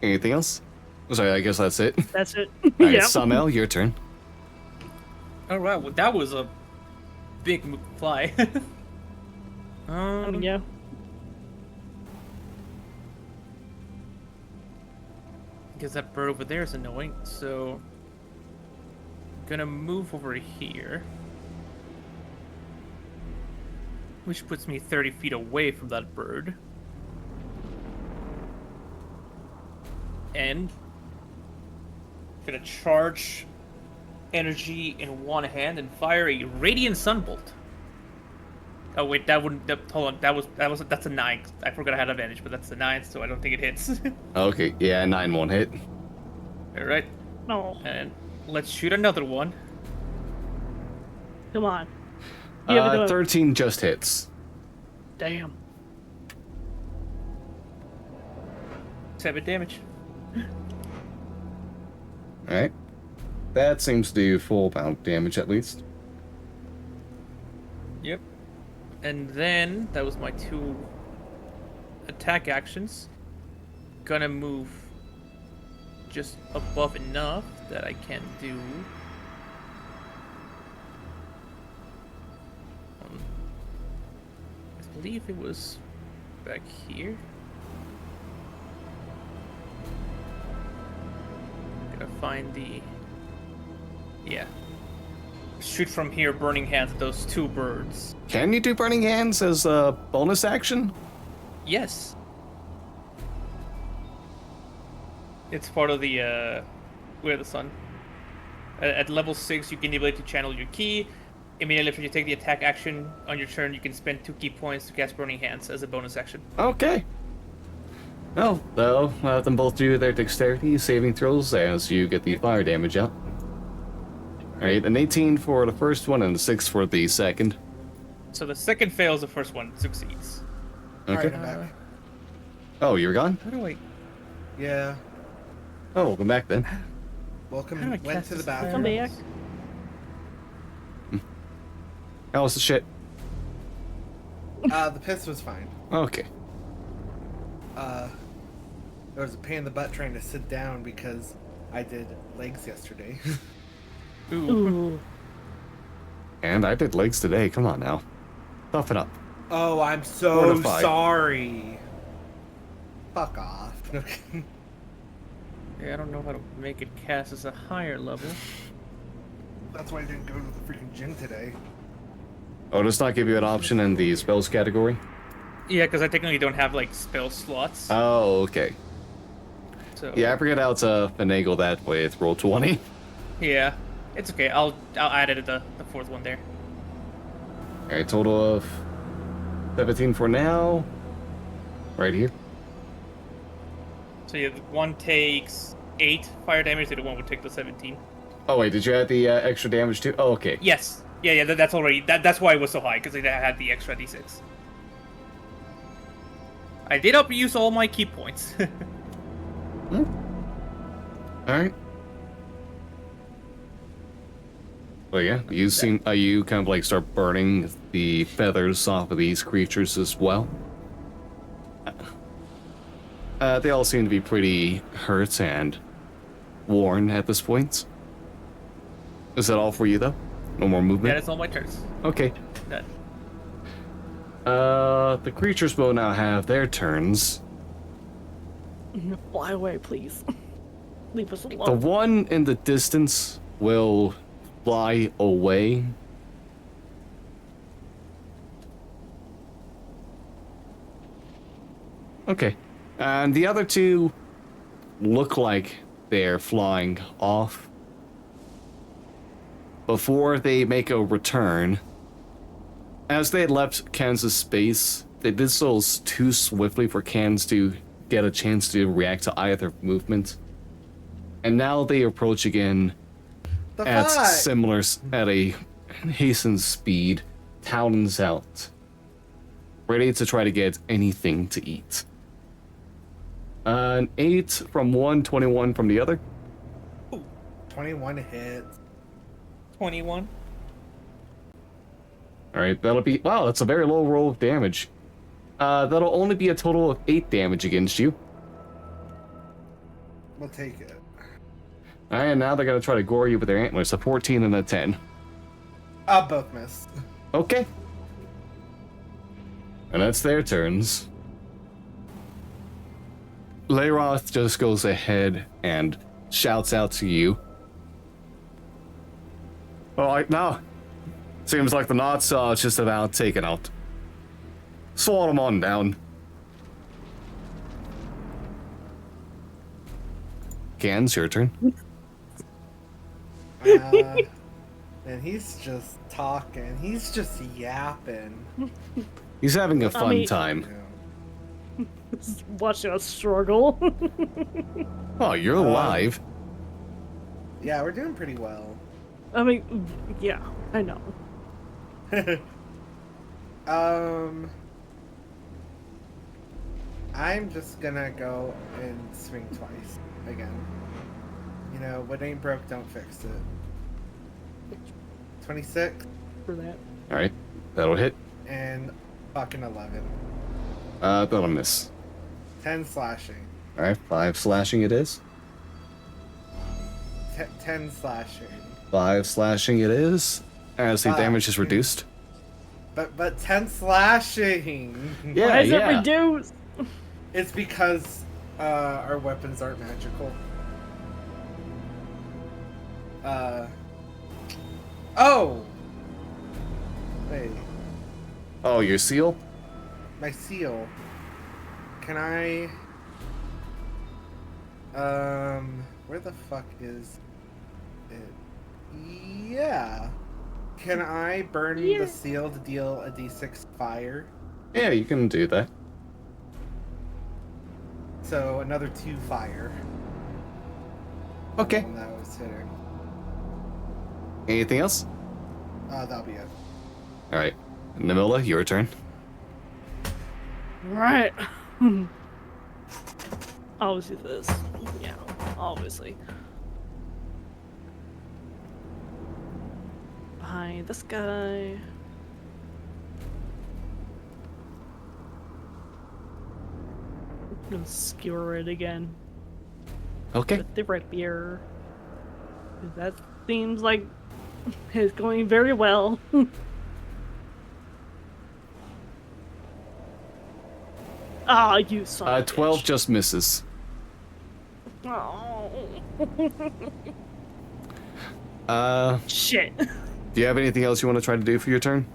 [SPEAKER 1] Anything else? Sorry, I guess that's it.
[SPEAKER 3] That's it.
[SPEAKER 1] Alright,
[SPEAKER 3] Yeah.
[SPEAKER 1] Samel, your turn.
[SPEAKER 4] Alright, well, that was a big fly.
[SPEAKER 3] I mean, yeah.
[SPEAKER 4] Because that bird over there is annoying, so I'm gonna move over here, which puts me 30 feet away from that bird, and gonna charge energy in one hand and fire a radiant sunbolt. Oh wait, that wouldn't. Hold on, that's a 9. I forgot I had advantage, but that's a 9, so I don't think it hits.
[SPEAKER 1] Okay, yeah, 9 won't hit.
[SPEAKER 4] All right,
[SPEAKER 3] No,
[SPEAKER 4] and let's shoot another one.
[SPEAKER 3] come on. You have to do it.
[SPEAKER 1] 13 just hits.
[SPEAKER 3] Damn.
[SPEAKER 4] 7 damage.
[SPEAKER 1] Alright. That seems to do full bound damage at least.
[SPEAKER 4] Yep. And then that was my 2 attack actions. Gonna move just above enough that I can do. I believe it was back here. Gonna find the. Yeah. Shoot from here, burning hands at those 2 birds.
[SPEAKER 1] Can you do Burning Hands as a bonus action?
[SPEAKER 4] Yes. It's part of the Way of the Sun. At level 6, you gain the ability to channel your ki. Immediately after you take the attack action on your turn, you can spend 2 ki points to cast Burning Hands as a bonus action.
[SPEAKER 1] Okay. Well, they'll have them both do their dexterity saving throws as you get the fire damage out. Alright, an 18 for the first one and a 6 for the second.
[SPEAKER 4] So the second fails, the first one succeeds.
[SPEAKER 1] Okay.
[SPEAKER 2] Alright, I'm back.
[SPEAKER 1] Oh, you're gone?
[SPEAKER 4] How do I...
[SPEAKER 2] Yeah.
[SPEAKER 1] Oh, welcome back then.
[SPEAKER 2] Welcome.
[SPEAKER 4] How do I
[SPEAKER 2] Went
[SPEAKER 4] cast
[SPEAKER 2] to the
[SPEAKER 4] this
[SPEAKER 2] bathroom.
[SPEAKER 3] Come back.
[SPEAKER 1] How was the shit?
[SPEAKER 2] The piss was fine.
[SPEAKER 1] Okay.
[SPEAKER 2] There was a pain in the butt trying to sit down because I did legs yesterday.
[SPEAKER 4] Ooh.
[SPEAKER 3] Ooh.
[SPEAKER 1] And I did legs today, come on now. Toughen up.
[SPEAKER 2] Oh, I'm so
[SPEAKER 1] Mortified.
[SPEAKER 2] sorry. Fuck off.
[SPEAKER 4] Yeah, I don't know how to make it cast as a higher level.
[SPEAKER 2] That's why I didn't go to the freaking gym today.
[SPEAKER 1] Oh, does not give you an option in the spells category?
[SPEAKER 4] Yeah, because I technically don't have like spell slots.
[SPEAKER 1] Oh, okay.
[SPEAKER 4] So
[SPEAKER 1] Yeah, I forget how to finagle that with Roll20.
[SPEAKER 4] yeah, it's okay. I'll add it at the fourth one there.
[SPEAKER 1] Alright, total of 17 for now. Right here.
[SPEAKER 4] So yeah, the one takes 8 fire damage, the other one would take the 17.
[SPEAKER 1] Oh wait, did you add the extra damage too? Oh, okay.
[SPEAKER 4] Yes. Yeah, that's already that's why it was so high, because I had the extra d6. I did use all my key points.
[SPEAKER 1] Alright. Well, yeah, you seem you kind of like start burning the feathers off of these creatures as well. They all seem to be pretty hurt and worn at this point. Is that all for you though? No more movement?
[SPEAKER 4] Yeah, that's all my turns.
[SPEAKER 1] Okay.
[SPEAKER 4] Done.
[SPEAKER 1] The creatures will now have their turns.
[SPEAKER 3] Fly away, please. Leave us
[SPEAKER 1] The
[SPEAKER 3] alone.
[SPEAKER 1] one in the distance will fly away. Okay. And the other two look like they're flying off. Before they make a return, as they had left Kansas space, they did so too swiftly for Kans to get a chance to react to either movement. And now they approach again
[SPEAKER 2] The
[SPEAKER 1] at
[SPEAKER 2] fight!
[SPEAKER 1] at a hastened speed, talons out, ready to try to get anything to eat. An 8 from one, 21 from the other.
[SPEAKER 2] 21 hits.
[SPEAKER 4] 21.
[SPEAKER 1] Alright, that'll be... Wow, that's a very low roll of damage. That'll only be a total of 8 damage against you.
[SPEAKER 2] We'll take it.
[SPEAKER 1] Alright, and now they're gonna try to gore you with their antlers. A 14 and a 10.
[SPEAKER 2] Both miss.
[SPEAKER 1] Okay. And that's their turns. Leiroth just goes ahead and shouts out to you. Alright, now. Seems like the knots are just about taken out. Swat them on down. Gans, your turn.
[SPEAKER 2] And he's just talking. He's just yapping.
[SPEAKER 1] He's having a fun
[SPEAKER 3] mean-
[SPEAKER 1] time.
[SPEAKER 2] Yeah.
[SPEAKER 3] Watching us struggle.
[SPEAKER 1] Oh, you're alive.
[SPEAKER 2] Yeah, we're doing pretty well.
[SPEAKER 3] I mean, yeah, I know.
[SPEAKER 2] I'm just gonna go and swing twice again. You know, what ain't broke, don't fix it. 26
[SPEAKER 3] For that.
[SPEAKER 1] Alright, that'll hit.
[SPEAKER 2] and fucking 11.
[SPEAKER 1] That'll miss.
[SPEAKER 2] 10 slashing.
[SPEAKER 1] Alright, 5 slashing it is.
[SPEAKER 2] 10 slashing.
[SPEAKER 1] 5 slashing it is. As the
[SPEAKER 2] Five.
[SPEAKER 1] damage is reduced.
[SPEAKER 2] But 10 slashing.
[SPEAKER 1] Yeah,
[SPEAKER 3] Why is
[SPEAKER 1] yeah.
[SPEAKER 3] it reduced?
[SPEAKER 2] It's because our weapons aren't magical. Oh! Wait.
[SPEAKER 1] Oh, your seal?
[SPEAKER 2] My seal. Can I... Where the fuck is it? Yeah. Can I burn
[SPEAKER 3] Yeah.
[SPEAKER 2] the seal to deal a d6 fire?
[SPEAKER 1] Yeah, you can do that.
[SPEAKER 2] So another 2 fire.
[SPEAKER 1] Okay.
[SPEAKER 2] When that was hitting.
[SPEAKER 1] Anything else?
[SPEAKER 2] That'll be it.
[SPEAKER 1] Alright. Namila, your turn.
[SPEAKER 3] Right. Obviously this. Yeah, obviously. Behind this guy. Gonna skewer it again
[SPEAKER 1] Okay.
[SPEAKER 3] with the rapier. That seems like it's going very well. Ah, you son of a
[SPEAKER 1] 12
[SPEAKER 3] bitch.
[SPEAKER 1] just misses.
[SPEAKER 3] Oh. Shit.
[SPEAKER 1] Do you have anything else you want to try to do for your turn?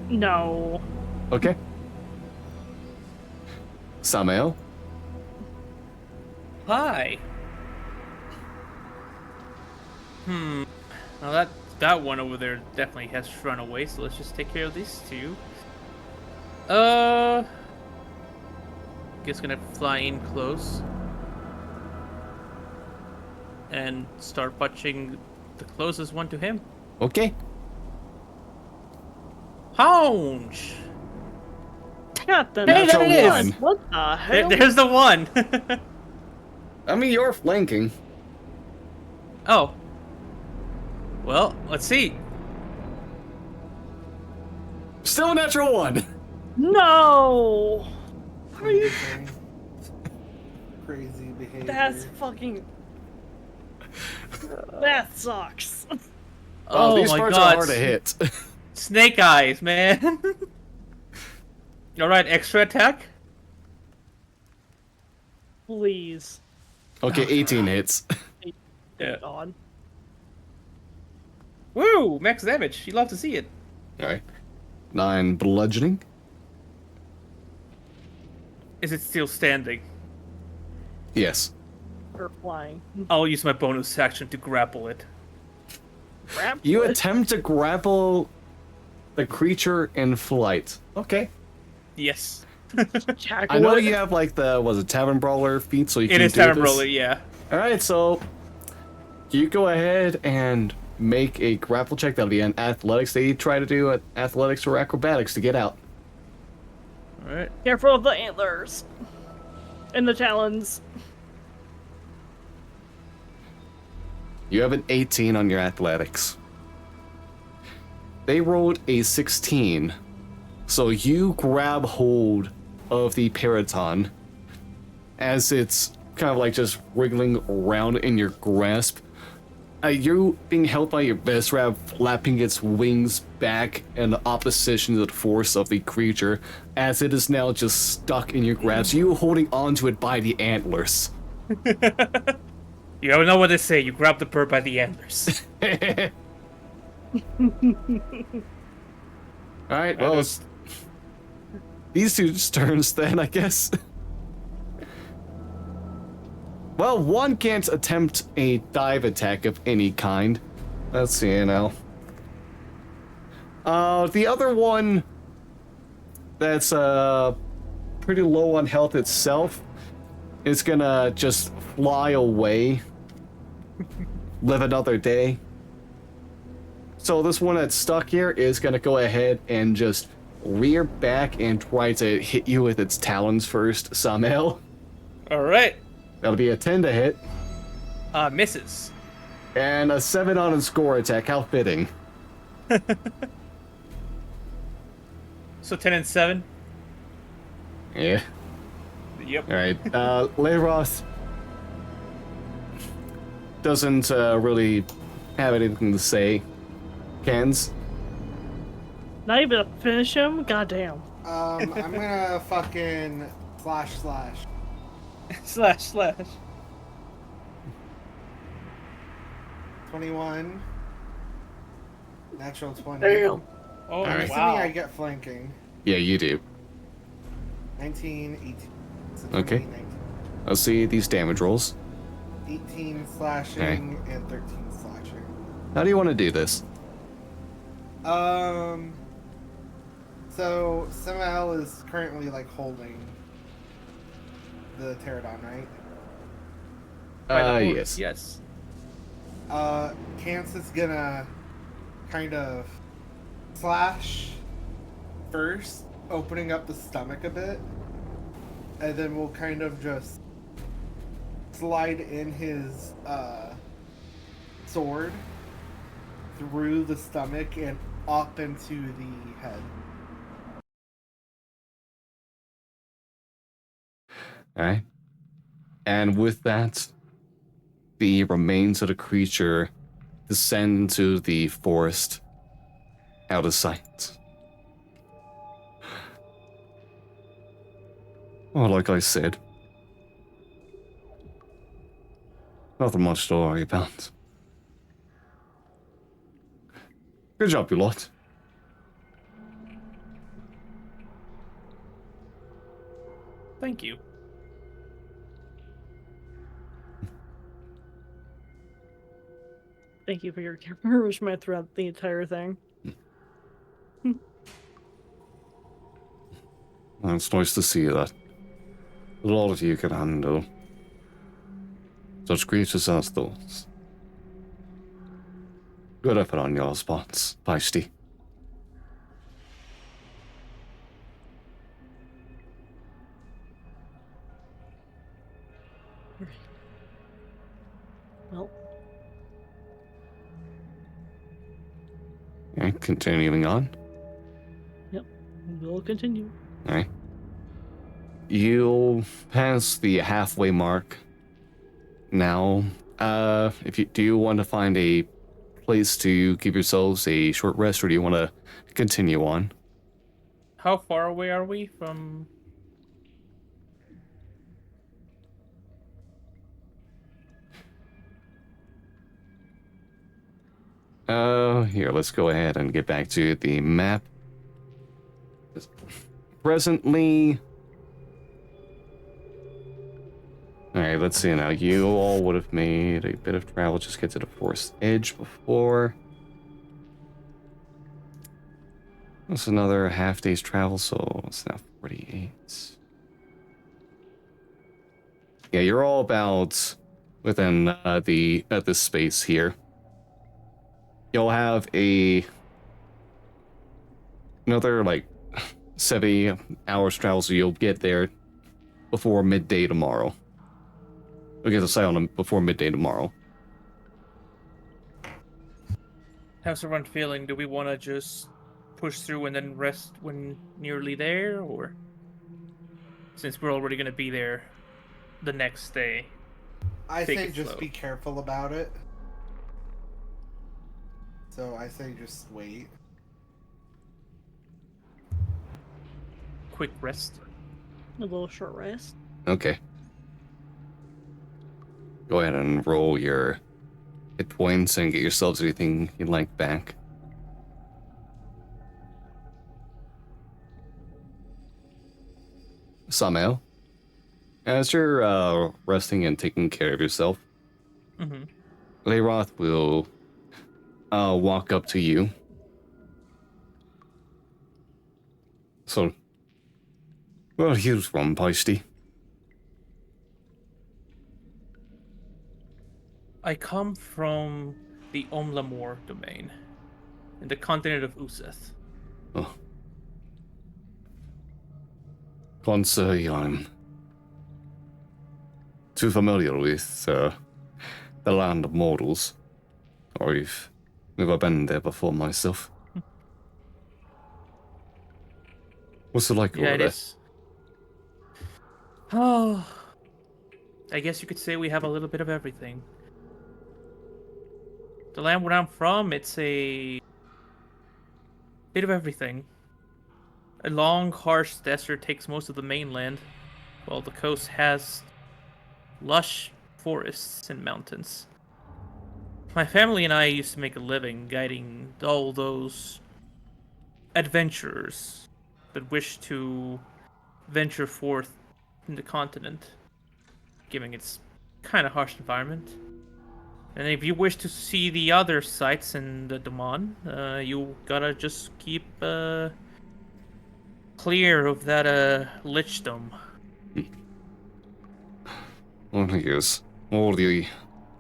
[SPEAKER 3] No.
[SPEAKER 1] Okay. Samael?
[SPEAKER 4] Hi. Now that one over there definitely has run away, so let's just take care of these two. Guess gonna fly in close and start punching the closest one to him.
[SPEAKER 1] Okay.
[SPEAKER 4] Hounge!
[SPEAKER 3] God, the
[SPEAKER 4] Hey, there it
[SPEAKER 1] is!
[SPEAKER 3] What the hell?
[SPEAKER 4] There's the one.
[SPEAKER 1] I mean, you're flanking.
[SPEAKER 4] Oh. Well, let's see.
[SPEAKER 1] Still a natural one.
[SPEAKER 3] No! Are you?
[SPEAKER 2] Crazy behavior.
[SPEAKER 3] That's fucking. That sucks.
[SPEAKER 4] Oh
[SPEAKER 1] these
[SPEAKER 4] my
[SPEAKER 1] parts
[SPEAKER 4] god.
[SPEAKER 1] are hard to hit.
[SPEAKER 4] Snake eyes, man. Alright, extra attack.
[SPEAKER 3] Please.
[SPEAKER 1] Okay, 18 hits.
[SPEAKER 4] Yeah.
[SPEAKER 3] God.
[SPEAKER 4] Woo! Max damage. You love to see it.
[SPEAKER 1] Alright. 9 bludgeoning.
[SPEAKER 4] Is it still standing?
[SPEAKER 1] Yes.
[SPEAKER 3] Or flying.
[SPEAKER 4] I'll use my bonus action to grapple it.
[SPEAKER 3] Crap.
[SPEAKER 1] You attempt to grapple the creature in flight. Okay.
[SPEAKER 4] Yes.
[SPEAKER 1] I know you have like the, was it Tavern Brawler feat, so you can
[SPEAKER 4] It is
[SPEAKER 1] do
[SPEAKER 4] Tavern
[SPEAKER 1] this.
[SPEAKER 4] Brawler, yeah.
[SPEAKER 1] Alright, so you go ahead and make a grapple check. That'll be an athletics. They try to do athletics or acrobatics to get out.
[SPEAKER 4] Alright.
[SPEAKER 3] Careful of the antlers. And the talons.
[SPEAKER 1] You have an 18 on your athletics. They rolled a 16. So you grab hold of the Periton as it's kind of like just wriggling around in your grasp. You're being held by your best rab, flapping its wings back in the opposition to the force of the creature, as it is now just stuck in your grasp. You holding onto it by the antlers.
[SPEAKER 4] You don't know what they say. You grab the bird by the antlers.
[SPEAKER 1] Alright, well, it's these two turns then, I guess. Well, one can't attempt a dive attack of any kind. Let's see now. The other one that's pretty low on health itself is gonna just fly away. Live another day. So this one that's stuck here is gonna go ahead and just rear back and try to hit you with its talons first, Samael.
[SPEAKER 4] Alright.
[SPEAKER 1] That'll be a 10 to hit.
[SPEAKER 4] Misses.
[SPEAKER 1] And a 7 on a score attack. How fitting.
[SPEAKER 4] So 10 and 7?
[SPEAKER 1] Yeah.
[SPEAKER 4] Yep.
[SPEAKER 1] Alright. Leiros doesn't really have anything to say. Cans?
[SPEAKER 3] Not even to finish him? Goddamn.
[SPEAKER 2] I'm gonna fucking slash.
[SPEAKER 4] Slash.
[SPEAKER 2] 21. Natural 20.
[SPEAKER 3] Damn.
[SPEAKER 4] Oh,
[SPEAKER 1] Alright.
[SPEAKER 2] Assuming
[SPEAKER 4] wow.
[SPEAKER 2] I get flanking.
[SPEAKER 1] Yeah, you do.
[SPEAKER 2] 19, 18. So
[SPEAKER 1] Okay.
[SPEAKER 2] 19.
[SPEAKER 1] I'll see these damage rolls.
[SPEAKER 2] 18 slashing and 13 slashing.
[SPEAKER 1] How do you want to do this?
[SPEAKER 2] So Samael is currently like holding the pterodon, right?
[SPEAKER 4] By the horse,
[SPEAKER 1] Yes.
[SPEAKER 4] Yes.
[SPEAKER 2] Cance is gonna kind of slash first, opening up the stomach a bit, and then we'll kind of just slide in his sword through the stomach and up into the head.
[SPEAKER 1] Alright. And with that, the remains of the creature descend into the forest out of sight. Well, like I said, nothing much to worry about. Good job, you lot.
[SPEAKER 4] Thank you.
[SPEAKER 3] Thank you for your encouragement throughout the entire thing.
[SPEAKER 1] Well, it's nice to see that a lot of you can handle such creatures as those. Good effort on your spots, Feisty.
[SPEAKER 3] Well,
[SPEAKER 1] Okay, continuing on.
[SPEAKER 3] yep. We'll continue.
[SPEAKER 1] Alright. You'll pass the halfway mark now. If you do you want to find a place to give yourselves a short rest, or do you want to continue on?
[SPEAKER 4] How far away are we from?
[SPEAKER 1] Here, let's go ahead and get back to the map. Presently... Alright, let's see now. You all would have made a bit of travel, just get to the forest edge before. That's another half day's travel, so it's now 48. Yeah, you're all about within this space here. You'll have another like 70 hours travel, so you'll get there before midday tomorrow. We'll get to say on them before midday tomorrow.
[SPEAKER 4] How's everyone feeling? Do we want to just push through and then rest when nearly there, or since we're already going to be there the next day?
[SPEAKER 2] I
[SPEAKER 4] Take
[SPEAKER 2] say
[SPEAKER 4] it
[SPEAKER 2] just
[SPEAKER 4] slow.
[SPEAKER 2] be careful about it. So I say just wait.
[SPEAKER 4] Quick rest.
[SPEAKER 3] A little short rest.
[SPEAKER 1] Okay. Go ahead and roll your hit points and get yourselves anything you'd like back. Samael, as you're resting and taking care of yourself,
[SPEAKER 4] Mm-hmm.
[SPEAKER 1] Layroth will walk up to you. So, where are you from, Peisty?
[SPEAKER 4] I come from the Omlamor domain, in the continent of Useth.
[SPEAKER 1] Oh. Can't say I'm too familiar with the land of mortals. Or I've never been there before myself. What's it like
[SPEAKER 4] Yeah,
[SPEAKER 1] over
[SPEAKER 4] it
[SPEAKER 1] there?
[SPEAKER 4] is. Oh, I guess you could say we have a little bit of everything. The land where I'm from, it's a bit of everything. A long, harsh desert takes most of the mainland, while the coast has lush forests and mountains. My family and I used to make a living guiding all those adventurers that wish to venture forth in the continent, given its kind of harsh environment. And if you wish to see the other sites in the Daman, you gotta just keep clear of that lichdom.
[SPEAKER 1] Well, yes. All the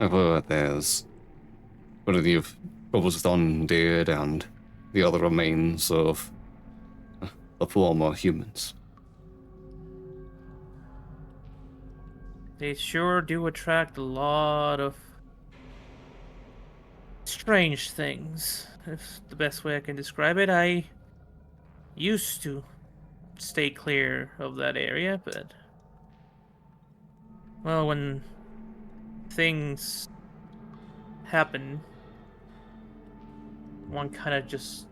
[SPEAKER 1] ever there's plenty of troubles with undead and the other remains of the former humans.
[SPEAKER 4] They sure do attract a lot of strange things. If the best way I can describe it, I used to stay clear of that area, but Well, when things happen, one kind of just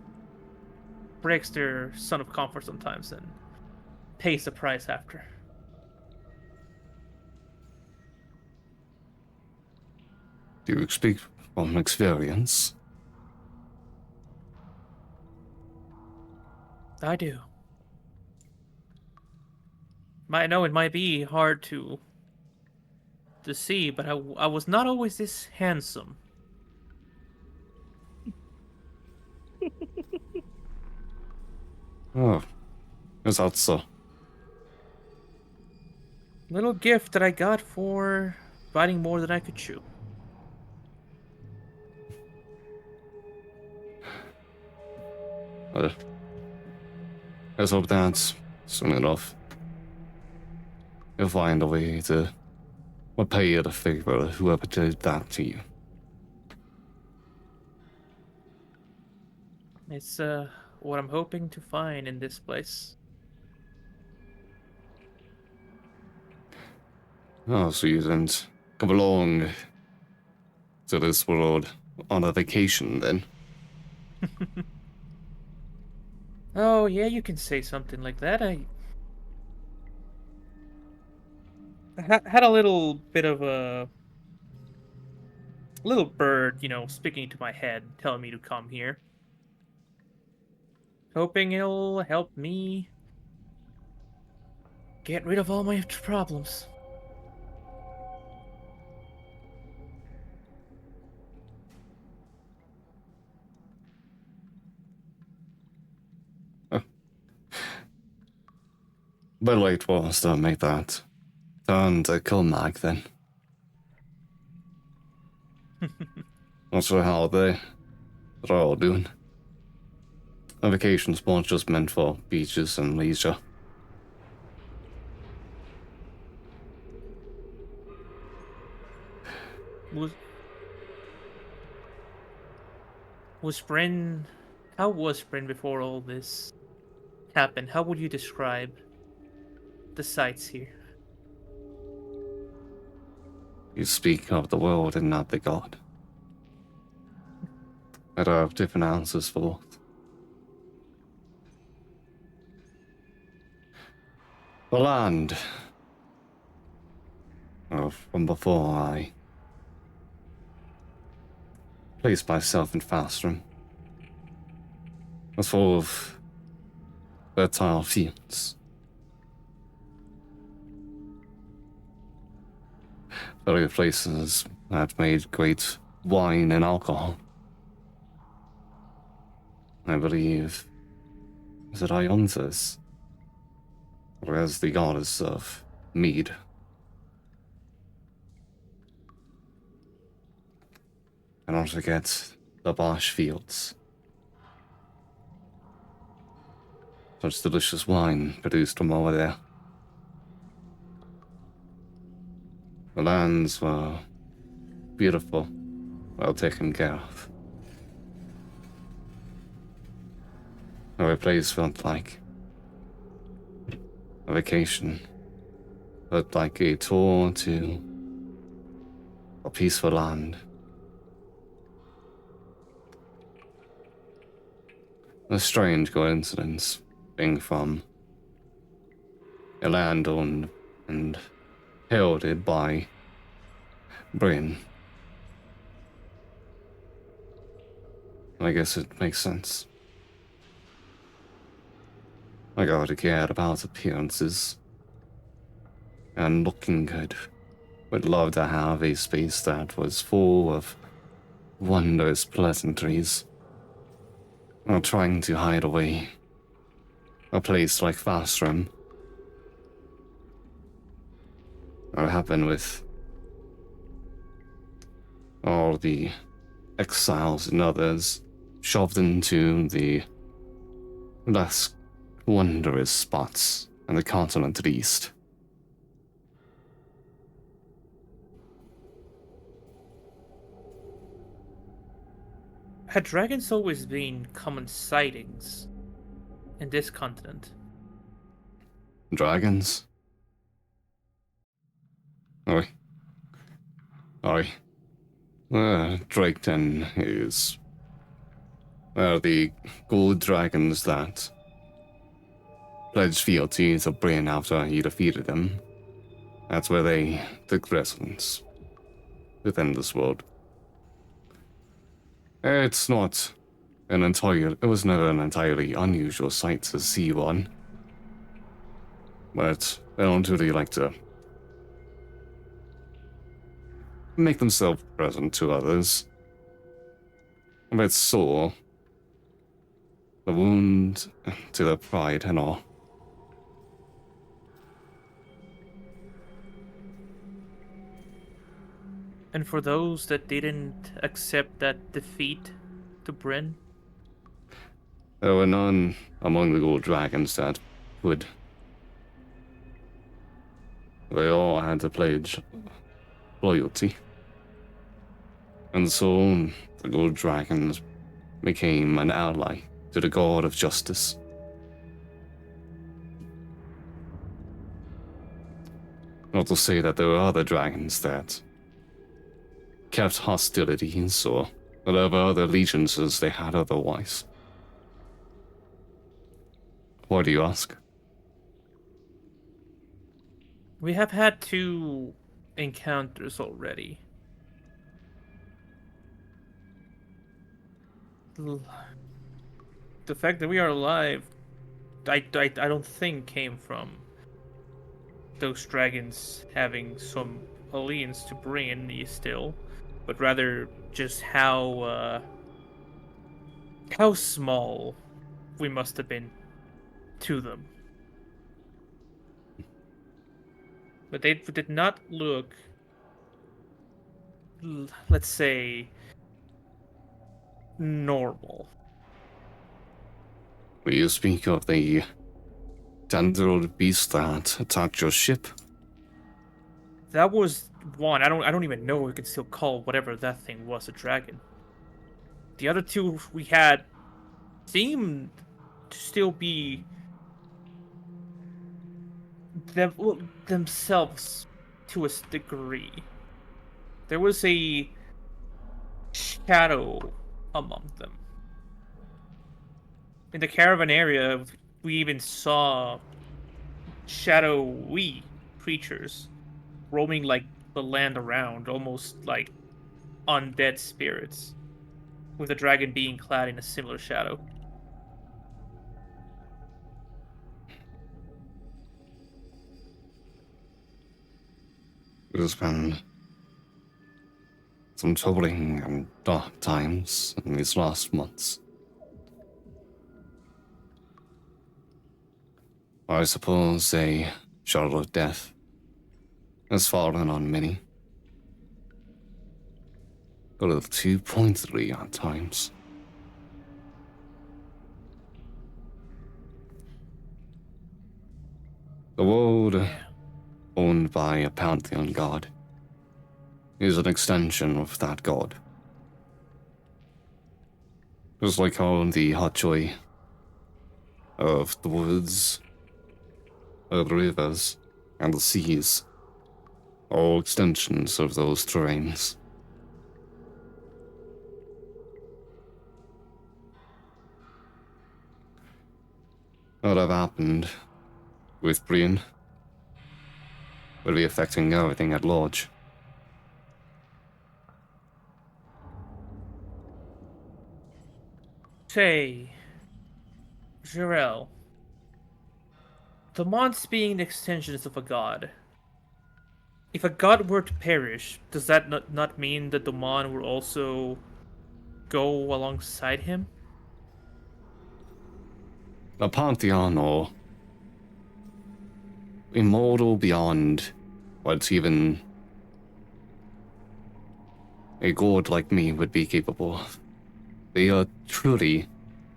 [SPEAKER 4] breaks their son of comfort sometimes and pays the price after.
[SPEAKER 1] Do you speak from experience?
[SPEAKER 4] I do. I know it might be hard to see, but I was not always this handsome.
[SPEAKER 1] Oh, is that so?
[SPEAKER 4] Little gift that I got for biting more than I could chew.
[SPEAKER 1] Uh, let's hope that soon enough you'll find a way to repay you the favor of whoever did that to you.
[SPEAKER 4] It's what I'm hoping to find in this place.
[SPEAKER 1] Oh, so you didn't come along to this world on a vacation then?
[SPEAKER 4] Oh, yeah, you can say something like that. Had a little bit of a little bird, speaking to my head, telling me to come here. Hoping it'll help me get rid of all my problems.
[SPEAKER 1] But late was to make that turn to Kilmag then. Not sure how they're all doing. A vacation spot just meant for beaches and leisure.
[SPEAKER 4] Was was Bryn? How was Bryn before all this happened? How would you describe the sights here?
[SPEAKER 1] You speak of the world and not the god. There are different answers for both. The land. Oh, from before I placed myself in Fastrum was full of fertile fields. Very places that made great wine and alcohol. I believe, is it Ionthus? Or as the goddess of mead. And don't forget the Bosch fields. Such delicious wine produced from over there. The lands were beautiful, well taken care of. Every place felt like a vacation, felt like a tour to a peaceful land. A strange coincidence, being from a land owned and heralded by Bryn. I guess it makes sense. I gotta care about appearances and looking good. Would love to have a space that was full of wondrous pleasantries. Not trying to hide away. A place like Fastrum. What happened with all the exiles and others shoved into the less wondrous spots in the continent to the east.
[SPEAKER 4] Had dragons always been common sightings in this continent?
[SPEAKER 1] Dragons? Aye. Aye. Draketen is the gold dragons that pledged fealty to Bryn after you defeated them. That's where they took residence within this world. It's not it was never an entirely unusual sight to see one. But they don't really like to make themselves present to others. A bit sore. The wound to their pride and all.
[SPEAKER 4] And for those that didn't accept that defeat to Bryn,
[SPEAKER 1] There were none among the gold dragons that would. They all had to pledge loyalty. And so the gold dragons became an ally to the god of justice. Not to say that there were other dragons that kept hostilities or whatever other allegiances they had otherwise. Why do you ask?
[SPEAKER 4] we have had 2 encounters already. The fact that we are alive, I don't think came from those dragons having some allegiance to Bryn still, but rather just how small we must have been to them. But they did not look, let's say, normal.
[SPEAKER 1] Will you speak of the tendril beast that attacked your ship?
[SPEAKER 4] That was one. I don't even know if we can still call whatever that thing was a dragon. The other 2 we had seemed to still be themselves to a degree. There was a shadow among them. In the caravan area, we even saw shadowy creatures roaming like the land around, almost like undead spirits, with the dragon being clad in a similar shadow.
[SPEAKER 1] It has been some troubling and dark times in these last months. I suppose a shadow of death has fallen on many. A little too pointedly at times. The world, owned by a pantheon god, is an extension of that god. Just like how the hot joy of the woods, of the rivers, and the seas, all extensions of those terrains. What have happened with Brian will be affecting everything at large.
[SPEAKER 4] Say, Jarell, the Mons being extensions of a god. If a god were to perish, does that not mean that the Mon will also go alongside him?
[SPEAKER 1] A pantheon or immortal beyond what even a god like me would be capable of. They are truly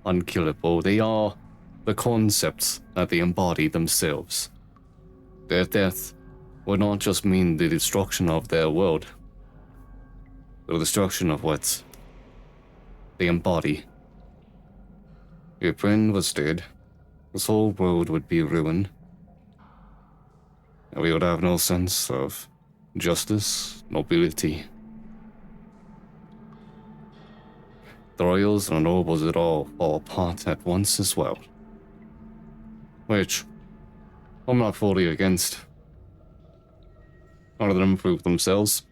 [SPEAKER 1] unkillable. They are the concepts that they embody themselves. Their death would not just mean the destruction of their world, the destruction of what they embody. If Bryn was dead, this whole world would be ruined, and we would have no sense of justice, nobility. The royals and nobles it all fall apart at once as well. Which I'm not fully against. None of them improve themselves.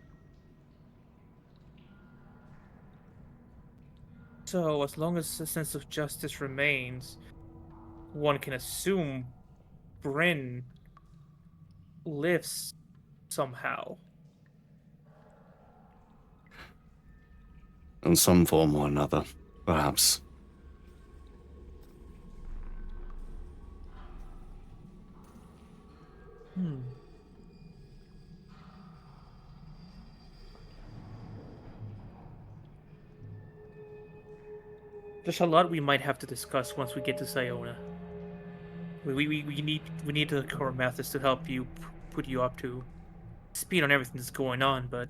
[SPEAKER 4] So, as long as a sense of justice remains, one can assume Bryn lives somehow.
[SPEAKER 1] In some form or another, perhaps.
[SPEAKER 4] There's a lot we might have to discuss once we get to Siona. We need the core methods to help you put you up to speed on everything that's going on, but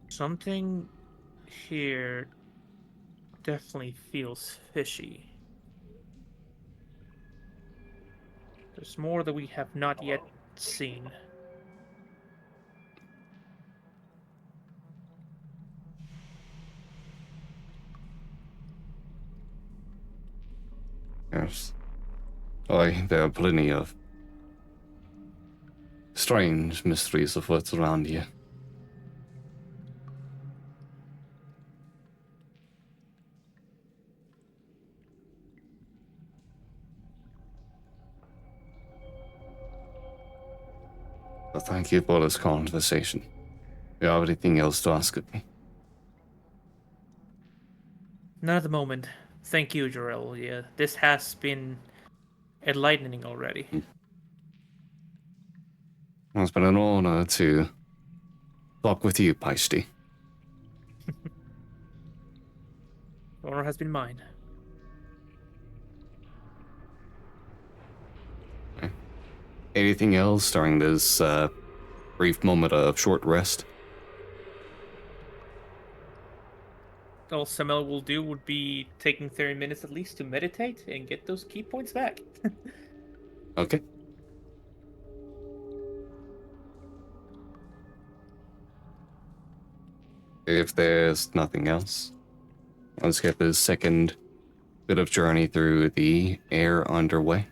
[SPEAKER 4] something here definitely feels fishy. There's more that we have not yet seen.
[SPEAKER 1] Yes. Why, there are plenty of strange mysteries afoot around here. But thank you for this conversation. Do you have anything else to ask of me?
[SPEAKER 4] Not at the moment. Thank you, Jarell. Yeah, this has been enlightening already.
[SPEAKER 1] Well, it's been an honor to talk with you, Paisty.
[SPEAKER 4] The honor has been mine.
[SPEAKER 1] Anything else during this brief moment of short rest?
[SPEAKER 4] All Samuel will do would be taking 30 minutes at least to meditate and get those key points back.
[SPEAKER 1] Okay. If there's nothing else, let's get this second bit of journey through the air underway.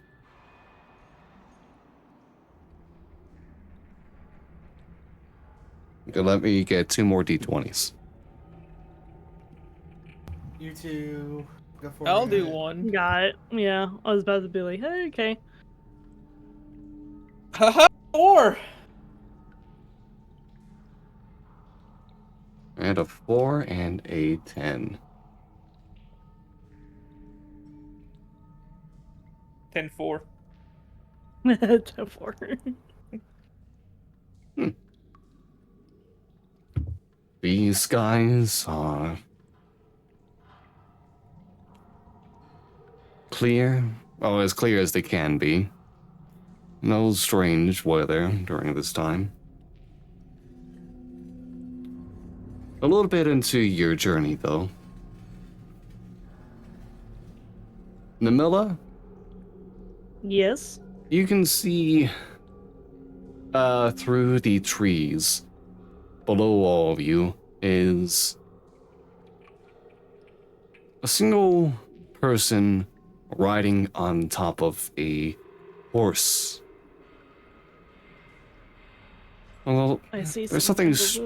[SPEAKER 1] Okay, let me get 2 more d20s.
[SPEAKER 2] You two go for
[SPEAKER 4] I'll
[SPEAKER 2] it.
[SPEAKER 4] do one.
[SPEAKER 3] Got it. Yeah, I was about to be like, hey, okay.
[SPEAKER 4] Haha, 4!
[SPEAKER 1] And a 4 and a 10.
[SPEAKER 4] 10-4.
[SPEAKER 3] To 4.
[SPEAKER 1] These guys are clear, oh, as clear as they can be. No strange weather during this time. A little bit into your journey, though. Namilla,
[SPEAKER 3] Yes.
[SPEAKER 1] you can see through the trees below all of you is a single person riding on top of a horse. Well,
[SPEAKER 3] I see
[SPEAKER 1] there's something.
[SPEAKER 3] horse.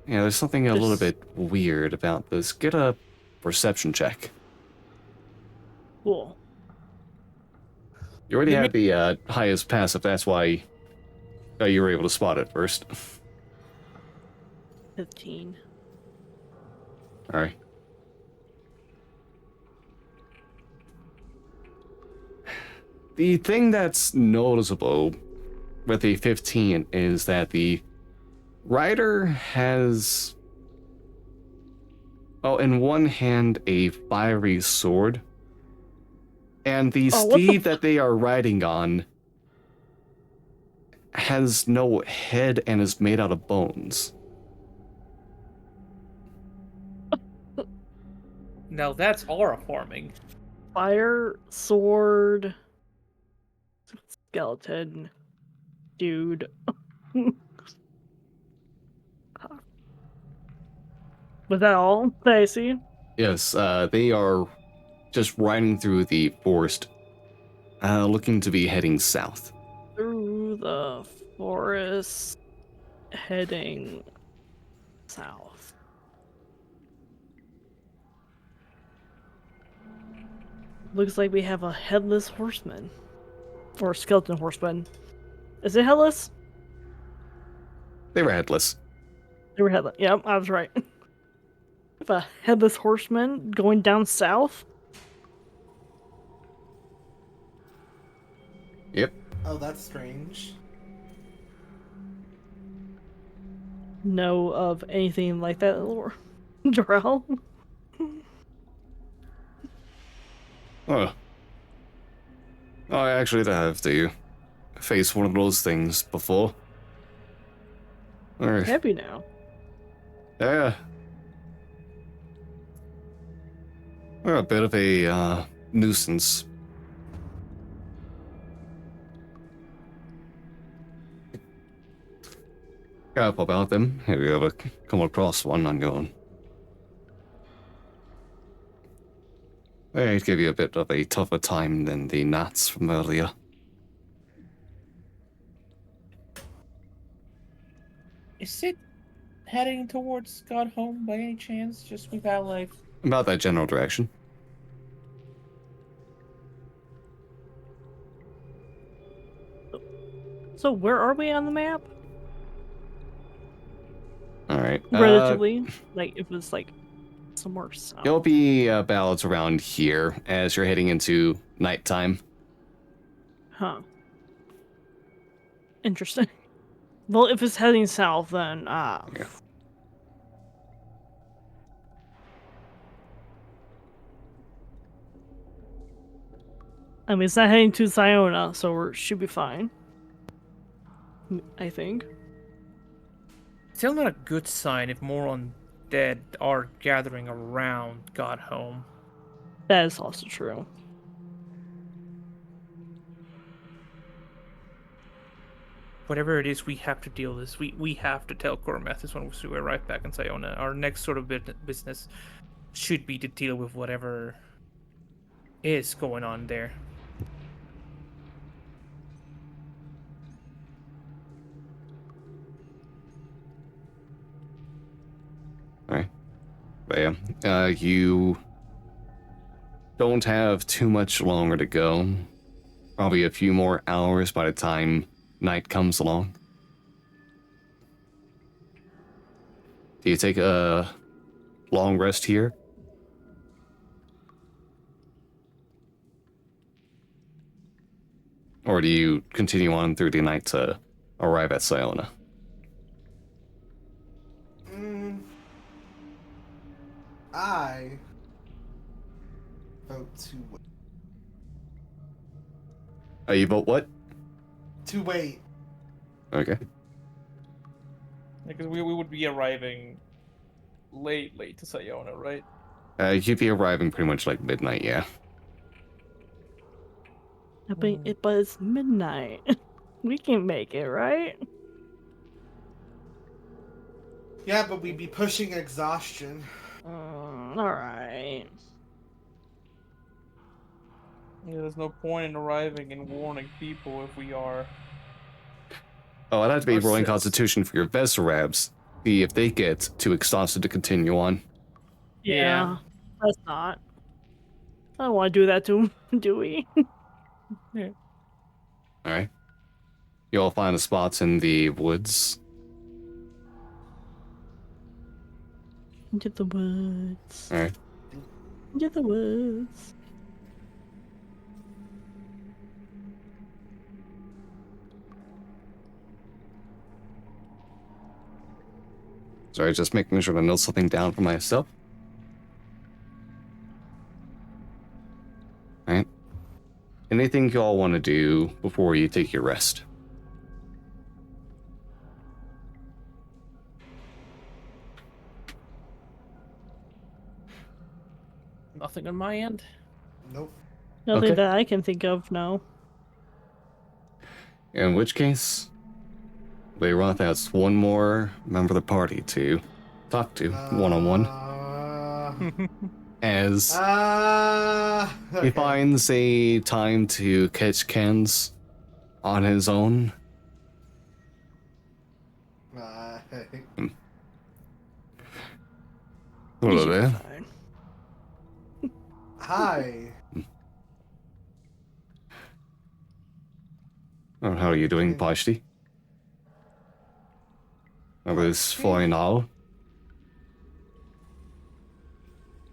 [SPEAKER 1] Yeah, there's something a little
[SPEAKER 3] There's-
[SPEAKER 1] bit weird about this. Get a perception check.
[SPEAKER 3] Cool.
[SPEAKER 1] You already had the highest passive. That's why you were able to spot it first.
[SPEAKER 3] 15.
[SPEAKER 1] All right. The thing that's noticeable with the 15 is that the rider has, oh, in one hand, a fiery sword. And the
[SPEAKER 3] Oh, what the
[SPEAKER 1] steed that they are riding on has no head and is made out of bones.
[SPEAKER 4] Now that's aura farming.
[SPEAKER 3] Fire, sword, skeleton. dude. Was that all that I see?
[SPEAKER 1] Yes, they are just riding through the forest, looking to be heading south.
[SPEAKER 3] Through the forest, heading south. Looks like we have a headless horseman. Or skeleton horseman. Is it headless?
[SPEAKER 1] They were headless.
[SPEAKER 3] They were headless. Yep, I was right. If a headless horseman going down south?
[SPEAKER 1] Yep.
[SPEAKER 2] Oh, that's strange.
[SPEAKER 3] Know of anything like that, Lord? Jarrell?
[SPEAKER 1] Oh. I actually have to face one of those things before. Or,
[SPEAKER 3] Happy now.
[SPEAKER 1] yeah. We're a bit of a nuisance. Careful about them if you ever come across one on your own. They'd give you a bit of a tougher time than the gnats from earlier.
[SPEAKER 4] Is it heading towards God Home by any chance? Just without like.
[SPEAKER 1] About that general direction.
[SPEAKER 3] So where are we on the map?
[SPEAKER 1] Alright.
[SPEAKER 3] Relatively? Like, it was like somewhere south.
[SPEAKER 1] You'll be about around here as you're heading into nighttime.
[SPEAKER 3] Huh. Interesting. Well, if it's heading south, then
[SPEAKER 1] Yeah.
[SPEAKER 3] I mean, it's not heading to Siona, so we should be fine. I think.
[SPEAKER 4] Still not a good sign if more undead are gathering around God Home.
[SPEAKER 3] That is also true.
[SPEAKER 4] Whatever it is, we have to deal with this. We have to tell Cormethus when we arrive back in Siona. Our next sort of business should be to deal with whatever is going on there.
[SPEAKER 1] Alright. But yeah, you don't have too much longer to go. Probably a few more hours by the time night comes along. Do you take a long rest here? Or do you continue on through the night to arrive at Siona?
[SPEAKER 2] I vote to wait.
[SPEAKER 1] You vote what?
[SPEAKER 2] To wait.
[SPEAKER 1] Okay.
[SPEAKER 4] Because we would be arriving late to Siona, right?
[SPEAKER 1] You'd be arriving pretty much like midnight, yeah.
[SPEAKER 3] But it's midnight. We can make it, right?
[SPEAKER 2] Yeah, but we'd be pushing exhaustion.
[SPEAKER 3] Alright.
[SPEAKER 4] Yeah, there's no point in arriving and warning people if we are.
[SPEAKER 1] Oh, I'd have to be rolling
[SPEAKER 4] Assist.
[SPEAKER 1] Constitution for your Vesarabs. See if they get too exhausted to continue on.
[SPEAKER 3] Yeah. That's not. I don't want to do that to him, do we?
[SPEAKER 4] Yeah.
[SPEAKER 1] Alright. You'll find the spots in the woods.
[SPEAKER 3] Into the woods.
[SPEAKER 1] Alright.
[SPEAKER 3] Into the woods.
[SPEAKER 1] Sorry, just making sure to note something down for myself. Alright. Anything you all want to do before you take your rest?
[SPEAKER 4] Nothing on my end.
[SPEAKER 2] Nope.
[SPEAKER 3] Nothing
[SPEAKER 1] Okay.
[SPEAKER 3] that I can think of, no.
[SPEAKER 1] In which case, Leroth has one more member of the party to talk to one-on-one. As
[SPEAKER 2] okay.
[SPEAKER 1] he finds a time to catch cans on his own. Hello
[SPEAKER 3] You should be
[SPEAKER 1] there.
[SPEAKER 3] fine.
[SPEAKER 2] Hi.
[SPEAKER 1] Oh, how are you doing, Pashti? I was flying out.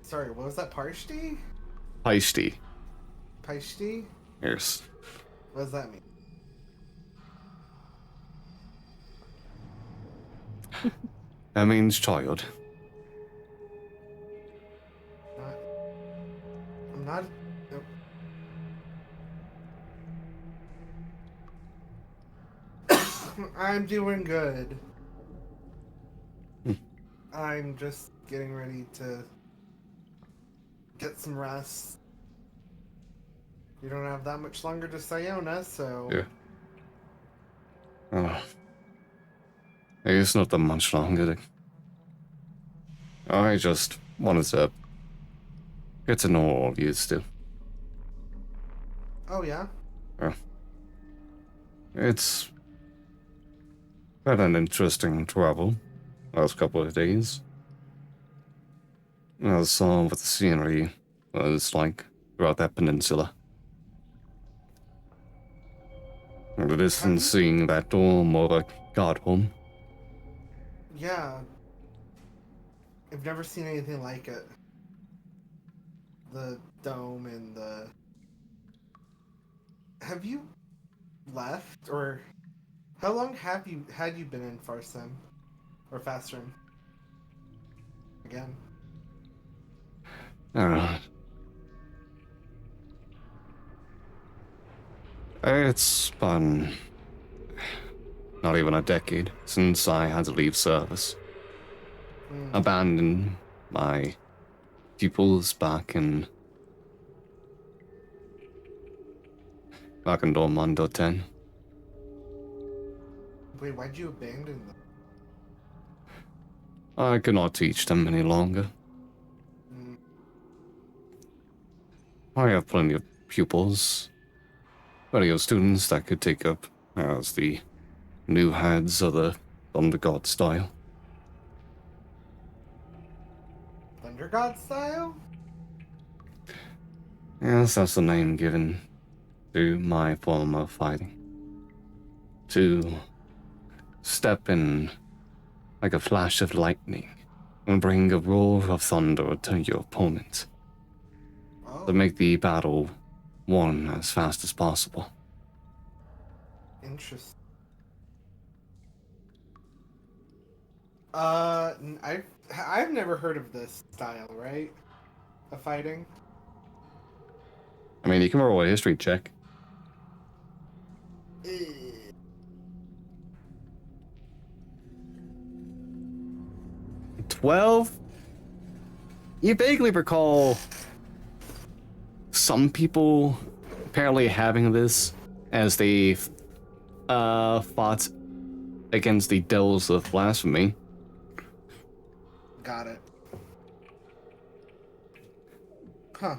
[SPEAKER 2] Sorry, what was that? Parshti?
[SPEAKER 1] Pashti.
[SPEAKER 2] Pashti?
[SPEAKER 1] Yes.
[SPEAKER 2] What does that mean?
[SPEAKER 1] That means child.
[SPEAKER 2] I'm not. No. I'm doing good. I'm just getting ready to get some rest. We don't have that much longer to Sayona, so.
[SPEAKER 1] Yeah. Oh. It's not that much longer. I just wanted to get to know all of you still.
[SPEAKER 2] Oh, yeah?
[SPEAKER 1] It's been an interesting travel last couple of days. I saw what the scenery was like throughout that peninsula. And it isn't seeing that dome or the god home.
[SPEAKER 2] Yeah. I've never seen anything like it. The dome and the. Have you left, or how long had you been in Farsim or Fastrim? Again.
[SPEAKER 1] It's been not even a decade since I had to leave service. Abandon my pupils back in Dormando 10.
[SPEAKER 2] Wait, why'd you abandon them?
[SPEAKER 1] I could not teach them any longer. I have plenty of pupils, plenty of students that could take up as the new heads of the Thunder God style.
[SPEAKER 2] Thunder God style?
[SPEAKER 1] Yes, that's the name given to my form of fighting. To step in like a flash of lightning and bring a roar of thunder to your opponent.
[SPEAKER 2] Oh,
[SPEAKER 1] To make the battle won as fast as possible.
[SPEAKER 2] interesting. I've never heard of this style, right? Of fighting.
[SPEAKER 1] I mean, you can roll a history check. 12? You vaguely recall some people apparently having this as they fought against the devils of blasphemy.
[SPEAKER 2] Got it. Huh.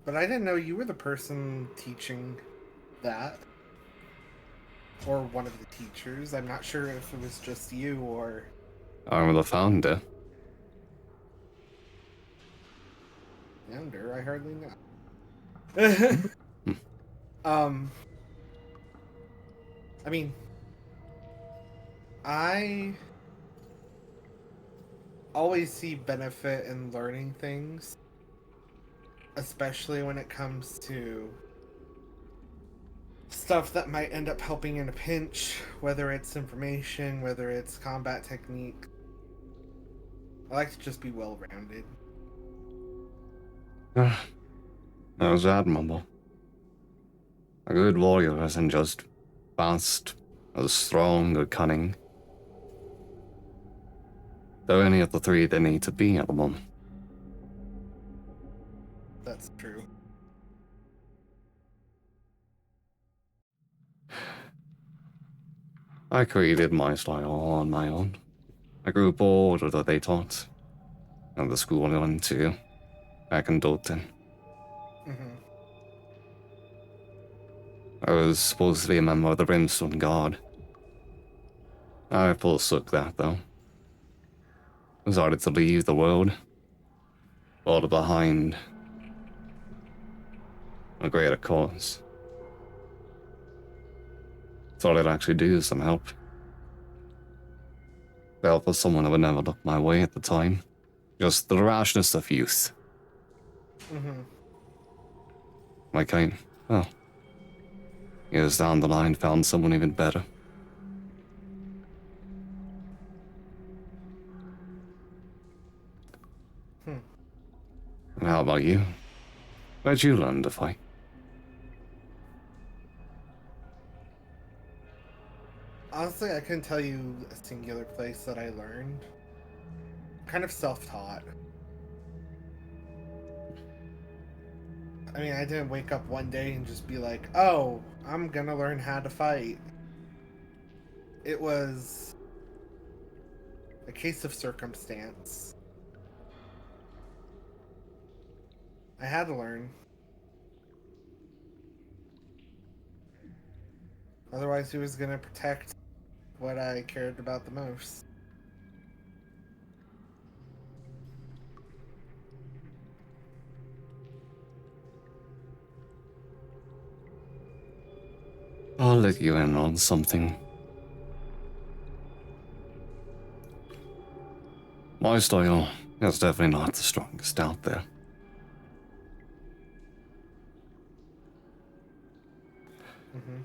[SPEAKER 2] But I didn't know you were the person teaching that. Or one of the teachers. I'm not sure if it was just you or...
[SPEAKER 1] I'm the founder.
[SPEAKER 2] Founder? I hardly know. I mean... I... always see benefit in learning things. Especially when it comes to stuff that might end up helping in a pinch, whether it's information, whether it's combat technique. I like to just be well-rounded.
[SPEAKER 1] That was admirable. A good warrior isn't just fast, or strong, or cunning. Though any of the three they need to be at the moment.
[SPEAKER 2] That's true.
[SPEAKER 1] I created my style on my own. I grew bored of what they taught at the school I went to back in Dalton.
[SPEAKER 2] Mm-hmm.
[SPEAKER 1] I was supposed to be a member of the Brimstone Guard. I forsook that, though. Decided to leave the world, all behind a greater cause. Thought I'd actually do some help. Help for someone that would never look my way at the time. Just the rashness of youth.
[SPEAKER 2] Mm-hmm.
[SPEAKER 1] My kind, well, years down the line found someone even better. And how about you? Where'd you learn to fight?
[SPEAKER 2] Honestly, I couldn't tell you a singular place that I learned. Kind of self-taught. I mean, I didn't wake up one day and just be like, oh, I'm gonna learn how to fight. It was a case of circumstance. I had to learn. Otherwise, who was gonna protect what I cared about the most?
[SPEAKER 1] I'll let you in on something. My style is definitely not the strongest out there.
[SPEAKER 2] Mm-hmm.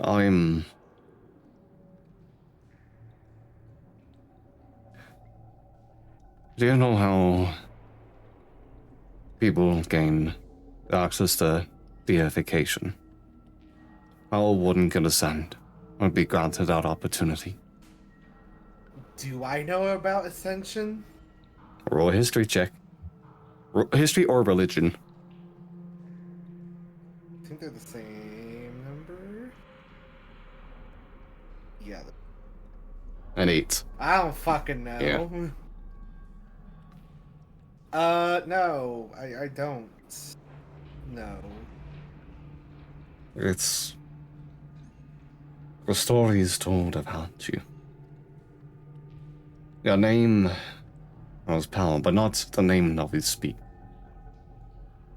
[SPEAKER 1] I'm... Do you know how people gain access to deification? How one can ascend would be granted that opportunity.
[SPEAKER 2] Do I know about Ascension?
[SPEAKER 1] Roll a history check. History or religion.
[SPEAKER 2] I think they're the same number. Yeah.
[SPEAKER 1] An 8.
[SPEAKER 2] I don't fucking know.
[SPEAKER 1] Yeah.
[SPEAKER 2] No, I don't. No.
[SPEAKER 1] It's... the stories told about you. Your name has power, but not the name that we speak.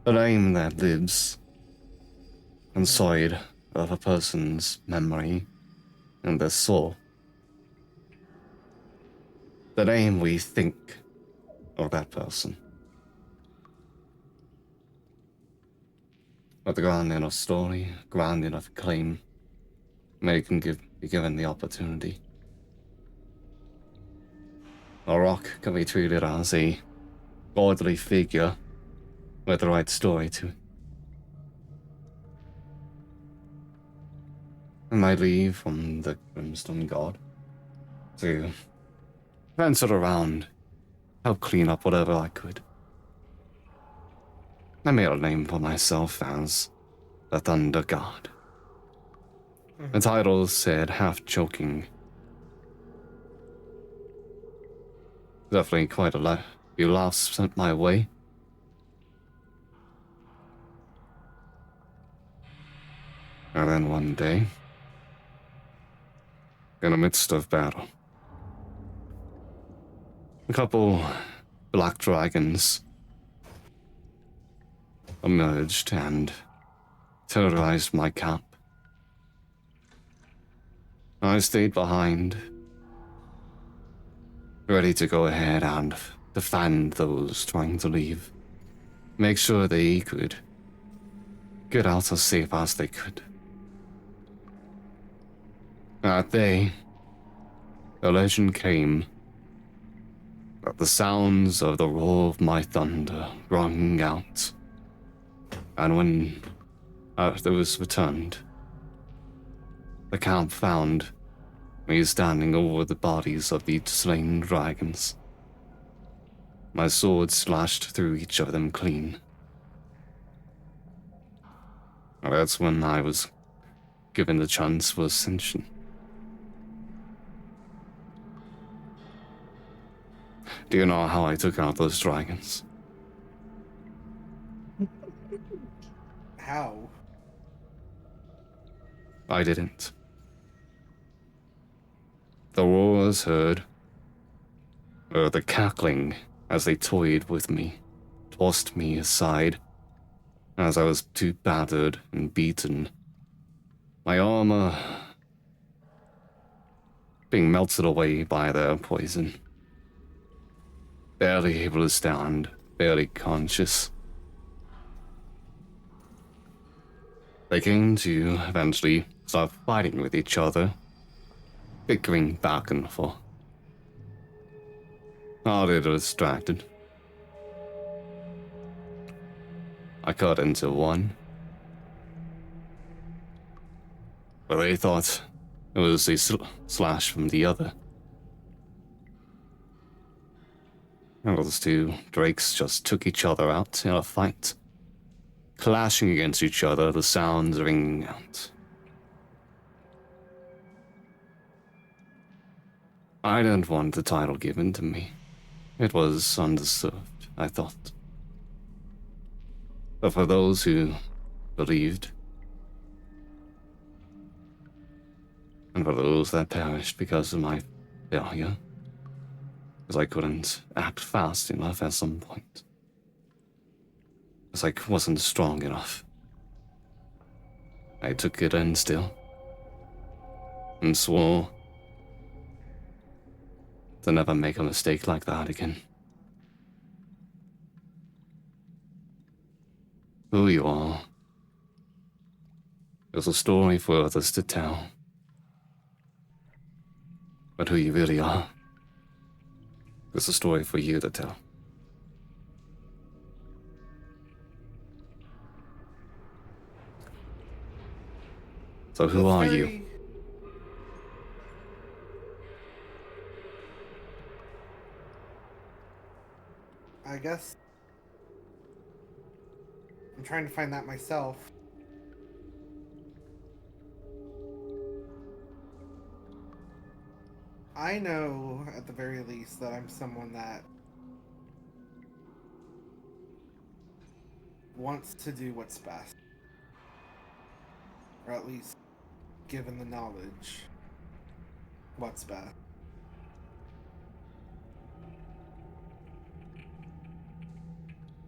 [SPEAKER 1] The name that lives inside of a person's memory and their soul. The name we think of that person. But the grand enough story, grand enough claim, may can be given the opportunity. A rock can be treated as a godly figure with the right story to it. And I leave from the Brimstone God to fence it around, help clean up whatever I could. I made a name for myself as the Thunder God. The title said, half joking. Definitely quite a few laughs sent my way. And then one day, in the midst of battle, a couple black dragons emerged and terrorized my camp. I stayed behind, ready to go ahead and defend those trying to leave. Make sure they could get out as safe as they could. That day, the legend came that the sounds of the roar of my thunder rung out, and when those returned, the camp found me standing over the bodies of the slain dragons. My sword slashed through each of them clean. And that's when I was given the chance for ascension. Do you know how I took out those dragons?
[SPEAKER 2] How?
[SPEAKER 1] I didn't. The roars heard, or the cackling as they toyed with me, tossed me aside, as I was too battered and beaten. My armor being melted away by their poison. Barely able to stand, barely conscious. They came to eventually start fighting with each other, bickering back and forth. A little distracted. I cut into one, but they thought it was a slash from the other. And those two drakes just took each other out in a fight, clashing against each other, the sounds ringing out. I didn't want the title given to me. It was undeserved, I thought. But for those who believed, and for those that perished because of my failure, because I couldn't act fast enough at some point, because I wasn't strong enough, I took it in still, and swore to never make a mistake like that again. Who you are is a story for others to tell. But who you really are is a story for you to tell. So who are you?
[SPEAKER 2] I guess I'm trying to find that myself. I know, at the very least, that I'm someone that wants to do what's best. Or at least, given the knowledge, what's best.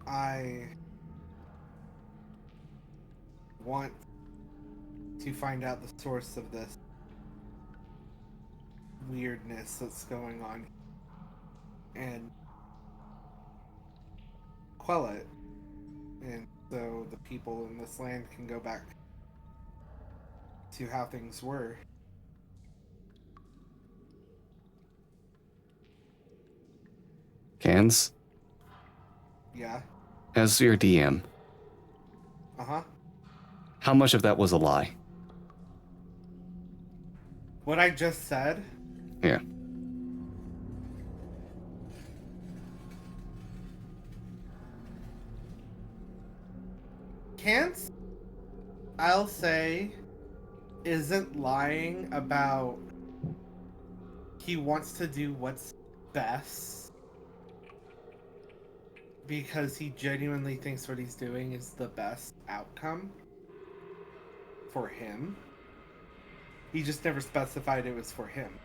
[SPEAKER 2] I want to find out the source of this weirdness that's going on and quell it, and so the people in this land can go back to how things were.
[SPEAKER 1] Cans?
[SPEAKER 2] Yeah.
[SPEAKER 1] As your DM,
[SPEAKER 2] Uh-huh.
[SPEAKER 1] how much of that was a lie?
[SPEAKER 2] What I just said?
[SPEAKER 1] Yeah.
[SPEAKER 2] Can't, I'll say, isn't lying about he wants to do what's best because he genuinely thinks what he's doing is the best outcome for him. He just never specified it was for him.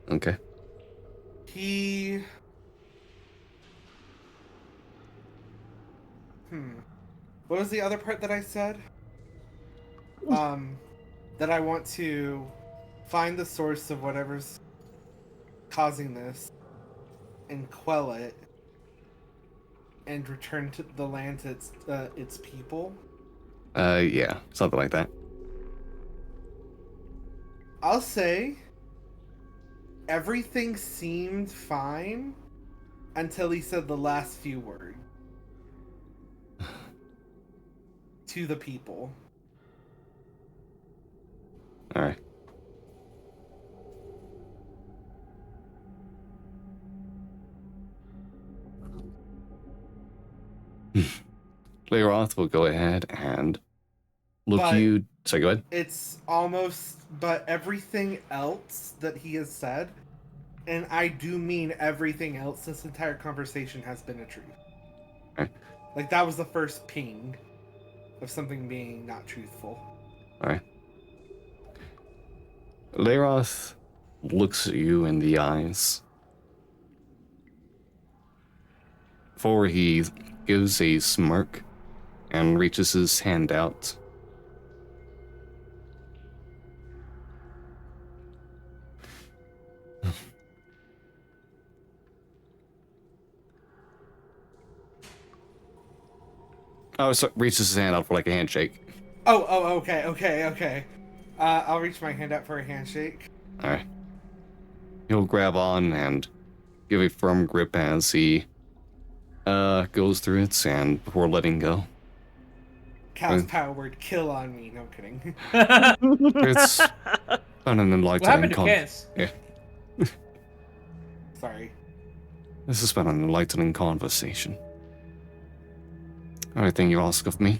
[SPEAKER 1] Okay.
[SPEAKER 2] He... What was the other part that I said? That I want to find the source of whatever's causing this and quell it and return to the land to its people.
[SPEAKER 1] Yeah, something like that.
[SPEAKER 2] I'll say everything seemed fine until he said the last few words to the people.
[SPEAKER 1] All right. Leroth will go ahead and look
[SPEAKER 2] But
[SPEAKER 1] you. Sorry, go ahead.
[SPEAKER 2] It's almost, but everything else that he has said And I do mean everything else. This entire conversation has been a truth.
[SPEAKER 1] Okay.
[SPEAKER 2] Like, that was the first ping of something being not truthful.
[SPEAKER 1] Alright. Leiroth looks at you in the eyes before he gives a smirk and reaches his hand out. Oh, so reaches his hand out for like a handshake.
[SPEAKER 2] Oh, okay. I'll reach my hand out for a handshake.
[SPEAKER 1] Alright. He'll grab on and give a firm grip as he goes through it and before letting go.
[SPEAKER 2] Cast power word kill on me. No kidding.
[SPEAKER 1] It's been an
[SPEAKER 4] What
[SPEAKER 1] enlightening
[SPEAKER 4] happened to Cass?
[SPEAKER 1] Yeah.
[SPEAKER 2] Sorry.
[SPEAKER 1] This has been an enlightening conversation. Anything you ask of me?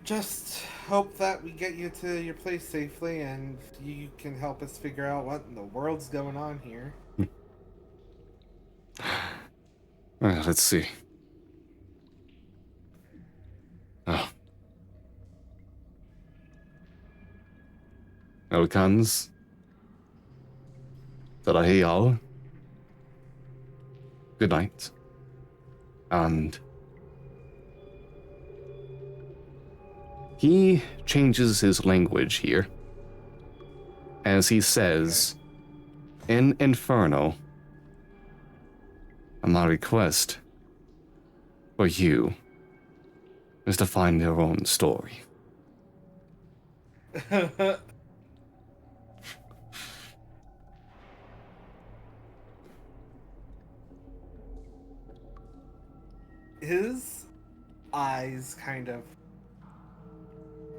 [SPEAKER 2] Just hope that we get you to your place safely and you can help us figure out what in the world's going on here.
[SPEAKER 1] Well, let's see. Oh. Elkans. Tarahiao. Good night. And he changes his language here as he says, in Inferno, my request for you is to find your own story.
[SPEAKER 2] His eyes kind of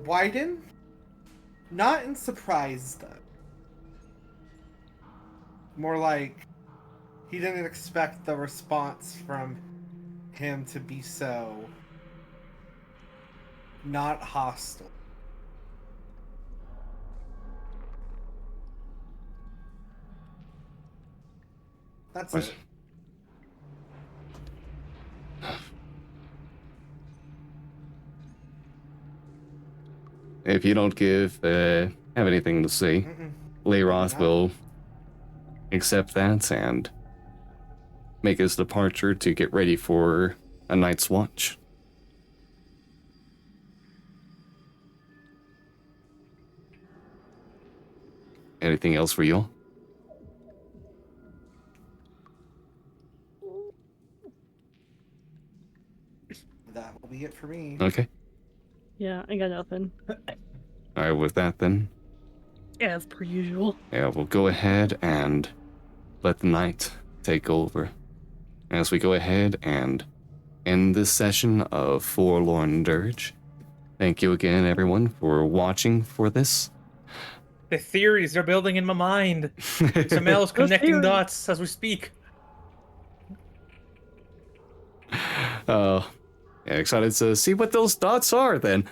[SPEAKER 2] widen. Not in surprise, though. More like he didn't expect the response from him to be so not hostile. That's
[SPEAKER 1] What?
[SPEAKER 2] it.
[SPEAKER 1] If you don't have anything to say,
[SPEAKER 2] Mm-mm.
[SPEAKER 1] Leiroth
[SPEAKER 2] No.
[SPEAKER 1] will accept that and make his departure to get ready for a night's watch. Anything else for you?
[SPEAKER 2] That will be it for me.
[SPEAKER 1] Okay.
[SPEAKER 3] Yeah, I got nothing.
[SPEAKER 1] All right, with that then,
[SPEAKER 3] As per usual.
[SPEAKER 1] yeah, we'll go ahead and let the night take over as we go ahead and end this session of Forlorn Dirge. Thank you again, everyone, for watching for this.
[SPEAKER 4] The theories they're building in my mind. Samel's connecting dots as we speak.
[SPEAKER 1] Yeah, excited to see what those dots are then.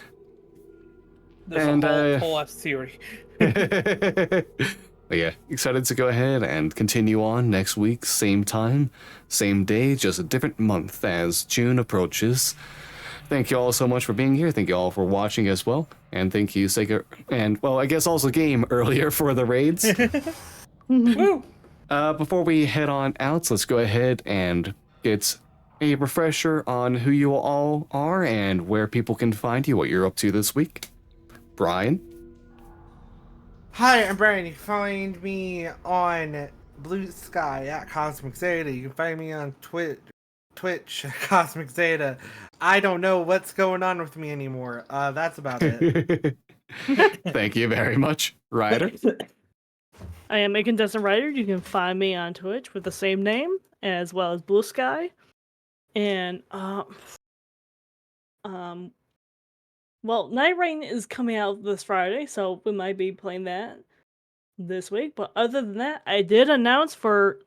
[SPEAKER 4] There's
[SPEAKER 1] And,
[SPEAKER 4] a whole ass theory.
[SPEAKER 1] But yeah, excited to go ahead and continue on next week, same time, same day, just a different month as June approaches. Thank you all so much for being here. Thank you all for watching as well. And thank you, Sega, and, well, I guess also Game earlier for the raids.
[SPEAKER 4] Woo!
[SPEAKER 1] Before we head on out, let's go ahead and get a refresher on who you all are and where people can find you, what you're up to this week. Brian?
[SPEAKER 2] Hi, I'm Brian. You can find me on Blue Sky at Cosmic Zeta. You can find me on Twitch at Cosmic Zeta. I don't know what's going on with me anymore. That's about it.
[SPEAKER 1] Thank you very much, Ryder.
[SPEAKER 3] I am a contestant writer. You can find me on Twitch with the same name, as well as Blue Sky. And well, Night Rain is coming out this Friday, so we might be playing that this week. But other than that, I did announce for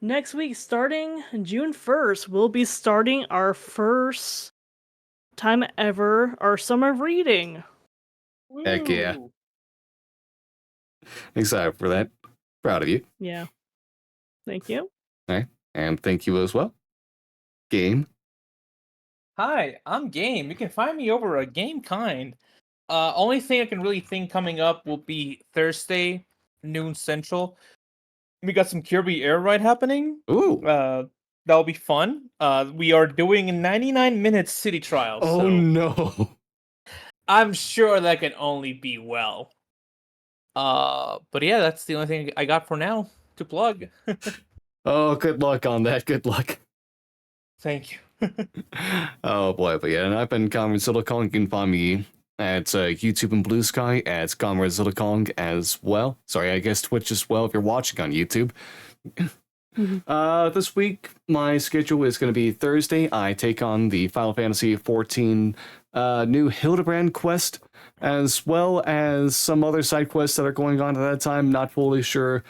[SPEAKER 3] next week, starting June 1st, we'll be starting our first time ever our summer reading.
[SPEAKER 1] Heck yeah.
[SPEAKER 4] Woo!
[SPEAKER 1] Excited for that. Proud of you.
[SPEAKER 3] Yeah. Thank you.
[SPEAKER 1] And thank you as well. Game.
[SPEAKER 4] Hi, I'm Game. You can find me over at Game Kind. Only thing I can really think coming up will be Thursday, noon central. We got some Kirby Air Ride happening.
[SPEAKER 1] Ooh.
[SPEAKER 4] That'll be fun. We are doing a 99-minute city trial,
[SPEAKER 1] Oh
[SPEAKER 4] so
[SPEAKER 1] no.
[SPEAKER 4] I'm sure that can only be well. But yeah, that's the only thing I got for now to plug.
[SPEAKER 1] Oh, good luck on that. Good luck.
[SPEAKER 4] Thank you.
[SPEAKER 1] Oh boy, but yeah, and I've been Comrade Silicon. You can find me at YouTube and Blue Sky at Comrade Silicon as well. Sorry, I guess Twitch as well if you're watching on YouTube. This week, my schedule is going to be Thursday. I take on the Final Fantasy XIV new Hildebrand quest, as well as some other side quests that are going on at that time. Not fully sure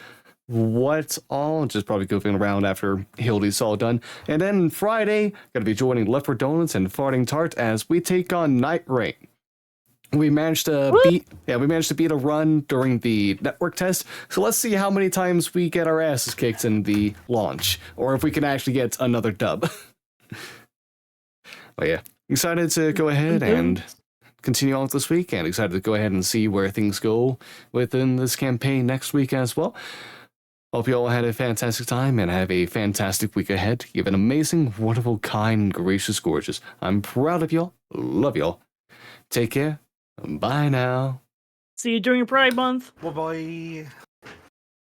[SPEAKER 1] what all, just probably goofing around after Hildy's all done. And then Friday, gonna be joining Leopard Donuts and Farting Tart as we take on Night Rain. We managed to beat a run during the network test, so let's see how many times we get our asses kicked in the launch, or if we can actually get another dub. But yeah, excited to go ahead and continue on with this week, and excited to go ahead and see where things go within this campaign next week as well. Hope you all had a fantastic time and have a fantastic week ahead. You have an amazing, wonderful, kind, gracious, gorgeous. I'm proud of y'all. Love y'all. Take care. Bye now.
[SPEAKER 3] See you during Pride Month.
[SPEAKER 2] Bye bye.